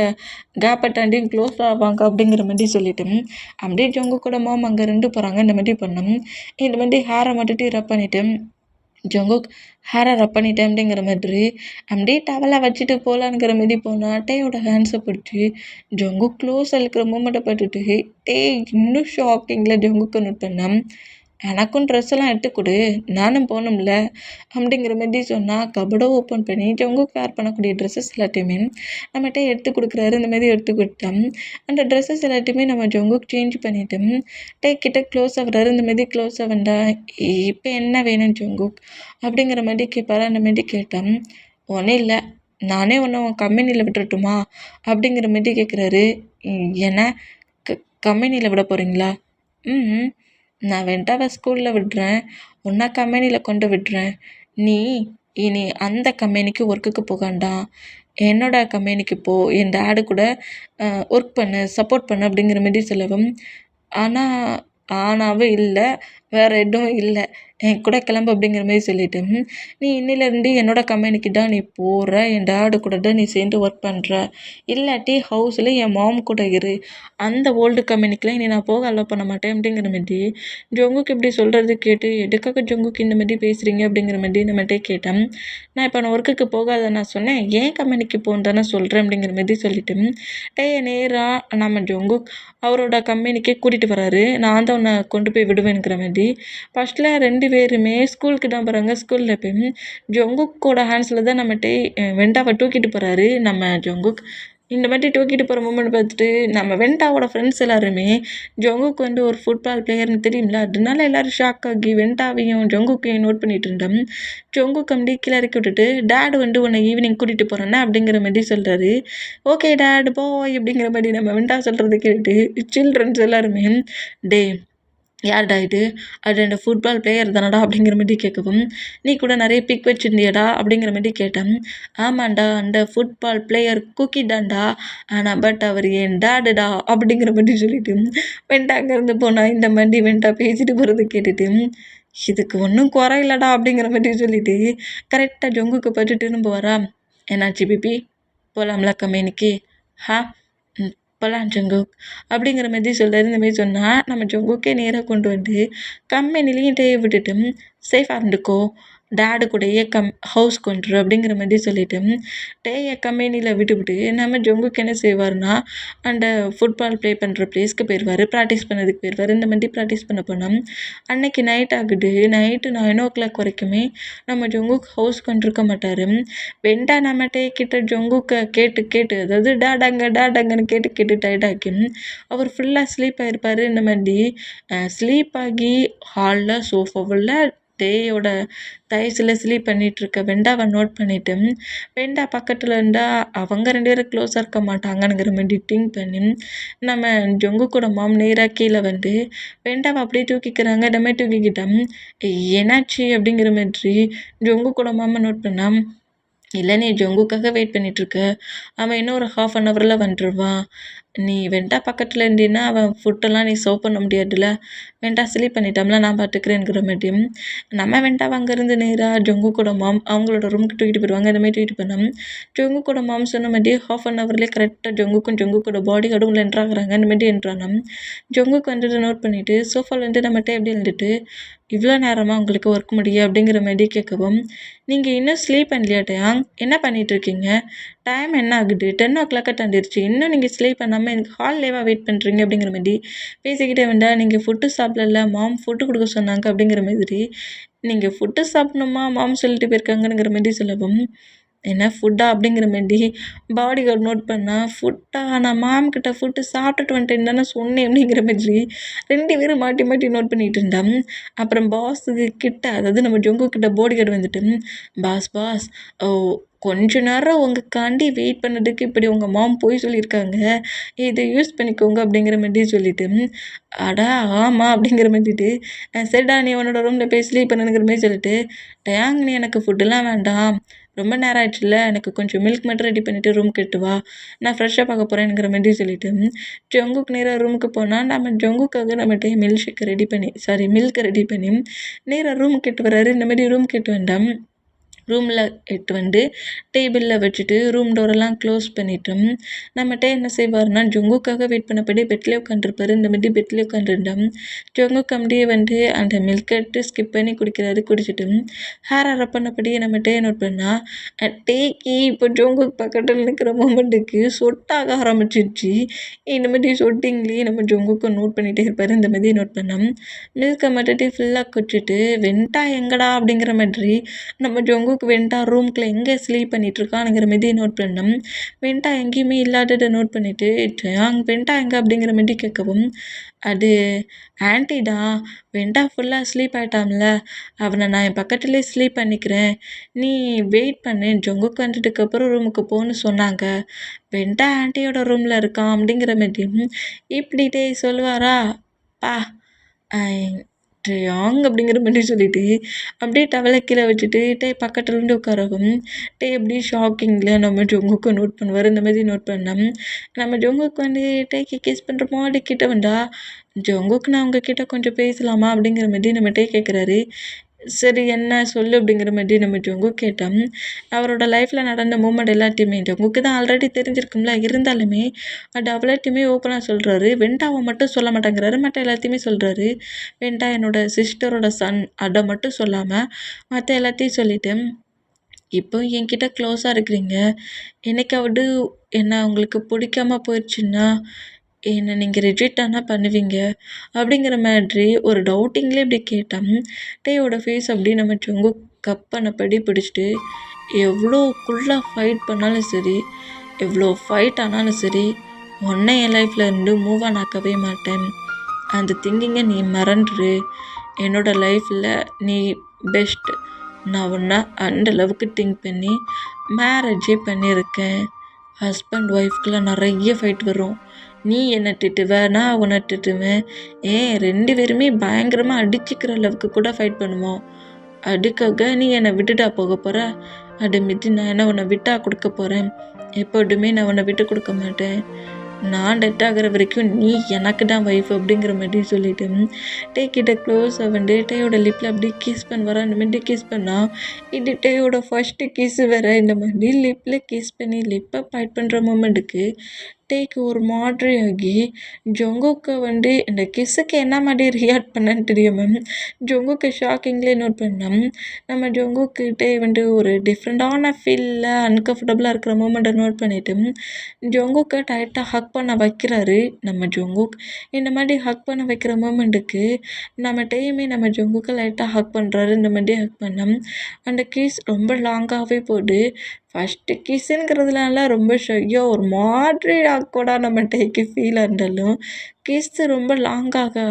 கேப்பை தாண்டி க்ளோஸ் ஆவாங்க அப்படிங்கிற மாதிரி சொல்லிவிட்டு அப்படியே ஜங்குக்கோட மாம் அங்கே 2 போகிறாங்க. இந்த மாதிரி பண்ணோம். இந்த மாதிரி ஹேரை மட்டும் ரப் பண்ணிவிட்டு ஜங்குக் ஹேரை ரப் பண்ணிட்டேன் அப்படிங்கிற மாதிரி அப்படியே டவலை வச்சுட்டு போகலான்ங்கிற மாதிரி போனால் டேயோட ஹேண்ட்ஸை பிடிச்சி ஜங்குக் க்ளோஸ் இருக்கிற மூமெண்ட்டை பார்த்துட்டு இன்னும் ஷாக்கிங்கில் ஜங்குக்கு நோட் பண்ணேன். எனக்கும் ட்ரெஸ் எல்லாம் எடுத்து கொடு, நானும் போகணும்ல அப்படிங்கிற மாதிரி சொன்னால் கபடை ஓப்பன் பண்ணி ஜங்குக்கு வேர் பண்ணக்கூடிய ட்ரெஸ்ஸஸ் எல்லாத்தையுமே நம்மகிட்ட எடுத்து கொடுக்குறாரு. இந்த மாதிரி எடுத்து கொடுத்தோம். அந்த ட்ரெஸ்ஸஸ் எல்லாத்தையுமே நம்ம ஜங்குக்கு சேஞ்ச் பண்ணிட்டோம். கிட்ட க்ளோஸ் ஆகுறாரு. இந்த மாதிரி க்ளோஸ் ஆகண்டா இப்போ என்ன வேணும் ஜங்குக் அப்படிங்கிற மாதிரி கேட்பாரு. அந்த மாதிரி கேட்டோம். ஒன்றும் இல்லை, நானே ஒன்று உன் கம்பெனியில் விட்டுறட்டுமா அப்படிங்கிற மாதிரி கேட்குறாரு. என்ன கம்பெனியில் விட போகிறீங்களா? நான் வெண்டாவை ஸ்கூலில் விடுறேன், உன்னை கம்பெனியில் கொண்டு விடுறேன், நீ இனி அந்த கம்பெனிக்கு ஒர்க்குக்கு போகாண்டாம், என்னோட கம்பெனிக்கு போ, என் டேடு கூட ஒர்க் பண்ணு, சப்போர்ட் பண்ணு அப்படிங்கிற மாதிரி சொல்லவும் ஆனாவும் இல்லை, வேறு எதுவும் இல்லை, என் கூட கிளம்பு அப்படிங்கிற மாதிரி சொல்லிவிட்டு நீ இன்னிலேருந்து என்னோட கம்பெனிக்கு தான் நீ போகிற, என் டேடு கூட தான் நீ சேர்ந்து ஒர்க் பண்ணுற, இல்லாட்டி ஹவுஸில் என் மாம் கூட இரு, அந்த ஓல்டு கம்பெனிக்கெலாம் இனி நான் போக அலோவ் பண்ண மாட்டேன் அப்படிங்கிற மாதிரி ஜங்குக்கு இப்படி சொல்கிறது கேட்டு எதுக்காக ஜங்குக்கு இந்த மாதிரி பேசுகிறீங்க அப்படிங்கிற மாதிரி நம்மகிட்டே கேட்டேன். நான் இப்போ நான் ஒர்க்குக்கு போகாத நான் சொன்னேன், ஏன் கம்பெனிக்கு போன்னு தானே சொல்கிறேன் அப்படிங்கிற மாதிரி சொல்லிவிட்டு நேராக நம்ம ஜங்குக் அவரோட கம்பெனிக்கே கூட்டிகிட்டு வராரு. நான் தான் உன்னை கொண்டு போய் விடுவேங்கிற மாதிரி ஃபஸ்ட்டில் 2 பேருமே ஸ்கூலுக்கு தான் போகிறாங்க. ஸ்கூலில் போய் ஜங்குக்கோட ஹேண்ட்ஸில் தான் நம்மகிட்ட வெண்டாவை தூக்கிட்டு போகிறாரு நம்ம ஜங்குக். இந்த மாதிரி தூக்கிட்டு போகிற மூமெண்ட் பார்த்துட்டு நம்ம வெண்டாவோட ஃப்ரெண்ட்ஸ் எல்லாருமே ஜங்குக்கு வந்து ஒரு ஃபுட்பால் பிளேயர்னு தெரியும்ல, அதனால எல்லோரும் ஷாக் ஆகி வெண்டாவையும் ஜங்குக்கையும் நோட் பண்ணிகிட்டு இருந்தோம். ஜங்குக்கு அப்படி கீழே இறக்கி விட்டுட்டு டேடு வந்து உன்னை ஈவினிங் கூட்டிகிட்டு போகிறேன்னா அப்படிங்கிற மாதிரி சொல்கிறாரு. ஓகே டேட் பாய் அப்படிங்கிற மாதிரி நம்ம வெண்டா சொல்கிறத கேட்டு சில்ட்ரன்ஸ் எல்லாருமே யார்டா இது? அது அந்த ஃபுட்பால் பிளேயர் தானடா அப்படிங்கிற மாரி கேட்கவும், நீ கூட நிறைய பிக் வச்சிருந்தியேடா அப்படிங்கிற மாரி கேட்டேன். ஆமாண்டா அந்த ஃபுட்பால் பிளேயர் குக்கி தான்டா. ஆனா பட் அவர் என் டாடுடா அப்படிங்கிற மாரி சொல்லிட்டு, வென்ட்டா அங்கேருந்து போனா இந்த மாரி வென்ட்டா பேசிட்டு போகிறத கேட்டுட்டு, இதுக்கு ஒன்றும் குறை இல்லடா அப்படிங்கிற மாரி சொல்லிட்டு, கரெக்டாக ஜொங்குக்கு பார்த்து திரும்ப வரா. என்னாச்சு பிபி? போலாம்ல கம்பெனிக்கு? ஹா ம் போலாம் ஜங்குக் அப்படிங்கிற மாரி சொல்றாரு. இந்த மாரி சொன்னா, நம்ம ஜங்குக்கே நேரா கொண்டு வந்து கம்பெனிலேயும் டேய விட்டுட்டு, சேஃபா இருந்துக்கோ. டாடு கூடயே ஹவுஸ் கொண்டுரு அப்படிங்கிற மாரி சொல்லிட்டு, டேய கம்பெனியில விட்டுவிட்டு நம்ம ஜங்குக் என்ன செய்வாருன்னா, அந்த ஃபுட்பால் ப்ளே பண்ணுற பிளேஸ்க்கு போயிருவாரு. ப்ராக்டிஸ் பண்ணதுக்கு போயிருவாரு. இந்த மாரி ப்ராக்டிஸ் பண்ண போனா, அன்னைக்கு நைட் ஆகுது. நைட்டு 9:00 வரைக்குமே நம்ம ஜங்குக் ஹவுஸ் கொண்டிருக்க மாட்டாரு. வெண்டா நம்ம டே கிட்ட ஜங்குக்க கேட்டு கேட்டு அதாவது டாடாங்கன்னு கேட்டு கேட்டு டயர்ட் ஆக்கி அவர் ஃபுல்லாக ஸ்லீப் ஆயிருப்பாரு. இந்த மாதிரி ஸ்லீப் ஆகி ஹாலில் சோஃபாவில் டேயோட தயசில் ஸ்லீப் பண்ணிகிட்ருக்க வெண்டாவை நோட் பண்ணிவிட்டு, வெண்டா பக்கத்தில் இருந்தால் அவங்க 2 பேரும் க்ளோஸாக இருக்க மாட்டாங்கங்கிற மாதிரி திங்க் பண்ணி, நம்ம ஜொங்கு கூட மாம் நேராக கீழே வந்து வெண்டாவை அப்படியே தூக்கிக்கிறாங்க. இந்த மாதிரி தூக்கிக்கிட்டேன். என்னாச்சு அப்படிங்கிற மாதிரி ஜொங்கு கூட மாமா நோட் பண்ணா, இல்லை நீ ஜொங்குக்காக வெயிட் பண்ணிகிட்ருக்க. அவன் இன்னும் ஒரு 1/2 ஹவரில் வந்துடுவான். நீ வெண்டா பக்கத்தில் இருந்தீன்னா அவன் ஃபுட்டெல்லாம் நீ சர்வ் பண்ண முடியாதுல்ல. வெண்டா ஸ்லீப் பண்ணிட்டாம்ல, நான் பார்த்துக்கிறேங்கிற மாட்டியும் நம்ம வெண்டாவை அங்கேருந்து நேராக ஜொங்கு கூட மாம் அவங்களோட ரூமுக்கு தூக்கிட்டு போயிடுவாங்க. இந்த மாதிரி தூக்கிட்டு போனோம். ஜொங்கு கூட மாம் சொன்ன மாதிரி 1/2 ஹவர்லேயே கரெக்டாக ஜொங்கு கூட பாடி கார்டும் உள்ள என்ட்ராகிறாங்க. இந்த மாதிரி என்ட்ரானோம். ஜொங்குக்கு வந்துட்டு நோட் பண்ணிவிட்டு சோஃபாவில் வந்துட்டு நம்மகிட்ட எப்படி இருந்துட்டு, இவ்வளோ நேரமாக உங்களுக்கு ஒர்க் முடியும் அப்படிங்கிற மாதிரி கேட்கவும், நீங்கள் இன்னும் ஸ்லீப் பண்ணலையா டயாங்? என்ன பண்ணிகிட்ருக்கீங்க? டைம் என்ன ஆகுது? 10:00 தாண்டிருச்சு. இன்னும் நீங்கள் ஸ்லீப் பண்ணாமல் எனக்கு ஹால்லேவா வெயிட் பண்ணுறீங்க அப்படிங்கிற மாதிரி பேசிக்கிட்டே வந்தா, நீங்கள் ஃபுட்டு சாப்பிடல மாம் ஃபுட்டு கொடுக்க சொன்னாங்க அப்படிங்கிற மாதிரி, நீங்கள் ஃபுட்டு சாப்பிடணுமா மாம் சொல்லிட்டு போயிருக்காங்கங்கிற மாதிரி சொல்லவும், என்ன ஃபுட்டா அப்படிங்கிற மாரி பாடி கார்டு நோட் பண்ணா, ஃபுட்டா நான் மேம் கிட்ட ஃபுட்டு சாப்பிட்டுட்டு வந்துட்டேன்னு தானே சொன்னேன் அப்படிங்கிற மாதிரி 2 பேரும் மாட்டி மாட்டி நோட் பண்ணிகிட்டு இருந்தான். அப்புறம் பாஸுக்கு கிட்ட அதாவது நம்ம ஜொங்கு கிட்ட பாடி கார்டு வந்துட்டு, பாஸ் ஓ கொஞ்ச நேரம் உங்களுக்காண்டி வெயிட் பண்ணதுக்கு இப்படி உங்கள் மாம் பொய் சொல்லியிருக்காங்க. இதை யூஸ் பண்ணிக்கோங்க அப்படிங்கிற மாதிரி சொல்லிட்டு, அடா ஆமாம் அப்படிங்கிற மாதிரிட்டு, சரிடா நீ உன்னோட ரூமில் போய் ஸ்லீப் பண்ணுங்கிற மாதிரி சொல்லிட்டு, டயாங் நீ எனக்கு ஃபுட்டெல்லாம் வேண்டாம். ரொம்ப நேரம் ஆயிடுச்சுல்ல, எனக்கு கொஞ்சம் மில்க் மட்டும் ரெடி பண்ணிவிட்டு ரூமுக்கு எடுத்து வா. நான் ஃப்ரெஷ்ஷாக பார்க்க போகிறேங்கிற மாதிரி சொல்லிட்டு, ஜொங்குக்கு நேராக ரூமுக்கு போனால் நம்ம ஜொங்குக்காக நம்மகிட்ட மில்க் ரெடி பண்ணி நேராக ரூமுக்கு எட்டு வர்றாரு. இந்த மாதிரி ரூமுக்கு எட்டு வேண்டாம். ரூமில் எட்டு வந்து டேபிளில் வச்சுட்டு ரூம் டோரெல்லாம் க்ளோஸ் பண்ணிவிட்டு, நம்மகிட்ட என்ன செய்வார்னா ஜொங்குக்காக வெயிட் பண்ணபடி பெட்லேயே உட்காந்துருப்பாரு. இந்த மாதிரி பெட்லேயே உட்காந்துருந்தோம். ஜொங்குக்கு அப்படியே வந்து அந்த மில்க் எடுத்து ஸ்கிப் பண்ணி குடிக்கிறாரு. குடிச்சிட்டு ஹேர் அரப் பண்ணபடியே நம்மகிட்ட நோட் பண்ணால், டேக்கி இப்போ ஜொங்குக்கு பக்கத்தில் நிற்கிற மொமெண்ட்டுக்கு சொட்டாக ஆரம்பிச்சிருச்சு. இந்த மாதிரி சொட்டிங்லேயே நம்ம ஜொங்குக்கு நோட் பண்ணிகிட்டே இருப்பார். இந்த மாதிரி நோட் பண்ணோம். மில்கை மட்டும் ஃபுல்லாக குடிச்சிட்டு வெண்டா எங்கடா அப்படிங்கிற மாதிரி நம்ம ஜொங்குக்கு வெண்டா ரூம்குள்ளே எங்கே ஸ்லீப் பண்ணிகிட்ருக்கானுங்கிற மாதிரி நோட் பண்ணோம். வெண்டா எங்கேயுமே இல்லாததை நோட் பண்ணிவிட்டு ஜயாங் வெண்டா எங்கே அப்படிங்கிற மாதிரி கேட்கவும், அது ஆன்ட்டிடா வெண்டா ஃபுல்லாக ஸ்லீப் ஆகிட்டான்ல, அவனை நான் என் பக்கத்துலேயே ஸ்லீப் பண்ணிக்கிறேன். நீ வெயிட் பண்ணு ஜொங்குக்கு வந்துட்டுக்கப்புறம் ரூமுக்கு போன்னு சொன்னாங்க. வெண்டா ஆன்ட்டியோட ரூமில் இருக்கான் அப்படிங்கிற மாதிரி இப்படிட்டே சொல்லுவாரா பா ட்ரயாங் அப்படிங்கிற மாதிரி சொல்லிட்டு அப்படியே டவலை கீழே வச்சுட்டு பக்கத்துல இருந்து உட்காரவும் அப்படியே ஷாக்கிங்கில் நம்ம ஜொங்குக்கு நோட் பண்ணுவார். இந்த மாதிரி நோட் பண்ணோம். நம்ம ஜொங்குக்கு வந்து டேக்கு கிஸ் பண்ணுற மாதிரி கிட்ட வந்தா, ஜொங்குக்கு நான் உங்ககிட்ட கொஞ்சம் பேசலாமா அப்படிங்கிற மாதிரி நம்ம கேட்குறாரு. சரி என்ன சொல்லு அப்படிங்கிற மாதிரி நம்ம ஜொங்கு கேட்டோம். அவரோட லைஃப்பில் நடந்த மூமெண்ட் எல்லாத்தையுமே ஜொங்குக்கு தான் ஆல்ரெடி தெரிஞ்சிருக்கும்ல, இருந்தாலுமே அது அவ்வளோத்தையுமே ஓப்பனாக சொல்கிறாரு. வெண்டாவை மட்டும் சொல்ல மாட்டேங்கிறாரு, மற்ற எல்லாத்தையுமே சொல்கிறாரு. வெண்டா என்னோட சிஸ்டரோட சன் அதை மட்டும் சொல்லாமல் மற்ற எல்லாத்தையும் சொல்லிவிட்டு, இப்போ என்கிட்ட க்ளோஸாக இருக்கிறீங்க, என்னைக்காவது என்ன உங்களுக்கு பிடிக்காம போயிடுச்சுன்னா என்ன நீங்கள் ரிஜெக்ட் ஆனால் பண்ணுவீங்க அப்படிங்கிற மாதிரி ஒரு டவுட்டிங்லேயே இப்படி கேட்டேன். டேயோட ஃபேஸ் அப்படி நம்ம சொங்கு கப்பனப்படி பிடிச்சிட்டு, எவ்வளோக்குள்ளே ஃபைட் பண்ணாலும் சரி, எவ்வளோ ஃபைட் ஆனாலும் சரி, உன்னை என் லைஃப்பில் இருந்து மூவ் ஆன் ஆக்கவே மாட்டேன். அந்த திங்கிங்கை நீ மறந்துரு. என்னோடய லைஃப்பில் நீ பெஸ்ட். நான் உன்னை அந்த அளவுக்கு திங்க் பண்ணி மேரேஜே பண்ணியிருக்கேன். ஹஸ்பண்ட் ஒய்ஃப்குள்ளே நிறைய ஃபைட் வரும். நீ என்னை திட்டுவ, நான் உன்னை திட்டுவேன். ஏன் 2 பேருமே பயங்கரமாக அடிச்சுக்கிற அளவுக்கு கூட ஃபைட் பண்ணுவோம். அதுக்காக நீ என்னை விட்டுட்டா போக போகிற? அது மிதி நான் என்ன உன்னை விட்டா கொடுக்க போகிறேன்? எப்போதுமே நான் உன்னை விட்டு கொடுக்க மாட்டேன். நான் டெத் ஆகிற வரைக்கும் நீ எனக்கு தான் ஒய்ஃப் அப்படிங்கிற மாதிரி சொல்லிட்டு டேக்கிட்ட க்ளோஸ் வந்து டேயோட லிப்பில் அப்படியே கிஸ் பண்ணுவாரா. இந்த மாதிரி கிஸ் பண்ணால் இது டேயோட ஃபஸ்ட்டு கிஸ் வேறு. இந்த மாதிரி லிப்பில் கிஸ் பண்ணி லிப்பை ஃபைட் பண்ணுற மூமெண்ட்டுக்கு டேக்கு ஒரு மாதிரி ஆகி ஜொங்குக்கு வந்து இந்த கிஸ்ஸுக்கு என்ன மாதிரி ரியாக்ட் பண்ணேன்னு தெரியாமல் ஜொங்குக்கு ஷாக்கிங்லேயே நோட் பண்ணோம். நம்ம ஜொங்குக்கிட்டே வந்து ஒரு டிஃப்ரெண்ட்டான ஃபீலில் அன்கம்ஃபர்டபுளாக இருக்கிற மூமெண்ட்டை நோட் பண்ணிவிட்டு ஜொங்குக்கு டைட்டாக ஹக் பண்ண வைக்கிறாரு நம்ம ஜொங்குக். இந்த மாதிரி ஹக் பண்ண வைக்கிற மூமெண்ட்டுக்கு நம்ம டேயுமே நம்ம ஜொங்குக்கு லைட்டாக ஹக் பண்ணுறாரு. இந்த மாதிரி ஹக் பண்ணோம். அந்த கிஸ் ரொம்ப லாங்காகவே போகுது. ஃபஸ்ட்டு கிஸ்ஸுங்கிறதுனால ரொம்ப ஷையாக ஒரு மாதிரி ஆக்வர்டாக நம்ம டேக்கு ஃபீல் இருந்தாலும் கிஸ்ஸு ரொம்ப லாங்காக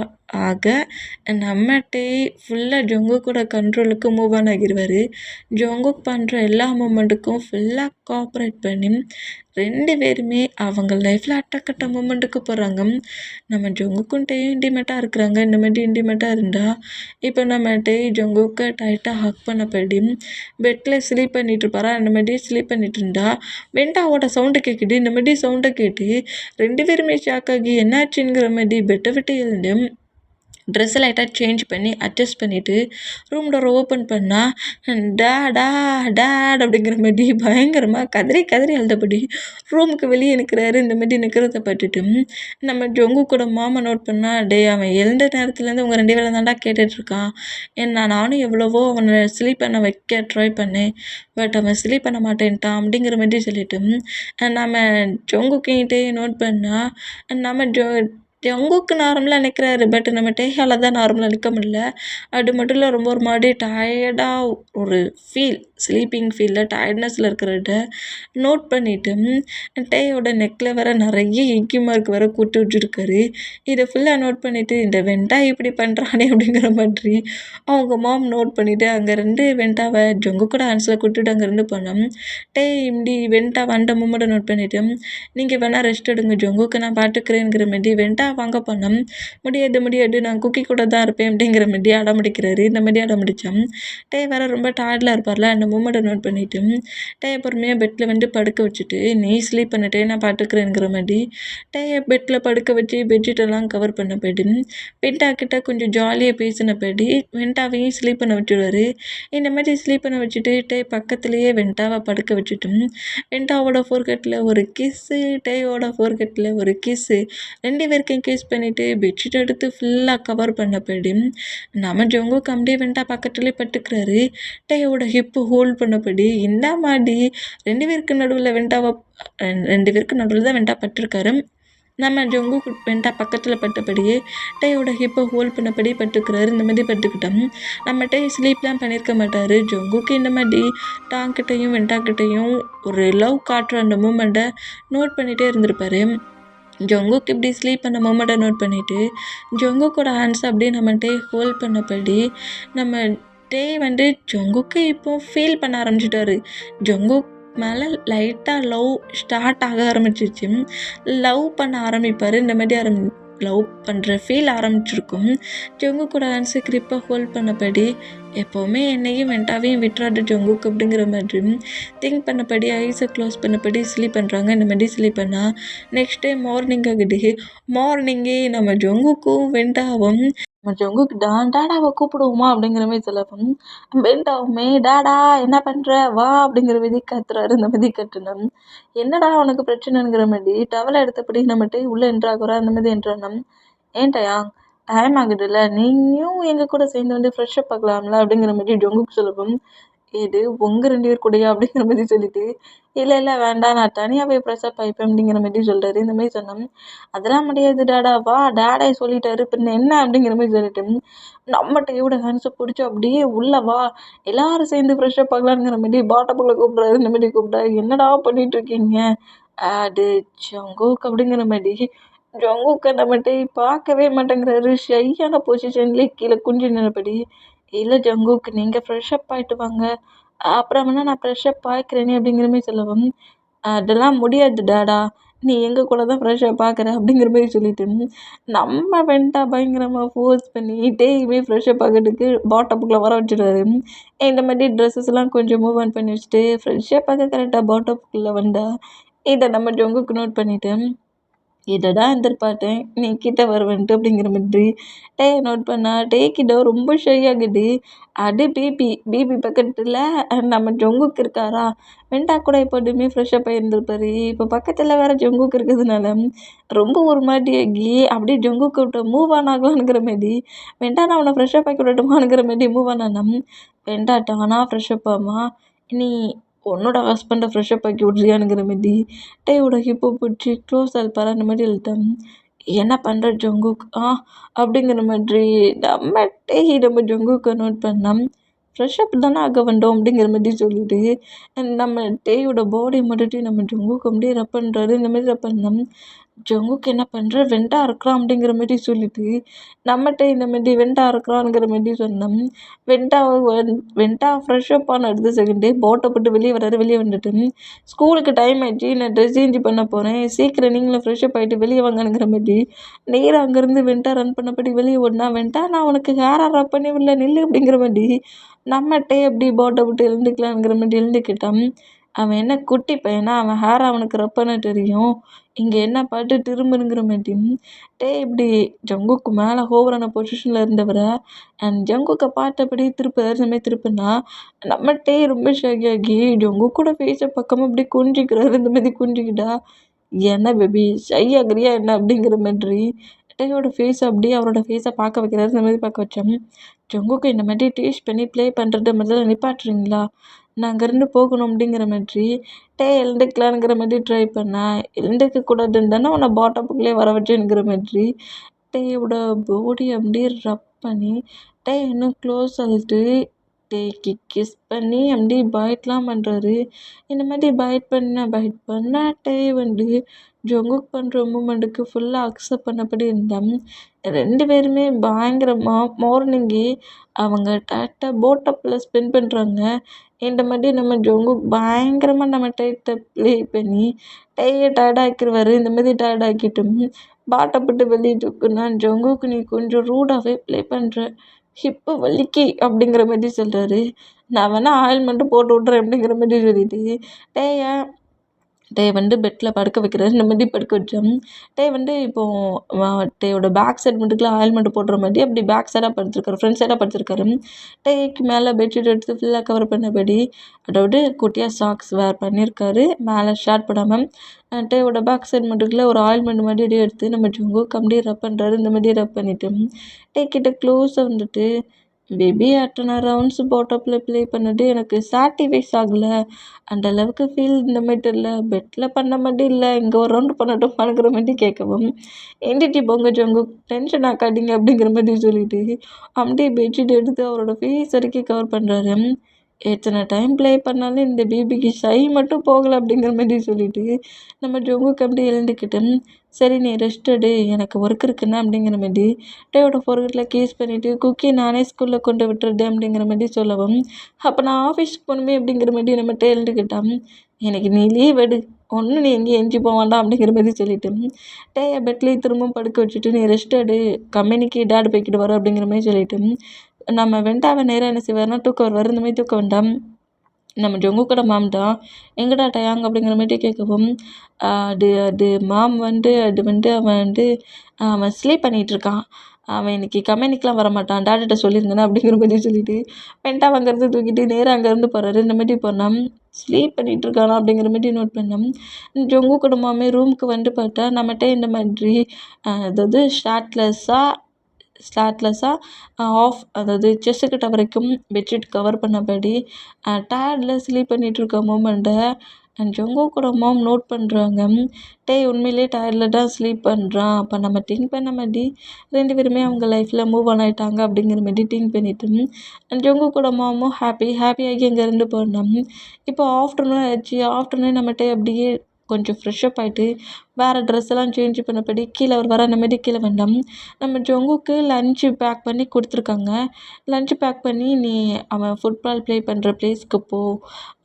ஆக நம்ம டே ஃபுல்லாக ஜொங்குக்கோட கண்ட்ரோலுக்கு மூவ் ஆன் ஆகிடுவார். ஜொங்குக் பண்ணுற எல்லா மூமெண்ட்டுக்கும் ஃபுல்லாக கோஆப்ரேட் பண்ணி 2 பேருமே அவங்க லைஃப்பில் அட்டக்கட்ட மூமெண்ட்டுக்கு போகிறாங்க. நம்ம ஜொங்குக்கும் டேயும் இன்டிமேட்டாக இருக்கிறாங்க. இந்த மாதிரி இன்டிமேட்டாக இருந்தால் இப்போ நம்ம டே ஜொங்குக்கை டைட்டாக ஹக் பண்ணப்படி பெட்டில் ஸ்லீப் பண்ணிட்டு இருப்பாரா. இந்த மாதிரி ஸ்லீப் பண்ணிட்டு இருந்தா வெண்டாவோட சவுண்டு கேட்குது. இந்த மாதிரி சவுண்டை கேட்டு 2 பேருமே ஷாக் ஆகி என்னாச்சுங்கிற மாதிரி பெட்டை விட்டு எழுந்து ட்ரெஸ்ஸை லைட்டாக சேஞ்ச் பண்ணி அட்ஜஸ்ட் பண்ணிவிட்டு ரூம் டோரை ஓப்பன் பண்ணால் டேடா டேட் அப்படிங்கிற மாதிரி பயங்கரமாக கதறி கதறி அழுதபடி ரூமுக்கு வெளியே நிற்கிறாரு. இந்த மாதிரி நிற்கிறத பார்த்துட்டு நம்ம ஜொங்கு கூட மாமா நோட் பண்ணால் டே அவன் எழுந்த நேரத்துலேருந்து உங்கள் 2 பேரும் தான்டா கேட்டுட்ருக்கான். நானும் எவ்வளவோ அவனை ஸ்லீப் பண்ண வைக்க ட்ரை பண்ணேன். பட் அவன் ஸ்லீப் பண்ண மாட்டேன்ட்டான் அப்படிங்கிற மாதிரி சொல்லிட்டு நம்ம ஜொங்குக்கிட்டே நோட் பண்ணால் நம்ம ஜொங்குக்கு நார்மலாக நிற்கிறாரு. பட் நம்ம டேயால் தான் நார்மலாக நிற்க முடியல. அது மட்டும் இல்லை ரொம்ப ஒரு மாதிரி டயர்டாக ஒரு ஃபீல் ஸ்லீப்பிங் ஃபீலில் டயர்ட்னஸில் இருக்கிறத நோட் பண்ணிவிட்டு டேயோட நெக்கில் வேறு நிறைய இங்கி மார்க் வேறு கூட்டு வச்சுருக்காரு. இதை ஃபுல்லாக நோட் பண்ணிவிட்டு இந்த வெண்டா இப்படி பண்ணுறானே அப்படிங்கிற மாதிரி அவங்க மாம் நோட் பண்ணிவிட்டு அங்கே 2 வெண்டாவை ஜொங்கு கூட ஆன்ஸில் கூட்டுட்டு அங்கே 2 பண்ணோம். டே இப்படி வெண்டா வந்த மூமெண்ட்டை நோட் பண்ணிவிட்டு நீங்கள் வேணால் ரெஸ்ட் எடுங்க ஜொங்குக்கு நான் பார்த்துக்கிறேங்கிற மாதிரி வெண்டா வாங்க பண்ணோம். முடியாது நான் குக்கி கூட தான் இருப்பேன் அப்படிங்கிற மாதிரி அடம்பிடிக்கிறாரு. இந்த மாதிரி அடம்பிடிச்சோம். டே வேறு ரொம்ப டயர்டில் இருப்பார்ல. அந்த மூமெண்ட்டை நோட் பண்ணிவிட்டு டேயை பொறுமையாக பெட்டில் வந்து படுக்க வச்சுட்டு நீ ஸ்லீப் பண்ணிட்டே நான் பார்த்துக்கிறேங்கிற மாதிரி டேயை பெட்டில் படுக்க வச்சு பெட்ஷீட்டெல்லாம் கவர் பண்ண போய்ட்டு வெண்டா கிட்ட கொஞ்சம் ஜாலியாக பேசின போய்ட்டு வெண்டாவையும் ஸ்லீப் பண்ண வச்சுடுவார். இந்த மாதிரி ஸ்லீப் பண்ண வச்சுட்டு டே பக்கத்துலேயே வெண்டாவை படுக்க வச்சுட்டு வெண்டாவோட ஃபோர்கெட்டில் ஒரு கிஸ்ஸு டேயோட ஃபோர்கெட்டில் ஒரு கிஸ்ஸு 2 பேருக்கும் கிஸ் பண்ணிவிட்டு பெட்ஷீட் எடுத்து ஃபுல்லாக கவர் பண்ண போய்டு நம்ம ஜொங்குக்கு அப்படியே வெண்டா பக்கத்துலேயே பட்டுக்கிறாரு. டேயோட ஹிப்பு ஹோல்ட் பண்ணபடி இந்த மாதிரி 2 பேருக்கு நடுவில் வெண்டாவை 2 பேருக்கு நடுவில் தான் வெண்டா பட்டிருக்காரு. நம்ம ஜொங்குக்கு வெண்டா பக்கத்தில் பட்டபடியே டேயோட ஹிப்பை ஹோல்ட் பண்ணபடி பட்டுக்கிறாரு. இந்த மாதிரி பட்டுக்கிட்டோம். நம்ம டே ஸ்லீப்லாம் பண்ணியிருக்க மாட்டார். ஜொங்குக்கு இந்த மாதிரி டாங்கிட்டையும் வெண்டாக்கிட்டையும் ஒரு லவ் காட்டுற அந்த மூமெண்ட்டை நோட் பண்ணிகிட்டே இருந்திருப்பார். ஜொங்குக்கு இப்படி ஸ்லீப் பண்ண மூமெண்ட்டை நோட் பண்ணிவிட்டு ஜொங்குக்கோட ஹேண்ட்ஸ் அப்படியே நம்ம டே ஹோல்ட் பண்ணபடி நம்ம டே வந்து ஜொங்குக்கு இப்போ ஃபீல் பண்ண ஆரம்பிச்சிட்டாரு. ஜொங்குக் மேலே லைட்டாக லவ் ஸ்டார்ட் ஆக ஆரம்பிச்சிருச்சு. லவ் பண்ண ஆரம்பிப்பார். இந்த மாதிரி லவ் பண்ணுற ஃபீல் ஆரம்பிச்சிருக்கும். ஜொங்குக்கோட ஹேண்ட்ஸு கிரிப்பை ஹோல்ட் பண்ணபடி எப்போவுமே என்னையும் வெண்டாவையும் விட்டுறாடு ஜொங்குக்கு அப்படிங்கிற மாதிரி திங்க் பண்ணபடி ஐஸை க்ளோஸ் பண்ணபடி ஸ்லீப் பண்ணுறாங்க. இந்த மாதிரி ஸ்லீப் பண்ணால் நெக்ஸ்ட் டே மார்னிங் ஆகுது. மார்னிங்கே நம்ம ஜொங்குக்கும் வெண்டாவும் நம்ம ஜொங்குக்கு டாடாவை கூப்பிடுவோமா அப்படிங்கிற மாதிரி சொல்லவும் வெண்டாவுமே டாடா என்ன பண்ணுற வா அப்படிங்கிற மாதிரி கத்துறாரு. இந்த மாதிரி கட்டுனோம். என்னடா உனக்கு பிரச்சனைங்கிற மாதிரி டவலை எடுத்தபடி நம்மகிட்ட உள்ளே என்ட்ராகுறா. அந்த மாதிரி என்ட்ரானோம். ஏன்டயா டைம் ஆகுதுல்ல நீயும் எங்கள் கூட சேர்ந்து வந்து ஃப்ரெஷ்ஷப் பார்க்கலாம்ல அப்படிங்கிற மாதிரி ஜொங்குக்கு சொல்லவும் இது உங்கள் 2 பேர் கூடயா அப்படிங்கிற மாதிரி சொல்லிட்டு இல்லை வேண்டாம் நான் தனியாக போய் ஃப்ரெஷ்ஷப் ஆகிப்பேன் அப்படிங்கிற மாதிரி சொல்கிறாரு. இந்த மாதிரி சொன்னோம். அதெல்லாம் முடியாது டாடா வா டாடா சொல்லிட்டாரு பின்ன என்ன அப்படிங்கிற மாதிரி சொல்லிட்டு நம்ம டேயோட ஹேண்ட்ஸை பிடிச்சி அப்படியே உள்ள வா எல்லாரும் சேர்ந்து ஃப்ரெஷ்ஷப் பார்க்கலாங்கிற மாதிரி பாட்டப்புள்ள கூப்பிட்றாரு. இந்த மாதிரி கூப்பிட்டா என்னடா பண்ணிட்டு இருக்கீங்க அது ஜொங்குக் அப்படிங்கிற மாதிரி ஜொங்குக்கு நம்மகிட்ட பார்க்கவே மாட்டேங்கிறாரு. ஷையான பொசிஷன்லேயே கீழே குஞ்சு நின்னபடி இல்லை ஜொங்குக்கு நீங்கள் ஃப்ரெஷ்ஷப் ஆகிட்டு வாங்க அப்புறம் வேணா நான் ஃப்ரெஷ்ஷப் ஆகிக்கிறேனே அப்படிங்கிற மாதிரி சொல்லவும் அதெல்லாம் முடியாது டாடா நீ எங்கள் கூட தான் ஃப்ரெஷ்ஷாக பார்க்குற அப்படிங்கிற மாதிரி சொல்லிட்டு நம்ம வென்ட்டா பயங்கரமாக ஃபோர்ஸ் பண்ணி டேயுமே ஃப்ரெஷ்ஷப் ஆகிறதுக்கு பாட்டப்புக்குள்ளே வர வச்சுருவாரு. இந்த மாதிரி ட்ரெஸ்ஸஸ்லாம் கொஞ்சம் மூவ் ஆன் பண்ணி வச்சுட்டு ஃப்ரெஷ்ஷப் ஆக கரெக்டாக பாட்டப்புக்குள்ளே வந்தா இதை நம்ம ஜொங்குக்கு நோட் பண்ணிவிட்டு இதடா எதிர்பார்த்தேன் நீ கிட்ட வருவேன்ட்டு அப்படிங்கிற மாதிரி நோட் பண்ணா கிட்ட ரொம்ப ஷை ஆகுது. அது பிபி பிபி பக்கத்தில் நம்ம ஜொங்குக்கு இருக்காரா வெண்டா கூட எப்போதுமே ஃப்ரெஷ்ஷப் ஆகியிருந்திருப்பாரு. இப்போ பக்கத்தில் வேற ஜொங்குக்கு இருக்கிறதுனால ரொம்ப ஒரு மாதிரி ஆகி அப்படியே ஜொங்குக்கு விட்டு மூவ் ஆன் ஆகலான்ங்கிற மாதிரி வெண்டா நான் அவனை ஃப்ரெஷ்ஷப் ஆக்கி விடட்டுமானுங்கிற மாதிரி மூவ் ஆன் ஆனா வெண்டாட்டானா ஃப்ரெஷ்ஷப் ஆமா நீ உன்னோட ஹஸ்பண்டை ஃப்ரெஷ்ஷப் ஆக்கி விட்றியானுங்கிற மாதிரி டேயோட ஹிப்பை பிடிச்சி க்ளோஸ் ஆல்பாரா அந்த மாதிரி எழுத்தேன். என்ன பண்ணுற ஜங்குக் அப்படிங்கிற மாதிரி நம்ம ஜங்குக்கை நோட் பண்ணோம். ஃப்ரெஷ்ஷப் தானே ஆக வந்தோம் அப்படிங்கிற மாதிரி சொல்லிட்டு நம்ம டேயோட பாடி மட்டுட்டு நம்ம ஜங்குக்கு அப்படியே ரப் பண்ணுறாரு. இந்த மாதிரி ரப் பண்ணோம். ஜங்குக்கு என்ன பண்ணுற வெண்டா இருக்கிறான் அப்படிங்கிற மாதிரி சொல்லிட்டு நம்மகிட்ட இந்த மாதிரி வெண்டா இருக்கிறான்ங்கிற மாதிரி சொன்னோம். வெண்டா ஃப்ரெஷ்ஷப் ஆன அடுத்த செகண்டே போட்டை போட்டு வெளியே வர்றாரு. வெளியே வந்துட்டு ஸ்கூலுக்கு டைம் ஆயிடுச்சு நான் ட்ரெஸ் சேஞ்ச் பண்ண போகிறேன் சீக்கிரம் நீங்களும் ஃப்ரெஷ்ஷப் ஆகிட்டு வெளியே வாங்கணுங்கிற மாதிரி நேராக அங்கேருந்து வெண்டா ரன் பண்ணபடி வெளியே ஓடினா வெண்டா நான் உனக்கு ஹேராக ரப் பண்ணி விடல நில்லு அப்படிங்கிற மாதிரி நம்மகிட்டே எப்படி போட்டை விட்டு எழுந்துக்கலாங்கிற மாதிரி எழுந்துக்கிட்டான். அவன் என்ன குட்டி பையனா அவன் ஹேர் அவனுக்கு ரப் பண்ண தெரியும். இங்கே என்ன பாட்டு திரும்புனுங்கிற மாதிரி இப்படி ஜங்குக்கு மேலே ஓவரான பொசிஷனில் இருந்தவரை அண்ட் ஜங்குக்கை பார்த்தபடி இந்த மாதிரி திருப்பினா நம்மகிட்டே ரொம்ப ஷாக் ஆகி ஜங்குக்கோட ஃபேஸை பக்கமாக அப்படி குஞ்சிக்கிறாரு. இந்த மாதிரி குஞ்சிக்கிட்டா என்ன பேபி ஷை ஆகுறியா என்ன அப்படிங்கிற மாதிரி டேயோட ஃபேஸ் அப்படியே அவரோட ஃபேஸை பார்க்க வைக்கிறாரு. இந்த மாதிரி பார்க்க வச்சோம். ஜங்குக்கு இந்த மாதிரி டேஸ்ட் பண்ணி ப்ளே பண்ணுறத முதல்ல நிப்பாட்டுறீங்களா நான் அங்கேருந்து போகணும் அப்படிங்கிற மாதிரி எழுந்துக்கலாங்கிற மாதிரி ட்ரை பண்ணேன். எழுந்துக்க கூடாதுன்னு தானே உன்னை பாட்டப்புக்குள்ளே வர வச்சேங்கிற மாதிரி டேயோட பாடி அப்படியே ரப் பண்ணி இன்னும் க்ளோஸ் ஆகிட்டு டேக்கு கிஸ் பண்ணி அப்படியே பைட்லாம் பண்ணுறாரு. இந்த மாதிரி பைட் பண்ண டே வந்து ஜங்குக் பண்ணுற மூமெண்ட்டுக்கு ஃபுல்லாக அக்செப்ட் பண்ணபடி இருந்தான். 2 பேருமே பயங்கரமாக மார்னிங்கே அவங்க போட்டப்பில் ஸ்பெண்ட் பண்ணுறாங்க. இந்த மாதிரி நம்ம ஜங்குக் பயங்கரமாக நம்ம டைட்டை ப்ளே பண்ணி டயர்டாக்கிடுவார். இந்த மாதிரி டயர்டாக்கிட்டு பாட்டப்பட்டு வெளியே தூக்குனா ஜங்குக்கு நீ கொஞ்சம் ரூடாகவே ப்ளே பண்ணுற ஹிப்பு வலிக்கி அப்படிங்கிற மாதிரி சொல்கிறாரு. நான் வேணால் ஆயில்மெண்ட்டு போட்டு விட்றேன் அப்படிங்கிற மாதிரி சொல்லிட்டு வந்து பெட்டில் படுக்க வைக்கிறாரு. இந்த மாதிரி படுக்க வச்சோம். வந்து இப்போது டேயோட பேக் சைட் மட்டுக்குலாம் ஆயில்மெண்ட் போடுற மாதிரி அப்படி பேக் சைடாக படுத்துருக்காரு. ஃப்ரண்ட் சைடாக படுத்துருக்காரு. டேக்கு மேலே பெட்ஷீட் எடுத்து ஃபுல்லாக கவர் பண்ணபடி அதாவது குட்டியாக சாக்ஸ் வேர் பண்ணியிருக்காரு. மேலே ஷார்ட் போடாமல் டேயோட பேக் சைட் மட்டுக்குள்ள ஒரு ஆயில்மெண்ட் மாதிரி எடுத்து நம்ம ஜங்குக்கு அப்படியே ரப் பண்ணுறாரு. இந்த மாதிரி ரப் பண்ணிவிட்டு கிட்ட க்ளோஸாக வந்துட்டு பேபி அத்தனை ரவுண்ட்ஸ் பாட்டப்பில் ப்ளே பண்ணது எனக்கு சாட்டிஸ்ஃபைஸ் ஆகலை. அந்த அளவுக்கு ஃபீல் இந்த மாதிரி தெரியல. பெட்டில் பண்ண மாதிரி இல்லை இங்கே ஒரு ரவுண்டு பண்ணட்டும் பண்ணுங்கிற மாதிரி கேட்கவும் எந்திரிச்சு போங்க ஜங்கு டென்ஷன் ஆக்காதீங்க அப்படிங்கிற மாதிரி சொல்லிட்டு அப்படியே பெட்ஷீட் எடுத்து அவரோட ஃபேஸ் வரைக்கும் கவர் பண்ணுறாரு. எத்தனை டைம் ப்ளே பண்ணாலும் இந்த பேபிக்கு ஷை மட்டும் போகலை அப்படிங்கிற மாதிரி சொல்லிட்டு நம்ம ஜங்குக்கு அப்படியே எழுந்துக்கிட்டு சரி நீ ரெஸ்ட் எடு எனக்கு ஒர்க் இருக்குண்ணா அப்படிங்கிற மாதிரி டேயோட ஃபோர்கெட்டில் கேஸ் பண்ணிவிட்டு குக்கி நானே ஸ்கூலில் கொண்டு விட்டுறது அப்படிங்கிற மாதிரி சொல்லவும் அப்போ நான் ஆஃபீஸ்க்கு போகணுமே அப்படிங்கிற மாதிரி நம்ம எழுந்துக்கிட்டான். எனக்கு நீ லீவ் எடு ஒன்றும் நீ எங்கேயும் எஞ்சி போக வேண்டாம் அப்படிங்கிற மாதிரி சொல்லிவிட்டு டேயை பெட்லேயே திரும்பவும் படுக்க வச்சுட்டு நீ ரெஸ்ட் எடு கம்பெனிக்கு டேட் போய்க்கிட்டு வர அப்படிங்கிற மாதிரி சொல்லிவிட்டு நம்ம வெண்டாவை நேராக என்ன செய்வார்னா தூக்கம் வருவார். இந்த மாதிரி தூக்கம் வேண்டாம் நம்ம ஜங்குக்கோட மாம் தான் எங்கடா டயாங் அப்படிங்கிற மாதிரி கேட்கவும் அது மாம் வந்து அவன் ஸ்லீப் பண்ணிகிட்ருக்கான் அவன் இன்னைக்கு கம்பெனிக்கெலாம் வரமாட்டான் டாடிட்ட சொல்லியிருந்தேனே அப்படிங்கிற மாதிரி சொல்லிட்டு வெண்டா அங்கேருந்து தூக்கிட்டு நேராக அங்கேருந்து போகிறாரு. இந்த மாதிரி போனோம் ஸ்லீப் பண்ணிகிட்ருக்கானா அப்படிங்கிற மாதிரி நோட் பண்ணோம். ஜங்குக்கோட மாமே ரூமுக்கு வந்து பார்த்தா நம்மகிட்ட இந்த மாதிரி அதாவது ஸ்லாட்லெஸ்ஸாக ஆஃப் அதாவது செஸ்ட்டுக்கிட்ட வரைக்கும் பெட்ஷீட் கவர் பண்ணபடி டயர்டில் ஸ்லீப் பண்ணிகிட்ருக்க மூமெண்ட்டை ஜங்குக்கோட மாம் நோட் பண்ணுறாங்க. உண்மையிலே டயர்டில் தான் ஸ்லீப் பண்ணுறான். அப்போ நம்ம திங்க் பண்ண மாதிரி 2 பேருமே அவங்க லைஃப்பில் மூவ் ஆன் ஆகிட்டாங்க அப்படிங்கிற மாதிரி திங்க் பண்ணிவிட்டு ஜங்குக்கோட மாமும் ஹாப்பியாகி அங்கேருந்து போனோம். இப்போ ஆஃப்டர்நூன் ஆயிடுச்சு. ஆஃப்டர்நூன் நம்மகிட்ட அப்படியே கொஞ்சம் ஃப்ரெஷ்ஷப் ஆகிட்டு வேறு ட்ரெஸ் எல்லாம் சேஞ்ச் பண்ணபடி கீழே அவர் வர அந்த மாதிரி கீழே வந்தோம். நம்ம ஜங்குக்கு லன்ச்சு பேக் பண்ணி கொடுத்துருக்காங்க. லன்ச்சு பேக் பண்ணி நீ அவன் ஃபுட்பால் ப்ளே பண்ணுற ப்ளேஸ்க்கு போ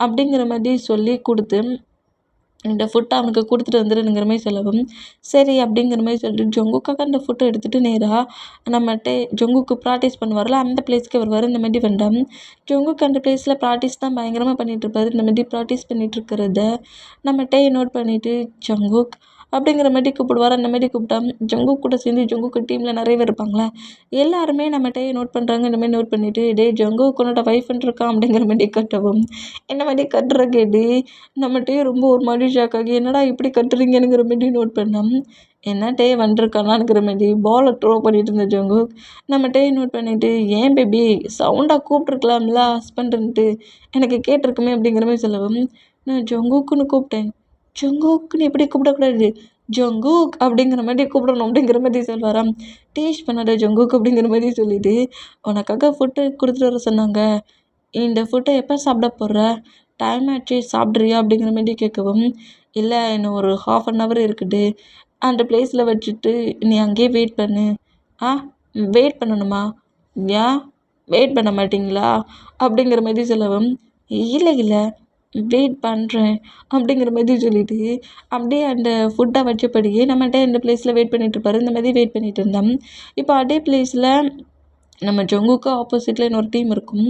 அப்படிங்கிற மாதிரி சொல்லி கொடுத்து இந்த ஃபுட்டை அவனுக்கு கொடுத்துட்டு வந்துடுங்கிற மாதிரி சொல்லவும், சரி அப்படிங்கிற மாதிரி சொல்லிட்டு ஜங்குக்காக அந்த ஃபுட்டை எடுத்துகிட்டு நேராக நம்மகிட்ட ஜங்குக்கு ப்ராக்டிஸ் பண்ணுவார்ல அந்த பிளேஸ்க்கு வருவார். இந்த மாதிரி வேண்டாம் ஜங்குக்கு அந்த பிளேஸில் ப்ராக்டிஸ் தான் பயங்கரமாக பண்ணிகிட்ருப்பாரு. இந்த மாதிரி ப்ராக்டிஸ் பண்ணிகிட்ருக்கிறத நம்மகிட்ட நோட் பண்ணிவிட்டு ஜங்குக் அப்படிங்கிற மாதிரி கூப்பிடுவார். அந்த மாதிரி கூப்பிட்டா ஜங்குக் கூட சேர்ந்து ஜங்குக்கு டீமில் நிறைய பேர் இருப்பாங்களே எல்லாருமே நம்மகிட்ட நோட் பண்ணுறாங்க. இந்த மாதிரி நோட் பண்ணிவிட்டு டே ஜங்குக் உன்னோட ஒய்ஃப்னு இருக்கான் அப்படிங்கிற மாதிரி கட்டவும் இந்த மாதிரி கட்டுற கேட்டு நம்மகிட்டே ரொம்ப ஒரு மாதிரி ஷாக் ஆகி என்னடா இப்படி கட்டுறீங்கங்கிற மாதிரி நோட் பண்ணோம். என்னட்டே வந்துருக்கானாங்கிற மாதிரி பாலை த்ரோ பண்ணிட்டு இருந்த ஜங்குக் நம்மகிட்டே நோட் பண்ணிவிட்டு ஏன் பேபி சவுண்டாக கூப்பிட்ருக்கலாம்ல ஹஸ்பண்டுன்ட்டு எனக்கு கேட்டிருக்குமே அப்படிங்கிற மாதிரி சொல்லவும் நான் ஜங்குக்குன்னு கூப்பிட்டேன். ஜங்குக்குன்னு எப்படி கூப்பிடக்கூடாது ஜங்குக் அப்படிங்கிற மாதிரி கூப்பிடணும் அப்படிங்கிற மாதிரி சொல்வாராம். டீச் பண்ணாத ஜங்குக் அப்படிங்கிற மாதிரி சொல்லிட்டு உனக்காக ஃபுட்டு கொடுத்துட்டு வர சொன்னாங்க. இந்த ஃபுட்டை எப்போ சாப்பிட போடுற டைம் ஆச்சு சாப்பிட்றியா அப்படிங்கிற மாதிரி கேட்கவும் இல்லை இன்னும் ஒரு 1/2 இருக்குது அந்த பிளேஸில் வச்சுட்டு நீ அங்கேயே வெயிட் பண்ணு. ஆ வெயிட் பண்ணணுமா ஏன் வெயிட் பண்ண மாட்டிங்களா அப்படிங்கிற மாதிரி சொல்லவும் இல்லை இல்லை வெயிட் பண்ணுறேன் அப்படிங்கிற மாதிரி சொல்லிட்டு அப்படியே அந்த ஃபுட்டை வச்சபடியே நம்மகிட்ட இந்த பிளேஸில் வெயிட் பண்ணிட்டு இருப்பாரு. இந்த மாதிரி வெயிட் பண்ணிட்டு இருந்தோம். இப்போ அதே பிளேஸில் நம்ம ஜங்குக்கு ஆப்போசிட்டில் இன்னொரு டீம் இருக்கும்.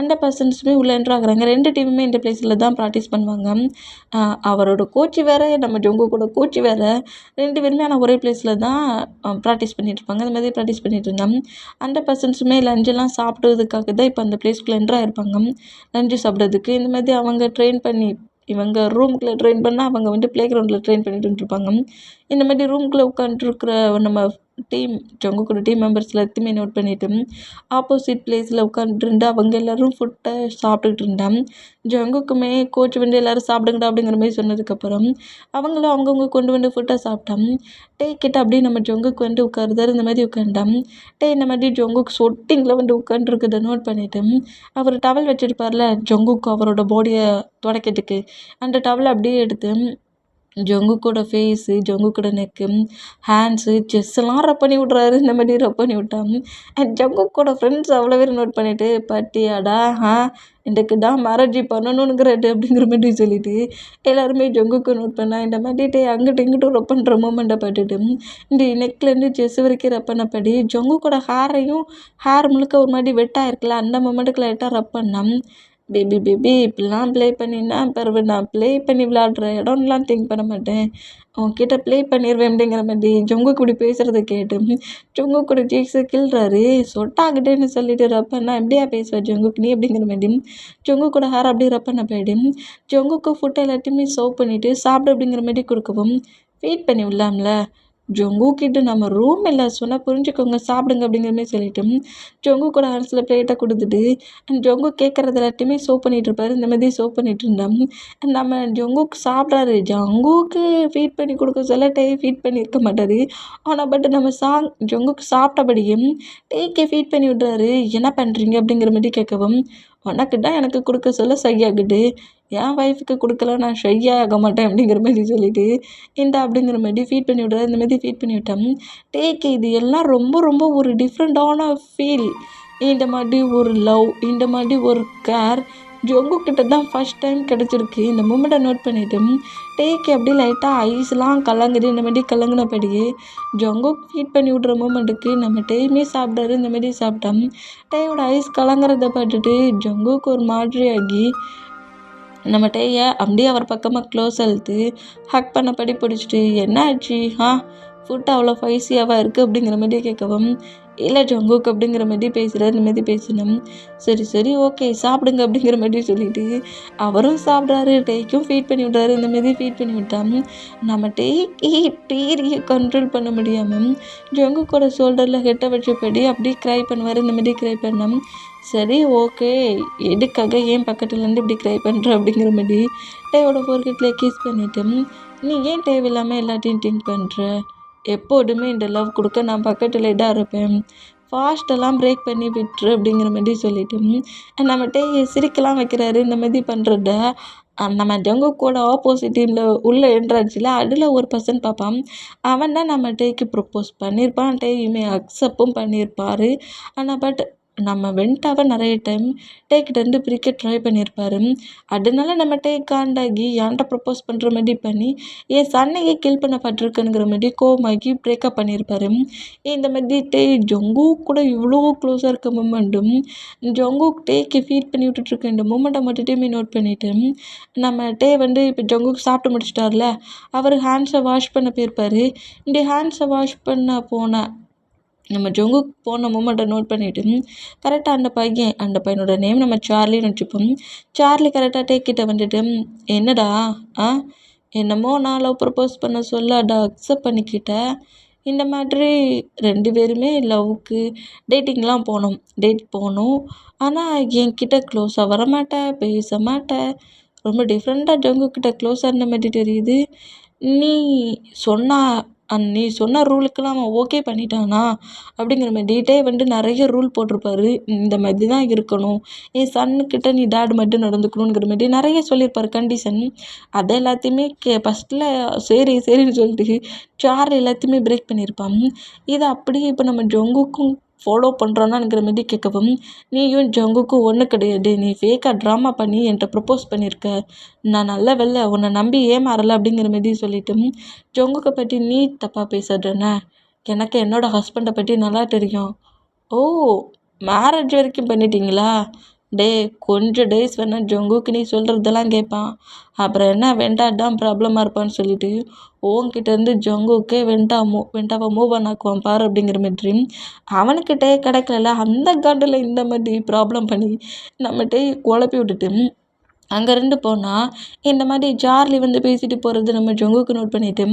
அந்த பர்சன்ஸுமே உள்ளே என்ட்ரு ஆகுறாங்க. 2 டீமுமே இந்த பிளேஸில் தான் ப்ராக்டிஸ் பண்ணுவாங்க. அவரோட கோச் வேறு நம்ம ஜங்குக்கோட கோச் வேறு 2 பேருமே ஆனால் ஒரே பிளேஸில் தான் ப்ராக்டிஸ் பண்ணிகிட்ருப்பாங்க. அந்த மாதிரி ப்ராக்டிஸ் பண்ணிகிட்டு இருந்தோம். அந்த பர்சன்ஸுமே லஞ்செல்லாம் சாப்பிட்றதுக்காக தான் இப்போ அந்த பிளேஸ்க்குள்ளே என்ட்ரு ஆகிருப்பாங்க லஞ்சு சாப்பிட்றதுக்கு. இந்த மாதிரி அவங்க ட்ரெயின் பண்ணி இவங்க ரூமுக்குள்ளே ட்ரெயின் பண்ணால் அவங்க வந்து ப்ளே கிரவுண்டில் ட்ரெயின் பண்ணிட்டு வந்துருப்பாங்க. இந்த மாதிரி ரூமுக்குள்ளே உட்காந்துருக்குற நம்ம டீம் ஜங்குக்கோட டீம் மெம்பர்ஸ் எல்லாத்தையுமே நோட் பண்ணிவிட்டு ஆப்போசிட் பிளேஸில் உட்காந்துட்டு அவங்க எல்லோரும் ஃபுட்டை சாப்பிட்டுக்கிட்டு இருந்தாங்க. ஜங்குக்குமே கோச் வந்து எல்லோரும் சாப்பிடுங்கடா அப்படிங்கிற மாதிரி சொன்னதுக்கப்புறம் அவங்களும் அவங்கவுங்க கொண்டு வந்து ஃபுட்டை சாப்பிட்டான். கிட்ட அப்படியே நம்ம ஜங்குக்கு வந்து உட்காருதாரு. இந்த மாதிரி உட்காண்டான். இந்த மாதிரி ஜங்குக்கு சொட்டிங்கில் வந்து உட்காந்துருக்கதை நோட் பண்ணிவிட்டு அவர் டவல் வச்சுருப்பார்ல ஜங்குக்கு அவரோட பாடியை துடைக்கிறதுக்கு அந்த டவலை அப்படியே எடுத்து ஜங்குக்கோட ஃபேஸு ஜங்குக்கோட நெக்கு ஹேண்ட்ஸு செஸ்ஸெல்லாம் ரப் பண்ணி விட்றாரு. இந்த மாதிரி ரப் பண்ணி விட்டாங்க. ஜங்குக்கோட ஃப்ரெண்ட்ஸ் அவ்வளோ பேர் நோட் பண்ணிவிட்டு பாட்டியாடா இதுக்கு தான் மேரேஜ் பண்ணணுங்கிறது அப்படிங்கிற மாதிரி சொல்லிவிட்டு எல்லாருமே ஜங்குக்கு நோட் பண்ணால் இந்த மாதிரி அங்கிட்டு இங்கிட்டும் ரப் பண்ணுற மூமெண்ட்டை பார்த்துட்டு இந்த நெக்லேருந்து செஸ் வரைக்கும் ரப் பண்ணப்படி ஜங்குக்கோட ஹேர் முழுக்க ஒரு மாதிரி வெட்டாக இருக்குல்ல அந்த மூமெண்ட்டுக்கு லைட்டாக ரப் பண்ணான். பேபி பேபி இப்படிலாம் ப்ளே பண்ணினா பிறகு நான் ப்ளே பண்ணி விளாட்ற இடம்லாம் திங்க் பண்ண மாட்டேன் உன்கிட்ட ப்ளே பண்ணிடுவேன் அப்படிங்கிற மாதிரி ஜங்குக்கு இப்படி பேசுகிறத கேட்டு ஜங்குக்கோட ஜீக்ஸை கிள்றாரு. சொட்டாகிட்டேன்னு சொல்லிட்டு ரப்பன்னா எப்படியா பேசுவேன் ஜங்குக்கு நீ அப்படிங்கிற மாதிரி ஜங்குக்கோட ஹேர் அப்படியே ரப்பண்ண போயிடு ஜங்குக்கு ஃபுட்டை எல்லாத்தையுமே சர்வ் பண்ணிவிட்டு சாப்பிடு அப்படிங்கிற மாதிரி கொடுக்கவும் ஃபீட் பண்ணி விடலாம்ல ஜங்குக்கிட்ட நம்ம ரூம் இல்லை சொன்னால் புரிஞ்சுக்கோங்க சாப்பிடுங்க அப்படிங்கிற மாதிரி சொல்லிட்டு ஜங்குக்கோட ஹேண்ட்ஸில் பிளேட்டை கொடுத்துட்டு ஜங்கு கேட்குறது எல்லாத்தையுமே சோப் பண்ணிகிட்டு இருப்பாரு. இந்த மாதிரி சோப் பண்ணிகிட்டு இருந்தோம். நம்ம ஜங்குக்கு சாப்பிட்றாரு. ஜங்குக்கு ஃபீட் பண்ணி கொடுக்க சொல்ல ஃபீட் பண்ணியிருக்க மாட்டார். ஆனால் பட் நம்ம ஜங்குக்கு சாப்பிட்டபடியும் டேக்கே ஃபீட் பண்ணி விட்றாரு. என்ன பண்ணுறீங்க அப்படிங்கிற மாதிரி கேட்கவும் உனக்கு தான் எனக்கு கொடுக்க சொல்ல சையாகுது என் ஒய்ஃபுக்கு கொடுக்கல நான் ஷையாக மாட்டேன் அப்படிங்கிற மாதிரி சொல்லிவிட்டு அப்படிங்கிற மாதிரி ஃபீட் பண்ணி விட்றாரு. இந்த மாதிரி ஃபீட் பண்ணி விட்டோம். இது எல்லாம் ரொம்ப ரொம்ப ஒரு டிஃப்ரெண்ட்டான ஃபீல். இந்த மாதிரி ஒரு லவ் இந்த மாதிரி ஒரு கேர் ஜங்குக்கிட்ட தான் ஃபஸ்ட் டைம் கிடச்சிருக்கு. இந்த மூமெண்ட்டை நோட் பண்ணிவிட்டு அப்படியே லைட்டாக ஐஸ்லாம் கலங்குது. இந்த மாதிரி கலங்கினபடியே ஜங்குக் ஃபீட் பண்ணி விட்ற மூமெண்ட்டுக்கு நம்ம டேயுமே சாப்பிட்டாரு. இந்த மாதிரி சாப்பிட்டோம். டேயோட ஐஸ் கலங்குறத பார்த்துட்டு ஜங்குக்கு ஒரு மாதிரி ஆகி நம்ம டேயை அப்படியே அவர் பக்கமாக க்ளோஸ் அழுத்து ஹக் பண்ணபடி பிடிச்சிட்டு என்ன ஆச்சு ஃபுட் அவ்வளோ ஸ்பைசியாவாக இருக்குது அப்படிங்கிற மாதிரி கேட்கவும் இல்லை ஜங்குக் அப்படிங்கிற மாதிரி பேசுகிறார். இந்த மாதிரி பேசினோம். சரி ஓகே சாப்பிடுங்க அப்படிங்கிற மாதிரி சொல்லிவிட்டு அவரும் சாப்பிட்றாரு. டேய்க்கும் ஃபீட் பண்ணி விட்றாரு. இந்த மாதிரி ஃபீட் பண்ணி விட்டான். நம்ம டீரியை கண்ட்ரோல் பண்ண முடியாமல் ஜங்குக்கோட ஷோல்டரில் ஹெட்டை வச்சபடி அப்படியே க்ரை பண்ணுவார். இந்த மாதிரி க்ரை பண்ணோம். சரி ஓகே எதுக்காக ஏன் பக்கத்துலேருந்து இப்படி க்ரை பண்ணுற அப்படிங்கிற மாதிரி டேயோட ஃபோர்கெட்டில் கிஸ் பண்ணிவிட்டு நீ ஏன் தேவையில்லாமல் எல்லாத்தையும் திங்க் பண்ணுற எப்போதுமே இந்த லவ் கொடுக்க நான் பக்கத்தில் தான் இருப்பேன் ஃபாஸ்ட்டெல்லாம் பிரேக் பண்ணி விட்டுரு அப்படிங்கிற மாதிரி சொல்லிட்டு நம்மகிட்ட சிரிக்கலாம் வைக்கிறாரு. இந்த மாதிரி பண்ணுறத நம்ம ஜங்குக்கோட ஆப்போசிட் டீமில் உள்ளே என்ட்ராச்சுல அதில் ஒரு பர்சன் பார்ப்பான். அவன் தான் நம்ம டேக்கு ப்ரப்போஸ் பண்ணியிருப்பான். டேயுமே அக்செப்டும் பண்ணியிருப்பார். ஆனால் பட் நம்ம வெண்ட்டாவை நிறைய டைம் டேக்கிட்டேருந்து பிரிக்க ட்ரை பண்ணியிருப்பாரு. அதனால நம்ம டே காண்டாகி என்கிட்ட ப்ரப்போஸ் பண்ணுற மாதிரி பண்ணி என் சன்னையே கில் பண்ண பட்டிருக்குங்கிற மாதிரி கோவமாகி பிரேக்கப் பண்ணியிருப்பாரு. இந்த மாதிரி டே ஜங்குக் கூட இவ்வளோ க்ளோஸாக இருக்க மூமெண்ட்டும் ஜங்குக் டேக்கு ஃபீட் பண்ணி விட்டுட்ருக்க இந்த மூமெண்ட்டை மட்டுமே நோட் பண்ணிவிட்டு நம்ம டே இப்போ ஜங்குக் சாப்பிட்டு முடிச்சிட்டார்ல, அவர் ஹேண்ட்ஸை வாஷ் பண்ண போயிருப்பார். இந்த ஹேண்ட்ஸை வாஷ் பண்ண போன நம்ம ஜங்குக் போன மூமெண்ட்டை நோட் பண்ணிவிட்டு கரெக்டாக அந்த பையனோட நேம் நம்ம சார்லின்னு வச்சுப்போம். சார்லி கரெக்டாக டேக்கிட்ட வந்துட்டு என்னடா ஆ என்னமோ நான் லவ் ப்ரப்போஸ் பண்ண சொல்ல அதை அக்செப்ட் பண்ணிக்கிட்ட, இந்த மாதிரி 2 பேருமே லவ்வுக்கு டேட்டிங்லாம் டேட் போனோம். ஆனால் என்கிட்ட க்ளோஸாக வரமாட்ட, பேச மாட்ட, ரொம்ப டிஃப்ரெண்ட்டாக ஜங்குக்கிட்ட க்ளோஸாக இருந்த மாதிரி தெரியுது. நீ சொன்னா நீ சொன்ன ரூலுக்கெல்லாம் அவன் ஓகே பண்ணிட்டானா அப்படிங்கிற மாதிரிட்டே நிறைய ரூல் போட்டிருப்பாரு. இந்த மாதிரி தான் இருக்கணும், என் சன்னுக்கிட்ட நீ டேட் மட்டும் நடந்துக்கணுங்கிற மாதிரி நிறைய சொல்லியிருப்பாரு கண்டிஷன். அதை எல்லாத்தையுமே ஃபஸ்ட்டில் சரி சரின்னு சொல்லிட்டு சார்லி எல்லாத்தையுமே பிரேக் பண்ணியிருப்பான். இதை அப்படியே இப்போ நம்ம ஜங்குக்கும் ஃபாலோ பண்ணுறானாங்கிற மாதிரி கேட்கவும், நீயும் ஜங்குக்கும் ஒன்றும் கிடையாது, நீ ஃபேக்காக ட்ராமா பண்ணி என்கிட்ட ப்ரப்போஸ் பண்ணியிருக்க, நான் நல்ல வேளை உன்னை நம்பி ஏமாறலை அப்படிங்கிற மாதிரி சொல்லிட்டு ஜங்குக்கை பற்றி நீ தப்பாக பேசுறேன்னு எனக்கு என்னோடய ஹஸ்பண்டை பற்றி நல்லா தெரியும். ஓ, மேரேஜ் வரைக்கும் பண்ணிட்டீங்களா? டே கொஞ்சம் டேஸ் வேணால் ஜங்குக்கு நீ சொல்கிறதெல்லாம் கேட்பான், அப்புறம் என்ன வெண்டாட் தான் ப்ராப்ளமாக இருப்பான்னு சொல்லிட்டு உன்கிட்டேருந்து ஜங்குக்கே வெண்டாவை மூவ் ஆன் ஆக்குவான் பாரு அப்படிங்கிற மாதிரி அவனுக்கிட்டே கிடைக்கல. அந்த காண்டில் இந்த மாதிரி ப்ராப்ளம் பண்ணி நம்மகிட்டே குழப்பி விட்டுட்டு அங்கேருந்து போனால் இந்த மாதிரி சார்லி பேசிட்டு போகிறது நம்ம ஜங்குக்கு நோட் பண்ணிவிட்டு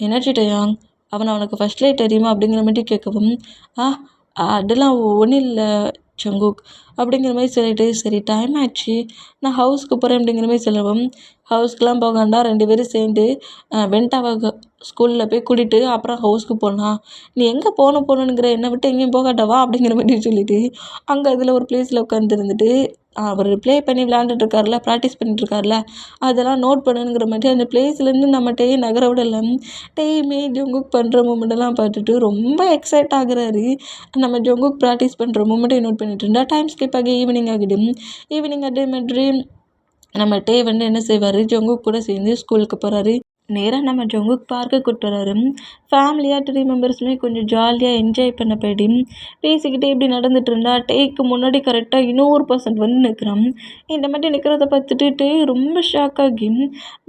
என்னாச்சு டயாங், அவனுக்கு ஃபஸ்ட்லேயே தெரியுமா அப்படிங்கிற மாதிரி கேட்கவும், அதெல்லாம் ஒன்றும் இல்லை ஜங்குக் அப்படிங்கிற மாதிரி சொல்லிட்டு சரி டைம் ஆச்சு நான் ஹவுஸ்க்கு போகிறேன் அப்படிங்கிற மாதிரி சொல்லவும், ஹவுஸ்க்கெலாம் போக வேண்டாம், 2 பேரும் சேர்ந்து வெண்டாவை ஸ்கூலில் போய் கூட்டிகிட்டு அப்புறம் ஹவுஸ்க்கு போகலாம், நீ எங்கே போகணுங்கிற என்னை விட்டு எங்கேயும் போகாட்டவா அப்படிங்கிற மாதிரி சொல்லிவிட்டு அங்கே அதில் ஒரு பிளேஸில் உட்காந்துருந்துட்டு அவர் ப்ளே பண்ணி விளையாண்டுட்ருக்காருல, ப்ராக்டிஸ் பண்ணிட்டுருக்காருல, அதெல்லாம் நோட் பண்ணுங்கிற மாதிரி அந்த பிளேஸ்லேருந்து நம்மகிட்டயே நகர விடலை. டேயுமே ஜங்குக் பண்ணுற மூமெண்ட்டெல்லாம் பார்த்துட்டு ரொம்ப எக்ஸைட் ஆகுறாரு. நம்ம ஜங்குக் ப்ராக்டிஸ் பண்ணுற மூமெண்ட்டை நோட் பண்ணிட்டு இருந்தா டைம் ஸ்கிப் ஆகி ஈவினிங் ஆகிடும். ஈவினிங் அதே மாதிரி நம்ம டே என்ன செய்வார், ஜங்குக் கூட சேர்ந்து ஸ்கூலுக்கு போகிறாரு. நேராக நம்ம ஜங்குக் பார்க்க கூப்பிட்டு வராரு. ஃபேமிலியாக 3 மெம்பர்ஸுமே கொஞ்சம் ஜாலியாக என்ஜாய் பண்ண போயிட்டு பேசிக்கிட்டே இப்படி நடந்துட்டு இருந்தா டேக்கு முன்னாடி கரெக்டாக இன்னொரு பர்சன்ட் நிற்கிறான். இந்த மாதிரி நிற்கிறத பார்த்துட்டு டே ரொம்ப ஷாக் ஆகி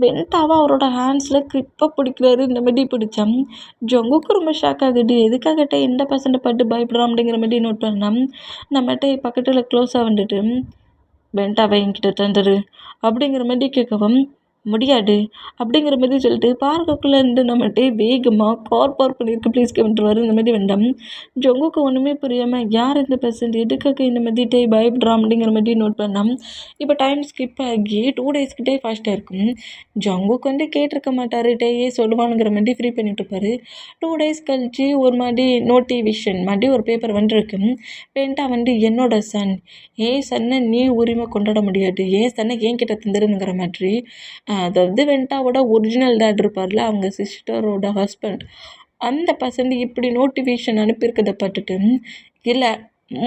வெண்டாவாக அவரோட ஹேண்ட்ஸில் கிரிப்பாக பிடிக்கிறாரு. இந்த மாதிரி பிடிச்சான். ஜங்குக்கு ரொம்ப ஷாக் ஆகுது, எதுக்காக டே இந்த பர்சன்ட்டை பார்த்து பயப்படுறான் அப்படிங்கிற மாதிரி நோட் பண்ணான். நம்ம டே பக்கத்தில் க்ளோஸாக வெண்டாவை என்கிட்ட தந்துரு அப்படிங்கிற மாதிரி கேட்கவும், முடியாது அப்படிங்கிற மாதிரி சொல்லிட்டு பார்க்குள்ளே இருந்து நம்மகிட்டே வேகமாக கார் பார்க் பண்ணியிருக்கு ப்ளீஸ்க்கு வந்துட்டுருவார். இந்த மாதிரி வேண்டாம். ஜங்குக்கு ஒன்றுமே புரியாமல் யார் இந்த பர்சன்ட் எதுக்காக இந்த மாதிரி டே பயப்படுறான் அப்படிங்கிற மாதிரி நோட் பண்ணால் இப்போ டைம் ஸ்கிப் ஆகி 2 டேஸ்க்கிட்டே ஃபாஸ்ட்டாக இருக்கும். ஜங்குக்கு கேட்டிருக்க மாட்டார், டேயே சொல்லுவானுங்கிற மாதிரி ஃப்ரீ பண்ணிட்டுருப்பாரு. 2 டேஸ் கழிச்சு ஒரு மாதிரி நோட்டிஃபிகேஷன் மாதிரி ஒரு பேப்பர் வந்துருக்கு. பெயிண்டா என்னோட சன், ஏன் சன்னை நீ உரிமை கொண்டாட முடியாது, ஏன் சன்னை ஏன் கிட்ட தந்துருங்கிற மாதிரி அதாவது வெண்டாவோட ஒரிஜினல் டேட் இருப்பார்ல, அவங்க சிஸ்டரோட ஹஸ்பண்ட், அந்த பர்சன்ட் இப்படி நோட்டிஃபிகேஷன் அனுப்பியிருக்கதை பார்த்துட்டு இல்லை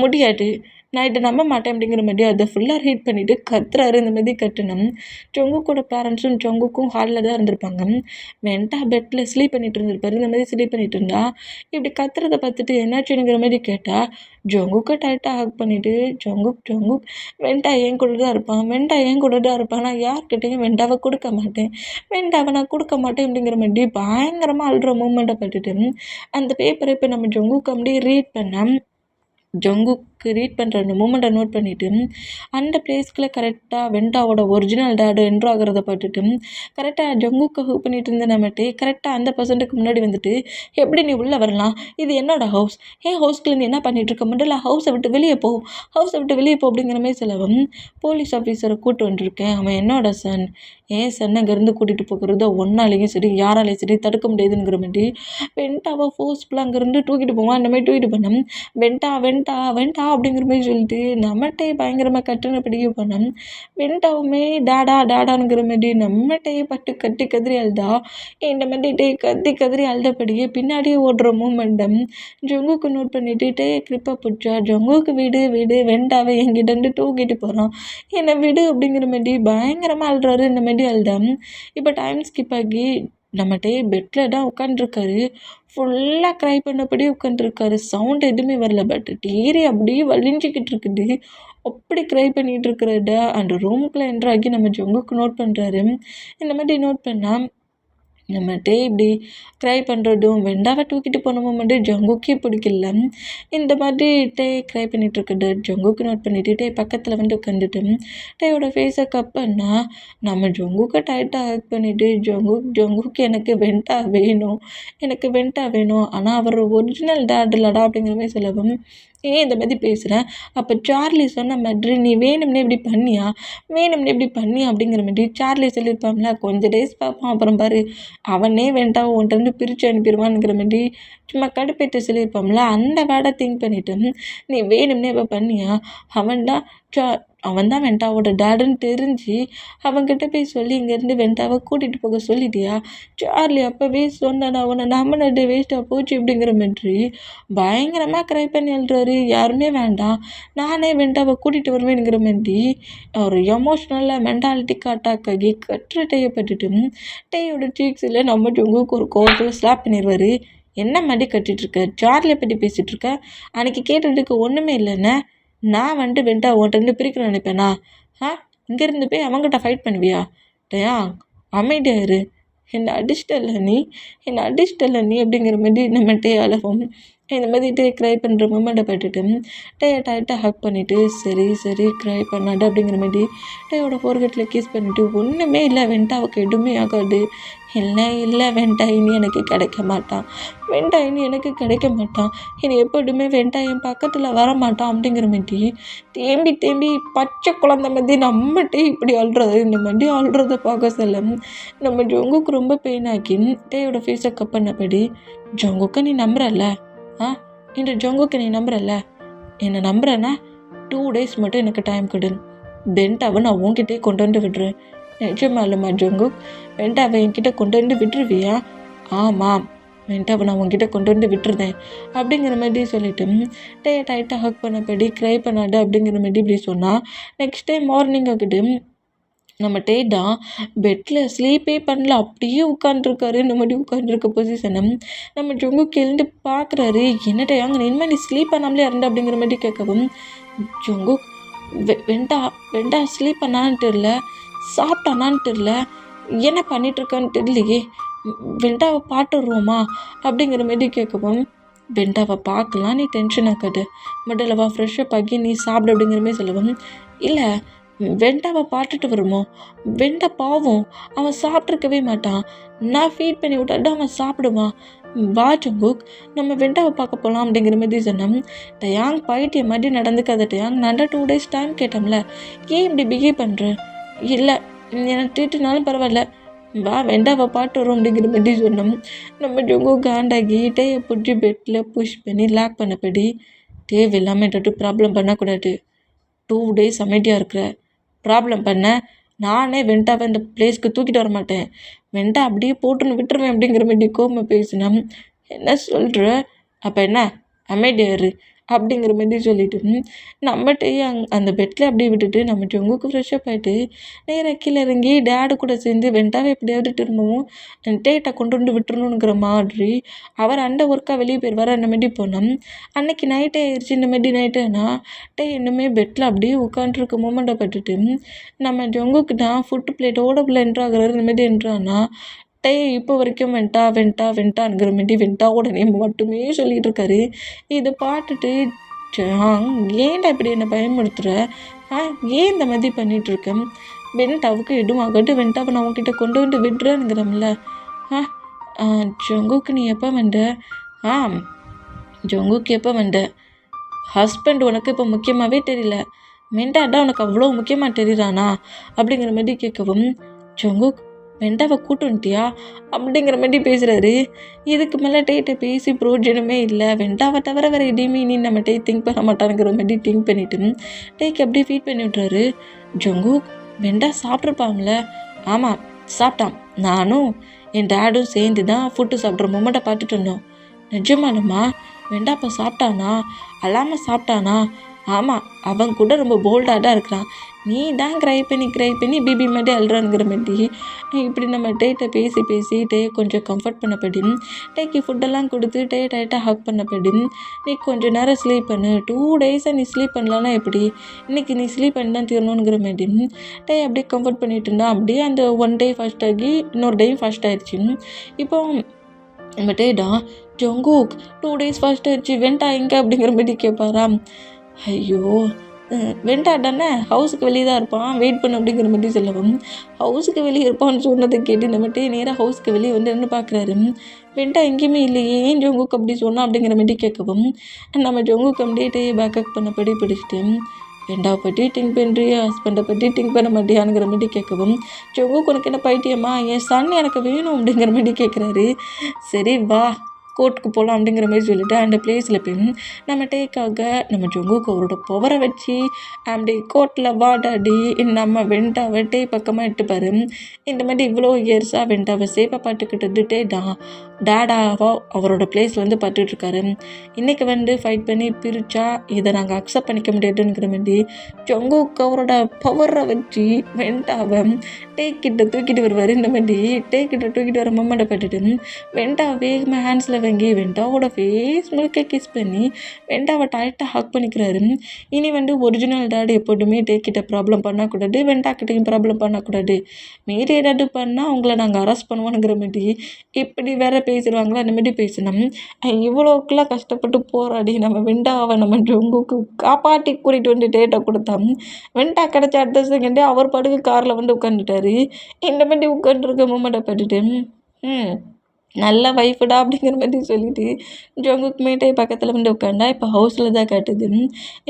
முடியாது, நான் இதை நம்ப மாட்டேன் அப்படிங்கிற மாதிரி அதை ஃபுல்லாக ரீட் பண்ணிவிட்டு கத்துறாரு. இந்த மாதிரி கட்டணும். ஜங்குக்கோட பேரண்ட்ஸும் ஜங்குக்கும் ஹாலில் தான் இருந்திருப்பாங்க. வெண்டா பெட்டில் ஸ்லீப் பண்ணிட்டு இருந்திருப்பாரு. இந்த மாதிரி ஸ்லீப் பண்ணிட்டு இருந்தா இப்படி கத்துறதை பார்த்துட்டு என்னாச்சுங்கிற மாதிரி கேட்டால் ஜங்குக்கை டைட்டாக ஹக் பண்ணிவிட்டு ஜங்குக் வெண்டா என் கூட தான் இருப்பான், வெண்டா என் கூட தான் இருப்பான், நான் யார்கிட்டையும் வெண்டாவை கொடுக்க மாட்டேன், வெண்டாவை நான் கொடுக்க மாட்டேன் அப்படிங்கிற மாதிரி பயங்கரமாக அழுற மூமெண்ட்டை பார்த்துட்டு அந்த பேப்பரை இப்போ நம்ம ஜங்குக்கு அப்படியே ரீட் பண்ண ஜங்குக்கு ரீட் பண்ணுற அந்த மூமெண்ட்டை நோட் பண்ணிவிட்டு அந்த பிளேஸ்க்குள்ளே கரெக்டாக வெண்டாவோட ஒரிஜினல் டேடு என்ட்ரு ஆகிறத பார்த்துட்டு கரெக்டாக ஜங்குக்கு ஹூப் பண்ணிட்டு இருந்த நம்மட்டு கரெக்டாக அந்த பர்சன்ட்டுக்கு முன்னாடி எப்படி நீ உள்ளே வரலாம், இது என்னோட ஹவுஸ், ஹவுஸ்க்குள்ள நீ என்ன பண்ணிகிட்ருக்க முதல்ல ஹவுஸை விட்டு வெளியே போ அப்படிங்கிற மாதிரி சொல்லவும், போலீஸ் ஆஃபீஸரை கூப்பிட்டு வந்துருக்கேன், அவன் என்னோட சன், ஏன் சன் அங்கேருந்து கூட்டிகிட்டு போகிறத ஒன்னாலேயும் சரி யாராலையும் சரி தடுக்க முடியாதுங்கிற மாதிரி வெண்டாவை ஃபோர்ஸ்ஃபுல்லாக அங்கேருந்து தூக்கிட்டு போவான். அந்த மாதிரி தூக்கிட்டு பண்ணோம். வெண்டா அப்படிங்கிற மாதிரி சொல்லிட்டு நம்மகிட்டே பயங்கரமாக கட்டுனபடியே பண்ணோம். வெண்டாவுமே டாடா டாடாங்கிற மாதிரி நம்மகிட்டயே பட்டு கட்டி கதறி அழுதா. இந்த மாதிரி டே கத்தி கதறி அழுதபடியே பின்னாடியே ஓடுற மூமெண்டம் ஜங்குக்கு நோட் பண்ணிட்டு டே கிரிப்பை பிடிச்சா ஜங்குக்கு விடு விடு வெண்டாவை என்கிட்ட தூக்கிட்டு போகிறான், என்னை விடு அப்படிங்கிற மாதிரி பயங்கரமாக அழுறாரு. இந்த மாதிரி அழுதான். இப்போ டைம் ஸ்கிப் ஆகி நம்மகிட்டே பெட்டில் தான் உட்காந்துருக்காரு. ஃபுல்லாக க்ரை பண்ணபடி உட்காந்துருக்காரு. சவுண்ட் எதுவுமே வரல. பட் டீரி அப்படியே வலிஞ்சிக்கிட்டு இருக்குது. அப்படி க்ரை பண்ணிகிட்டு இருக்கிறத அந்த ரூமுக்குள்ளே என்ட்ராகி நம்ம ஜங்குக்கு நோட் பண்ணுறாரு. இந்த மாதிரி நோட் பண்ணால் நம்மகிட்டே இப்படி க்ரை பண்ணுறதும் வெண்டாவை தூக்கிட்டு போன மூமெண்ட்டு ஜங்குக்கே பிடிக்கல. இந்த மாதிரி டே க்ரை பண்ணிகிட்ருக்குது ஜங்குக்கு நோட் பண்ணிவிட்டு டே பக்கத்தில் வந்து உட்காந்துட்டு டேயோட ஃபேஸை கப் பண்ணால் நம்ம ஜங்குக்கை டைட்டாக ஹக் பண்ணிவிட்டு ஜங்குக்கு எனக்கு வெண்டா வேணும், எனக்கு வெண்டா வேணும், ஆனால் அவர் ஒரிஜினல் டேட் இல்லடா அப்படிங்கிற மாதிரி சொல்லவும் ஏன் இந்த மாதிரி பேசுகிறேன், அப்போ சார்லி சொன்ன மாதிரி நீ வேணும்னே இப்படி பண்ணியா அப்படிங்கிற மாதிரி சார்லி சொல்லியிருப்பாங்களா, கொஞ்சம் டேஸ் பார்ப்போம் அப்புறம் பாரு அவனே வேண்டாம் உன்கிட்ட பிரித்து அனுப்பிடுவான்ங்கிற மாதிரி சும்மா கடுப்பேற்ற சொல்லியிருப்பாங்களா, அந்த வேர்டை திங்க் பண்ணிவிட்டு நீ வேணும்னே இப்போ பண்ணியா, அவன் தான் வெண்டாவோட டேடுன்னு தெரிஞ்சு அவன்கிட்ட போய் சொல்லி இங்கேருந்து வெண்டாவை கூட்டிகிட்டு போக சொல்லிட்டியா, சார்லி அப்போவே சொன்னேன் அவனை நம்பினது வேஸ்ட்டாக போச்சு அப்படிங்கிற மாதிரி பயங்கரமாக க்ரை பண்ணி எழுதுறாரு. யாருமே வேண்டாம், நானே வெண்டாவை கூட்டிகிட்டு வருவேனுங்கிற மாதிரி ஒரு எமோஷ்னலாக மென்டாலிட்டிக்கு அட்டாக் ஆகி கட்டுற டேயை பட்டுட்டு டேயோட சீக்ஸில் நம்ம ஜங்குக்கு ஒரு கோவத்தில் ஸ்லாப் பண்ணிடுவார். என்ன மாதிரி கட்டிகிட்ருக்க, சார்லியை பற்றி பேசிகிட்ருக்க, அன்றைக்கி கேட்டதுக்கு ஒன்றுமே இல்லைண்ணே, நான் வந்துட்டு வெண்டா உன்கிட்ட பிரிக்கணும்னு நினைப்பேனா, இங்கேருந்து போய் அவங்ககிட்ட ஃபைட் பண்ணுவியா, டேயா அமைதியாக இரு, என்னை அடிச்சிட்டல நீ அப்படிங்கிற மாதிரி நம்ம டே அழகும். இந்த மாதிரி டே க்ரை பண்ணுற மூமெண்ட்டை பட்டுட்டு டேயை டைட்டாக ஹக் பண்ணிவிட்டு சரி க்ரை பண்ணாடு அப்படிங்கிற மாதிரி டேயோட ஃபோர்கெட்டில் கிஸ் பண்ணிவிட்டு ஒன்றுமே இல்லை வெண்டாவுக்கு எதுவுமே ஆகாது, இல்லை வெண்டா இனி எனக்கு கிடைக்க மாட்டான், இனி எப்போதுமே வெண்டா என் பக்கத்தில் வரமாட்டான் அப்படிங்கிற மாதிரி தேம்பி பச்சை குழந்தை மாதிரி நம்மகிட்டே இப்படி அழுறது. இந்த மாதிரி அழுறதை பார்க்க சொல்ல நம்ம ஜங்குக்கு ரொம்ப பெயின் ஆக்கி டேயோட ஃபேஸை கப் பண்ணபடி ஜங்குக்கு நீ நம்புறல்ல, இந்த ஜங்குக்கு நீ நம்புறல்ல, என்னை நம்புறேன்னா 2 days மட்டும் எனக்கு டைம் கொடு, வெண்டாவை நான் உன்கிட்டே கொண்டு வந்து விடுறேன், நிஜமாலுமா ஜங்குக், வெண்டாவை என்கிட்ட கொண்டு வந்து விட்டுருவியா, ஆமாம் வெண்டாவை நான் உன்கிட்ட கொண்டு வந்து விட்டுருந்தேன் அப்படிங்கிற மாதிரி சொல்லிட்டு டே டைட்டாக ஹக் பண்ணபடி க்ரை பண்ணாடு அப்படிங்கிற மாதிரி இப்படி சொன்னால் நெக்ஸ்ட் டே மார்னிங் ஆகிட்டு நம்ம டே தான் பெட்டில் ஸ்லீப்பே பண்ணல, அப்படியே உட்காந்துருக்காரு. இந்த மாதிரி உட்காந்துருக்க பொசிஷனை நம்ம ஜங்குக்கு எழுந்து பார்க்குறாரு. என்னட்டே அங்கே இனிமேல் நீ ஸ்லீப் பண்ணாமலே இறந்த அப்படிங்கிற மாதிரி கேட்கவும் ஜங்குக் வெண்டா ஸ்லீப் பண்ணான்னு தெரில, சாப்பிட்டானான்னு தெரில, என்ன பண்ணிகிட்ருக்கான்னு தெரியலையே, வெண்டாவை பாட்டுருவோமா அப்படிங்கிற மாதிரி கேட்கவும் வெண்டாவை பார்க்கலாம், நீ டென்ஷன் ஆக்காது, முதல்லவா ஃப்ரெஷ்ஷப் ஆகி நீ சாப்பிடு அப்படிங்கிற மாதிரி சொல்லவும் இல்லை வெண்டாவை பாட்டுட்டு வருமோ, வெண்டா பாவம் அவன் சாப்பிட்ருக்கவே மாட்டான், நான் ஃபீட் பண்ணி விட்டாட்டு அவன் சாப்பிடுவான், வா ஜங்குக் நம்ம வெண்டாவை பார்க்க போகலாம் அப்படிங்கிற மாதிரி சொன்னோம். டயாங் பைட்டிய மாதிரி நடந்துக்காத டயாங், நான் 2 days டைம் கேட்டோம்ல, ஏன் இப்படி பிஹேவ் பண்ணுற, இல்லை எனக்கு ட்ரீட்டுனாலும் பரவாயில்ல, வா வெண்டாவை பாட்டு வரும் அப்படிங்கிற மாதிரி சொன்னோம். நம்ம ஜங்குக் காண்டாகி டேயை பிடிச்சி பெட்டில் புஷ் பண்ணி லாக் பண்ணபடி தேவையில்லாமல் என்கிட்ட ப்ராப்ளம் பண்ணக்கூடாது, 2 days அமைதியாக இருக்கிற, ப்ராப்ளம் பண்ண நானே வெண்டாவை இந்த பிளேஸ்க்கு தூக்கிட்டு வர மாட்டேன், வெண்டா அப்படியே போட்டுன்னு விட்டுருவேன் அப்படிங்கிற மாதிரி கோமை பேசினோம். என்ன சொல்கிற, அப்போ என்ன அமைதியாரு அப்படிங்கிற மாதிரி சொல்லிட்டு நம்மகிட்டயே அந்த பெட்டில் அப்படியே விட்டுட்டு நம்ம ஜங்குக்கு ஃப்ரெஷ்ஷப் ஆகிட்டு நேராக கீழே இறங்கி டேடு கூட சேர்ந்து வெண்டாவை எப்படியாவது திரும்பவும் டேட்டை கொண்டு வந்து விட்டுருணுங்கிற மாதிரி அவர் அண்டை ஒர்க்காக வெளியே போயிடுவார். அந்த மாதிரி போனோம். அன்னைக்கு நைட்டே ஆயிடுச்சு. இந்த மாதிரி நைட்டுனா டே இன்னுமே பெட்டில் அப்படியே உட்காண்ட்ருக்க மூமெண்ட்டை பட்டுட்டு நம்ம ஜங்குக்கு தான் ஃபுட்டு பிளேட்டோட என்ட்ராகிறாரு. இந்த மாதிரி என்ட்ரானா டே இப்போ வரைக்கும் வெண்டாங்கிற மாதிரி வெண்டாவோட நேம் மட்டுமே சொல்லிகிட்டு இருக்காரு. இதை பார்த்துட்டு ஏன்டா இப்படி என்னை பயமுறுத்துற, ஏன் இந்த மாதிரி பண்ணிகிட்ருக்கேன், வெண்டாவுக்கு எதுவும் ஆகட்டும், வெண்டாவை நான் உங்ககிட்ட கொண்டு வந்து விடுறேனுங்கிறோம்ல, ஜங்குக்கு நீ எப்போ வந்த, ஜங்குக்கு எப்போ வந்த, ஹஸ்பண்ட் உனக்கு இப்போ முக்கியமாகவே தெரியல, வெண்டாடா உனக்கு அவ்வளோ முக்கியமாக தெரியுறானா அப்படிங்கிற மாதிரி கேட்கவும் ஜங்குக் வெண்டாவை கூட்டு வந்துட்டியா அப்படிங்கிற மாதிரி பேசுகிறாரு. இதுக்கு மேலே டேட்டை பேசி ப்ரோஜனமே இல்லை. வெண்டாவை தவிர வேறு எதையுமே இனி நம்ம டே திங்க் பண்ண மாட்டானுங்கிற மாதிரி திங்க் பண்ணிவிட்டு டேக்கு அப்படியே ஃபீட் பண்ணி விட்றாரு. ஜங்குக் வெண்டா சாப்பிட்ருப்பாங்கள? ஆமாம் சாப்பிட்டான். நானும் என் டேடும் சேர்ந்து தான் ஃபுட்டு சாப்பிட்ற மொமெண்ட்டை பார்த்துட்டு இருந்தோம். நிஜமாலுமா வெண்டா அப்போ சாப்பிட்டானா? அல்லாமல் சாப்பிட்டானா? ஆமாம், அவன் கூட ரொம்ப போல்டாக தான் இருக்கிறான். நீ தான் க்ரை பண்ணி பிபி மாதிரி அழுறானுங்கிற மாதிரி இப்படி நம்ம டேட்டை பேசி டே கொஞ்சம் கம்ஃபர்ட் பண்ணப்படி டேக்கு ஃபுட்டெல்லாம் கொடுத்து டே டைட்டாக ஹக் பண்ணப்படி நீ கொஞ்சம் நேரம் ஸ்லீப் பண்ணு. 2 டேஸாக நீ ஸ்லீப் பண்ணலான்னா எப்படி? இன்றைக்கி நீ ஸ்லீப் பண்ணி தான் தீரணுங்கிற மாதிரி டே அப்படியே கம்ஃபர்ட் பண்ணிட்டு இருந்தான். அப்படியே அந்த 1 டே ஃபஸ்ட் ஆகி இன்னொரு டேயும் ஃபஸ்ட் ஆயிடுச்சு. இப்போ நம்ம டேடா ஜங்குக் 2 டேஸ் ஃபஸ்ட் ஆயிடுச்சு, வெண்டா எங்கே அப்படிங்கிற மாதிரி கேட்பாராம். ஐயோ வெண்டா தானே ஹவுஸுக்கு வெளியே தான் இருப்பான், வெயிட் பண்ண அப்படிங்கிற மாதிரி சொல்லவும் ஹவுஸுக்கு வெளியே இருப்பான்னு சொன்னதை கேட்டு நம்மகிட்டே நேராக ஹவுஸுக்கு வெளியே வந்து என்ன பார்க்குறாரு. வெண்டா எங்கேயுமே இல்லையே, ஏன் ஜங்குக் அப்படி சொன்னா அப்படிங்கிற மாதிரி கேட்கவும் நம்ம ஜங்குக் அப்படியே பேக்கப் பண்ணபடி பிடிச்சிட்டு வெண்டாவை பற்றி திங்க் பண்ணுறியா, ஹஸ்பண்டை பற்றி திங்க் பண்ண மாட்டியானுங்கிற மாதிரி கேட்கவும் ஜங்குக் உனக்கு என்ன பைத்தியமா, என் சன் எனக்கு வேணும் அப்படிங்கிற மாதிரி கேட்குறாரு. சரி வா கோர்ட்டுக்கு போகலாம் அப்படிங்கிற மாதிரி சொல்லிவிட்டு அந்த பிளேஸில் போய் நம்ம டேக்காக நம்ம ஜங்குக்கு அவரோட பவரை வச்சு அப்படி கோர்ட்டில் வாடாடி நம்ம வெண்டாவை டே பக்கமாக இட்டுப்பார். இந்த மாதிரி இவ்வளோ இயர்ஸாக வெண்டாவை சேஃபாக பார்த்துக்கிட்டு டேடாவோ அவரோட பிளேஸில் வந்து பார்த்துட்ருக்காரு. இன்றைக்கி வந்து ஃபைட் பண்ணி பிரித்தா இதை நாங்கள் அக்செப்ட் பண்ணிக்க முடியாதுங்கிற மாதிரி ஜங்குக்கு அவரோட பவரை வச்சு வெண்டாவை டேக்கிட்ட தூக்கிட்டு வருவார். இந்த மாதிரி டேக்கிட்ட தூக்கிட்டு வர மொமெண்ட்டை பார்த்துட்டு வெண்டா வேகமாக ஹேண்ட்ஸில் வாங்கி வெண்டாவோட ஃபேஸ் முழுக்க கிஸ் பண்ணி வெண்டாவை டைட்டாக ஹக் பண்ணிக்கிறாரு. இனி வந்து ஒரிஜினல் டேடி எப்போதுமே டேக்கிட்ட ப்ராப்ளம் பண்ணக்கூடாது, வெண்டாக்கிட்டையும் ப்ராப்ளம் பண்ணக்கூடாது, மீறி ஏதாவது பண்ணால் அவங்கள நாங்கள் அரெஸ்ட் பண்ணுவோங்கிற மாதிரி இப்படி வேற பேசுகிறாங்களா. அந்த மாதிரி பேசணும். இவ்வளோக்கெல்லாம் கஷ்டப்பட்டு போராடி நம்ம வெண்டாவை நம்ம ஜங்குக்கு காப்பாற்றி கூட்டிகிட்டு வந்து டேட்டை கொடுத்தோம். வெண்டா கிடச்ச அடுத்த செகண்டே அவர் படுக்கு காரில் வந்து உட்காந்துட்டாரு. இந்த மாதிரி உட்காந்துருக்க மூமெண்ட்டை பார்த்துட்டு நல்ல வைஃபுடா அப்படிங்கிற மாதிரி சொல்லிட்டு ஜங்குக் மேட்டை பக்கத்தில் வந்து உட்காண்டா. இப்போ ஹவுஸில் தான் காட்டுது.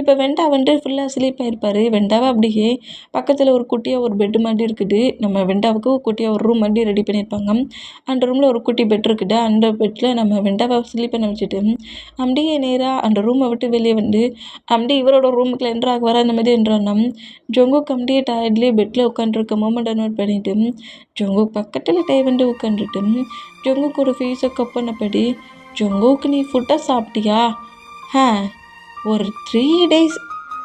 இப்போ வெண்டா வந்துட்டு ஃபுல்லாக ஸ்லீப் ஆகிருப்பார். வெண்டாவை அப்படியே பக்கத்தில் ஒரு குட்டியாக ஒரு பெட்டு மாதிரி இருக்குது. நம்ம வெண்டாவுக்கு குட்டியாக ஒரு ரூம் மாதிரி ரெடி பண்ணியிருப்பாங்க. அந்த ரூமில் ஒரு குட்டி பெட் இருக்குது. அந்த பெட்டில் நம்ம வெண்டாவை ஸ்லீப் பண்ண வச்சுட்டு அப்படியே நேராக அந்த ரூமை விட்டு வெளியே வந்து அப்படியே இவரோட ரூமுக்குள்ள என்ட்ராக வர அந்த மாதிரி என்ட்ரானா ஜங்குக் அப்படியே டயர்ட்லேயே பெட்டில் உட்காந்துருக்க மோமெண்ட்டை நோட் பண்ணிவிட்டு ஜங்குக் பக்கத்தில் டே வந்து உட்காந்துட்டு ஜங்குக் ஒரு ஃபேஸை கப் பண்ணபடி ஜங்குக் நீ ஃபுட்டை சாப்பிட்டியா? ஒரு 3 டேஸ்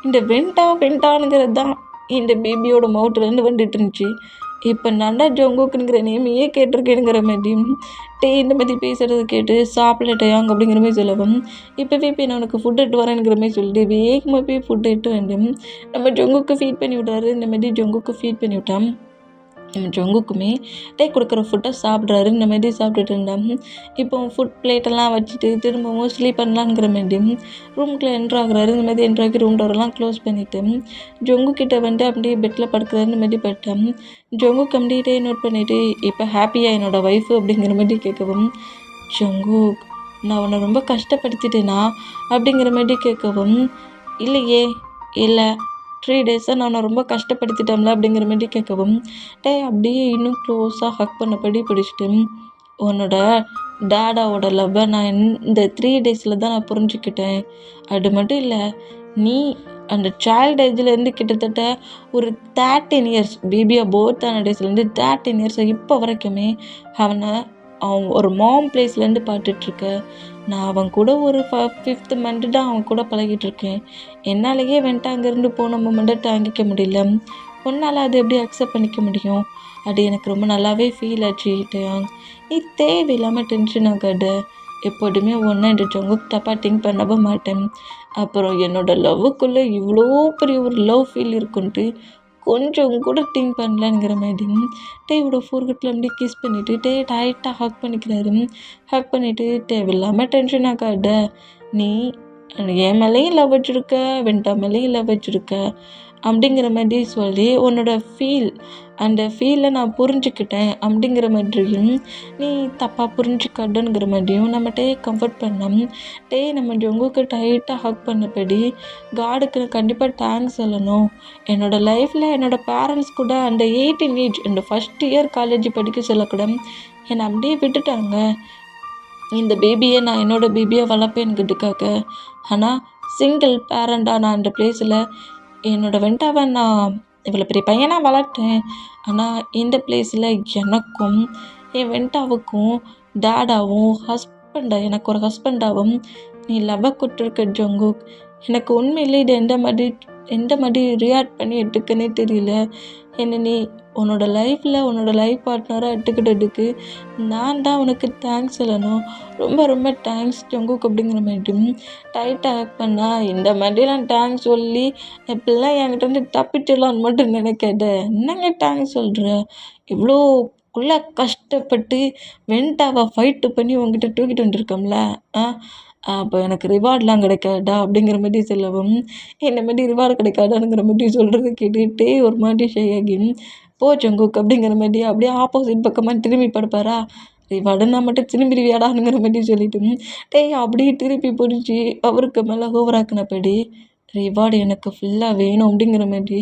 இந்த வெண்டானுங்கிறது தான் இந்த பேபியோட மவுத்துலேருந்து வந்துட்டு இருந்துச்சு. இப்போ நான் தான் ஜங்குக்குங்கிற நேமையே கேட்டிருக்கேனுங்கிற மாதிரி டே இந்த மாதிரி பேசுகிறது கேட்டு சாப்பிடட்டையாங்க அப்படிங்கிற மாதிரி சொல்லவும் இப்போவே போய் நான் உனக்கு ஃபுட் எட்டு வரேங்கிற மாதிரி சொல்லிட்டு வேகமாக போய் ஃபுட் எட்டு வந்து நம்ம ஜங்குக்கு ஃபீட் பண்ணி விட்றாரு. இந்த மாதிரி ஜங்குக்கு ஃபீட் பண்ணி விட்டான். நம்ம ஜங்குக்குமே டே கொடுக்குற ஃபுட்டை சாப்பிட்றாரு. இந்த மாதிரி சாப்பிட்டுட்டு இருந்தான். இப்போ ஃபுட் பிளேட்டெல்லாம் வச்சுட்டு திரும்பவும் ஸ்லீப் பண்ணலாங்கிற மாதிரி ரூமுக்குள்ளே என்ட்ராகிறாரு. இந்த மாதிரி என்ட்ராகி ரூம் டோரெல்லாம் க்ளோஸ் பண்ணிவிட்டு ஜங்குக்கிட்ட வந்து அப்படியே பெட்டில் படுக்கிறாரு. இந்த மாதிரி பட்டான். ஜங்குக்கு அப்படியே நோட் பண்ணிவிட்டு இப்போ ஹாப்பியாக என்னோடய ஒய்ஃபு அப்படிங்கிற மாதிரி கேட்கவும் ஜங்குக் நான் உன்னை ரொம்ப கஷ்டப்படுத்திட்டேனா அப்படிங்கிற மாதிரி கேட்கவும் இல்லையே இல்லை 3 டேஸாக நான் ரொம்ப கஷ்டப்படுத்திட்டோம்ல அப்படிங்கிற மாதிரி கேட்கவும் டே அப்படியே இன்னும் க்ளோஸாக ஹக் பண்ணபடி பிடிச்சிட்டு உன்னோட டேடாவோட லவ்வை நான் இந்த 3 டேஸில் தான் நான் புரிஞ்சுக்கிட்டேன். அது மட்டும் இல்லை நீ அந்த சைல்டு ஏஜ்லேருந்து கிட்டத்தட்ட ஒரு 13 இயர்ஸ் பேபியாக போர்த்தான டேஸ்லேருந்து 13 இயர்ஸ் இப்போ வரைக்குமே அவன் ஒரு மாம் பிளேஸ்லேருந்து பார்த்துட்ருக்க. நான் அவன் கூட ஒரு 5th மந்த்து தான் அவன் கூட பழகிட்டுருக்கேன். என்னாலேயே வந்துட்டு அங்கேருந்து போன மொமெண்ட்டை தாங்கிக்க முடியல. உன்னால் அதை எப்படி அக்செப்ட் பண்ணிக்க முடியும்? அது எனக்கு ரொம்ப நல்லாவே ஃபீல் ஆச்சு. நீ தேவையில்லாமல் டென்ஷன் ஆகாத. எப்போதுமே ஒன்று இந்த ஜங்குக் தப்பாக திங்க் பண்ணவே மாட்டேன். அப்புறம் என்னோடய லவ்வுக்குள்ளே இவ்வளோ பெரிய ஒரு லவ் ஃபீல் இருக்குன்ட்டு கொஞ்சம் கூட திங்க் பண்ணலங்கிற மாதிரி டேவோட ஃபோர்கட்டில் அப்படியே கிஸ் பண்ணிவிட்டு டே டைட்டாக ஹக் பண்ணிக்கிறாரு. ஹக் பண்ணிவிட்டு தேவையில்லாமல் டென்ஷன் ஆகாத. நீ என் மேலேயும் லவ் வச்சுருக்க, வெண்ட்டா மேலேயும் லவ் வச்சுருக்க அப்படிங்கிற மாதிரி சொல்லி உன்னோட அந்த ஃபீலை நான் புரிஞ்சுக்கிட்டேன் அப்படிங்கிற மாதிரியும், நீ தப்பாக புரிஞ்சுக்காதங்கிற மாதிரியும் நம்ம கம்ஃபர்ட் பண்ணோம். நம்ம ஜங்குக்கு டைட்டாக ஹக் பண்ணபடி காடுக்கு நான் கண்டிப்பாக தேங்க்ஸ் சொல்லணும். என்னோடய லைஃப்பில் என்னோடய பேரண்ட்ஸ் கூட அந்த 18 ஏஜ் அந்த ஃபஸ்ட் இயர் காலேஜ் படிக்க சொல்லக்கூட என்னை அப்படியே விட்டுட்டாங்க. இந்த பேபியை நான் என்னோடய பேபியை வளர்ப்பேன்கிட்டுக்காக. ஆனால் சிங்கிள் பேரண்டாக நான் அந்த பிளேஸில் என்னோடய வெண்ட்டாவை நான் இவ்வளோ பெரிய பையனாக வளர்த்தேன். ஆனால் இந்த பிளேஸில் எனக்கும் என் வெண்ட்டாவுக்கும் டேடாகவும் எனக்கு ஒரு ஹஸ்பண்டாகவும் நீ லவ்வை கொடுத்துருக்க ஜங்குக். எனக்கு உண்மையிலே இது எந்த மாதிரி ரியாக்ட் பண்ணி எடுத்துக்கன்னே தெரியல. என்னை நீ உன்னோட லைஃப் பார்ட்னராக எடுத்துக்கிட்டதுக்கு நான் தான் உனக்கு தேங்க்ஸ் சொல்லணும். ரொம்ப ரொம்ப தேங்க்ஸ் ஜங்குக் அப்படிங்கிற மாதிரி டைட்டாக ஹக் பண்ணா. இந்த மாதிரிலாம் தேங்க்ஸ் சொல்லி இப்படிலாம் என்கிட்ட வந்து தப்பிச்சிடலான்னு மட்டும் நினைக்காத. என்னங்க தேங்க்ஸ் சொல்கிற? இவ்வளோக்குள்ளே கஷ்டப்பட்டு வெண்ட்டாவை ஃபைட்டு பண்ணி உங்ககிட்ட தூக்கிட்டு வந்திருக்கோம்ல. அப்போ எனக்கு ரிவார்ட்லாம் கிடைக்காதா அப்படிங்கிற மாதிரி சொல்லவும், இந்த மாதிரி ரிவார்டு கிடைக்காதாங்கிற மாதிரி சொல்கிறத கேட்டுகிட்டே ஒரு மாதிரி ஷையாகி, போ ஜங்குக் அப்படிங்கிற மாதிரி அப்படியே ஆப்போசிட் பக்கமாக திரும்பி படுப்பாரா. ரிவார்டுன்னா மட்டும் திரும்பிடுவியாடாங்கிற மாதிரி சொல்லிட்டு அப்படியே திருப்பி பிடிச்சி அவருக்கு மேலே ஓவராக்கினபடி, ரிவார்டு எனக்கு ஃபுல்லாக வேணும் அப்படிங்கிற மாதிரி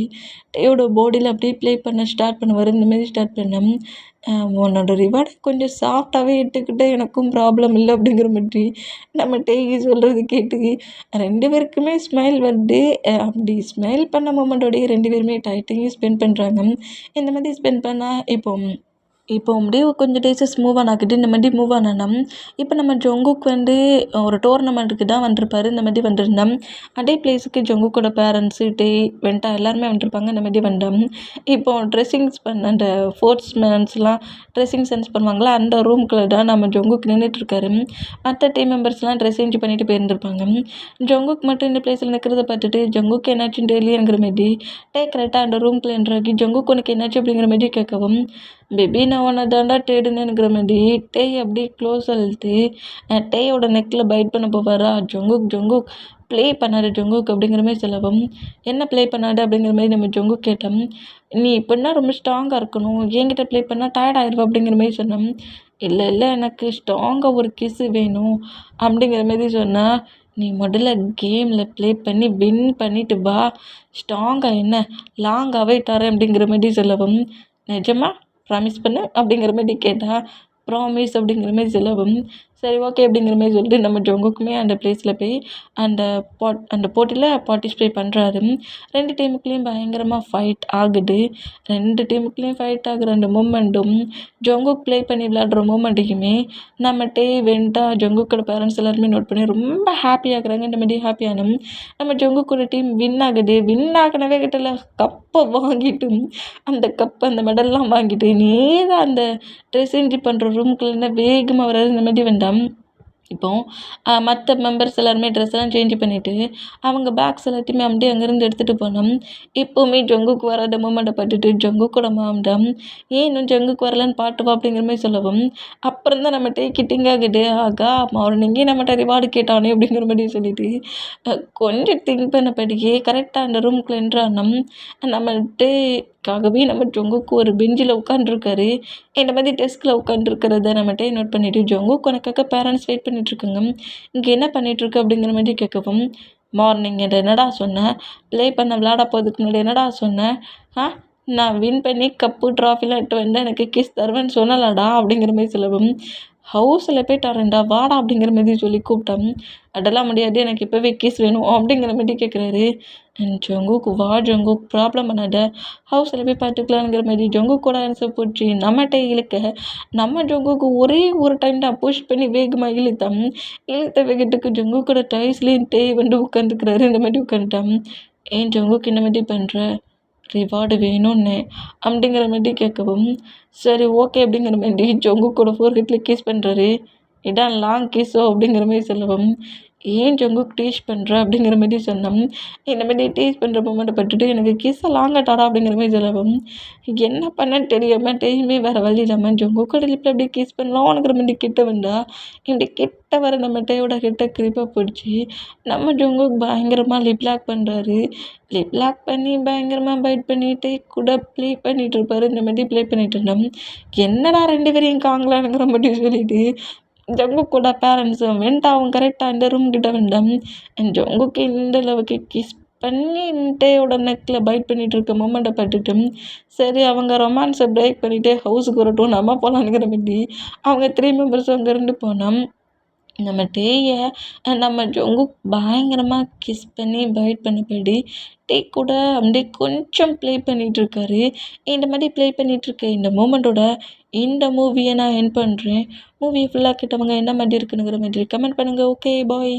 டேயோட பாடியில் அப்படியே ப்ளே பண்ண ஸ்டார்ட் பண்ணுவார். இந்த மாதிரி ஸ்டார்ட் பண்ணேன். உன்னோட ரிவார்டை கொஞ்சம் சாஃப்டாகவே எடுத்துக்கிட்டால் எனக்கும் ப்ராப்ளம் இல்லை அப்படிங்கிற மாதிரி நம்ம டேகி சொல்கிறது கேட்டு 2 பேருக்குமே ஸ்மைல் வருது. அப்படி ஸ்மைல் பண்ண மொமெண்ட்டோடய 2 பேருமே டைட்டையும் ஸ்பெண்ட் பண்ணுறாங்க. இந்த மாதிரி ஸ்பெண்ட் பண்ணால் இப்போ அப்படியே கொஞ்சம் டேஸஸ் மூவ் ஆன் ஆகிட்டு இந்த மாதிரி மூவ் ஆனோன்னா, இப்போ நம்ம ஜங்குக் வந்து ஒரு டோர்னமெண்ட்டுக்கு தான் வந்திருப்பாரு. இந்த மாதிரி வந்திருந்தோம். அதே பிளேஸுக்கு ஜங்குக்கோட பேரண்ட்ஸு வெண்ட்டா எல்லாருமே வந்திருப்பாங்க. இந்த மாதிரி வந்தோம். இப்போ ட்ரெஸ்ஸிங்ஸ் பண்ண அந்த ஸ்போர்ட்ஸ்மேன்ஸ்லாம் ட்ரெஸ்ஸிங் சென்ஸ் பண்ணுவாங்களா, அந்த ரூம்குள்ளே தான் நம்ம ஜங்குக் நின்றுட்டுருக்காரு. மற்ற டீம் மெம்பர்ஸ்லாம் ட்ரெஸ் சேஞ்ச் பண்ணிட்டு போயிருந்திருப்பாங்க. ஜங்குக் மட்டும் இந்த பிளேஸில் நிற்கிறத பார்த்துட்டு ஜங்குக் என்னாச்சுன்னு தெரியலையேங்கிற மாதிரி கரெக்டாக அந்த ரூம்குள்ளே என்ட்ராகி ஜங்குக் உனக்கு என்னாச்சு அப்படிங்கிற மாதிரி கேட்கவும், பேபி நான் உன்னை தாண்டா தேடுனேங்கிற மாதிரி அப்படியே க்ளோஸ் அழுத்து டேயோட நெக்கில் பைட் பண்ண போவாரா. ஜங்குக் ப்ளே பண்ணாரு ஜங்குக் அப்படிங்கிற மாதிரி சொல்லவும், என்ன ப்ளே பண்ணாரு அப்படிங்கிற மாதிரி நம்ம ஜங்குக் கேட்டோம். நீ இப்படின்னா ரொம்ப ஸ்ட்ராங்காக இருக்கணும், என்கிட்ட ப்ளே பண்ணால் டயர்ட் ஆயிடுவா அப்படிங்கிற மாதிரி சொன்னோம். இல்லை எனக்கு ஸ்ட்ராங்காக ஒரு கிஸ்ஸு வேணும் அப்படிங்கிற மாதிரி சொன்னால், நீ முதல்ல கேமில் ப்ளே பண்ணி வின் பண்ணிட்டு வா, ஸ்ட்ராங்காக என்ன லாங்காகவே தரேன் அப்படிங்கிற மாதிரி சொல்லவும், நிஜமா ப்ராமிஸ் பண்ணு அப்படிங்கிற மாதிரி கேட்டால், ப்ராமிஸ் அப்படிங்கிற மாதிரி சொல்லவும், சரி ஓகே அப்படிங்கிற மாதிரி சொல்லிட்டு நம்ம ஜங்குக்குமே அந்த பிளேஸில் போய் அந்த போட்டியில் பார்ட்டிசிபேட் பண்ணுறாரு. 2 டீமுக்குள்ளேயும் பயங்கரமாக ஃபைட் ஆகுது. 2 டீமுக்குள்ளேயும் ஃபைட் ஆகுற அந்த மூமெண்ட்டும் ஜங்குக் ப்ளே பண்ணி விளையாடுற மூமெண்ட்டையுமே நம்ம வெண்ட்டா ஜங்குக்கோட பேரண்ட்ஸ் எல்லாருமே நோட் பண்ணி ரொம்ப ஹாப்பி ஆகுறாங்க. இந்த மாதிரி ஹாப்பியான நம்ம ஜங்குக்கோட டீம் வின் ஆகுது. வின் ஆகினவே கிட்டல கப்பை வாங்கிட்டு அந்த அந்த மெடல்லாம் வாங்கிட்டு நேராக அந்த ட்ரெஸ் சேஞ்ச் பண்ணுற ரூமுக்குள்ளே வேகமாக வராது. இந்த மாதிரி வேண்டாம். இப்போது மற்ற மெம்பர்ஸ் எல்லாருமே ட்ரெஸ் எல்லாம் சேஞ்ச் பண்ணிவிட்டு அவங்க பேக்ஸ் எல்லாத்தையுமே அப்படியே அங்கேருந்து எடுத்துகிட்டு போனோம். இப்போவுமே ஜங்குக்கு வராத மூமெண்ட்டை பார்த்துட்டு ஜங்குக்கோட மாம்டம் ஏன் இன்னும் ஜங்குக்கு வரலன்னு பாட்டுவா அப்படிங்கிற மாதிரி சொல்லவும், அப்புறம் தான் நம்ம கிட்டிங் ஆகுது. ஆகா மார்னிங்கே நம்மகிட்ட ரிவார்டு கேட்டானே அப்படிங்கிற மாதிரி சொல்லிட்டு கொஞ்சம் திங்க் பண்ணபடியே கரெக்டாக அந்த ரூமுக்குள்ளே என்ட்ரானோம். நம்மள்கிட்டக்காகவே நம்ம ஜங்குக்கு ஒரு பெஞ்சில் உட்காந்துருக்காரு. இந்த மாதிரி டெஸ்கில் உட்காந்துருக்கிறத நம்மகிட்ட நோட் பண்ணிவிட்டு ஜங்குக்கு உனக்காக பேரண்ட்ஸ் வெயிட் பண்ணிகிட்ருக்காங்க, இங்கே என்ன பண்ணிகிட்ருக்கு அப்படிங்கிற மாதிரி கேட்கவும், மார்னிங் என்னடா சொன்னேன், ப்ளே பண்ண விளையாட போகிறதுக்கு முன்னாடி என்னடா சொன்னேன், நான் வின் பண்ணி கப்பு ட்ராஃபிலாம் எடுத்து வந்தேன், எனக்கு கிஸ் தருவேன்னு சொன்னலடா அப்படிங்கிற மாதிரி சொல்லவும், ஹவுஸில் போய் தரேன்டா வாடா அப்படிங்கிற மாதிரி சொல்லி கூப்பிட்டேன். அதெல்லாம் முடியாது, எனக்கு இப்போவே கிஸ் வேணும் அப்படிங்கிற மாதிரி கேட்குறாரு. ஜங்குக் வா ஜங்குக் ப்ராப்ளம் பண்ணாத, ஹவுஸில் போய் பார்த்துக்கலாங்கிற மாதிரி ஜங்குக்கோட ஆன்சர் போச்சு. நம்மகிட்ட இழுக்க நம்ம ஜங்குக்கு ஒரே ஒரு டைம் தான் புஷ் பண்ணி வேகமாக இழுத்த வேகத்துக்கு ஜங்குக்கோட டைஸ்லேயும் வந்து உட்காந்துக்கிறாரு. இந்த மாதிரி உட்காந்துட்டான். ஏன் ஜங்குக்கு இந்த மாதிரி பண்ணுற, ரிவார்டு வேணும்னு அப்படிங்கிற மாதிரி கேட்கவும், சரி ஓகே அப்படிங்கிற மாதிரி ஜங்குக்கோட ஃபோர்ஹெட்டில் கிஸ் பண்ணுறாரு. இதான் லாங் கிஸ்ஸோ அப்படிங்கிற மாதிரி சொல்லவும், ஏன் ஜங்குக் டீஸ் பண்ற? அப்படிங்கிற மாரி சொன்னோம். இந்த மாரி டீஸ் பண்ற மொமெண்ட்ட பட்டுட்டு எனக்கு கிஸ்ஸ லாங்கட்டாடா அப்படிங்கிற மாரி சொல்லவும், என்ன பண்ணேன்னு தெரியாம டெய்லியுமே வேற வழி இல்லாம ஜங்குக்கோட லிப்ல அப்படியே கிஸ் பண்ணலாம்ங்கிற மாரி கிட்ட வந்தா, இப்படி கிட்ட வர நம்ம டேயோட கிட்ட கிரிப்பா போயிடுச்சு. நம்ம ஜங்குக் பயங்கரமா லிப் லாக் பண்றாரு. லிப் லாக் பண்ணி பயங்கரமா பைட் பண்ணிட்டு கூட ப்ளே பண்ணிட்டு இருப்பாரு. இந்த மாரி ப்ளே பண்ணிட்டு இருந்தோம். என்னடா 2 பேரையும் காங்கலாங்கிற மாரி சொல்லிட்டு ஜங்குக்கோட பேரண்ட்ஸும் வென்ட்டு அவங்க கரெக்டாக இந்த ரூம் கிட்ட வந்துட்டோம். ஜங்குக்கு இந்த அளவுக்கு கிஸ் பண்ணி டேயோட நெக்கில் பைட் பண்ணிட்டு இருக்க மொமெண்ட்டை பார்த்துட்டு சரி அவங்க ரொமான்ஸை பிரேக் பண்ணிவிட்டு ஹவுஸுக்கு வரட்டும் நம்ம போகலான்னுங்கிற மாரி அவங்க 3 மெம்பர்ஸ் அங்கேருந்து போனோம். நம்ம டேயை நம்ம ஜங்குக் பயங்கரமாக கிஸ் பண்ணி பைட் பண்ணபடி டே கூட அப்படியே கொஞ்சம் ப்ளே பண்ணிகிட்ருக்காரு. இந்த மாதிரி ப்ளே பண்ணிகிட்ருக்க இந்த மூமெண்ட்டோட இந்த மூவியை நான் எண்ட் பண்ணுறேன். மூவியை ஃபுல்லாக கேட்டவங்க என்ன மாதிரி இருக்குனுங்கிற மாதிரி கமெண்ட் பண்ணுங்கள். Okay bye.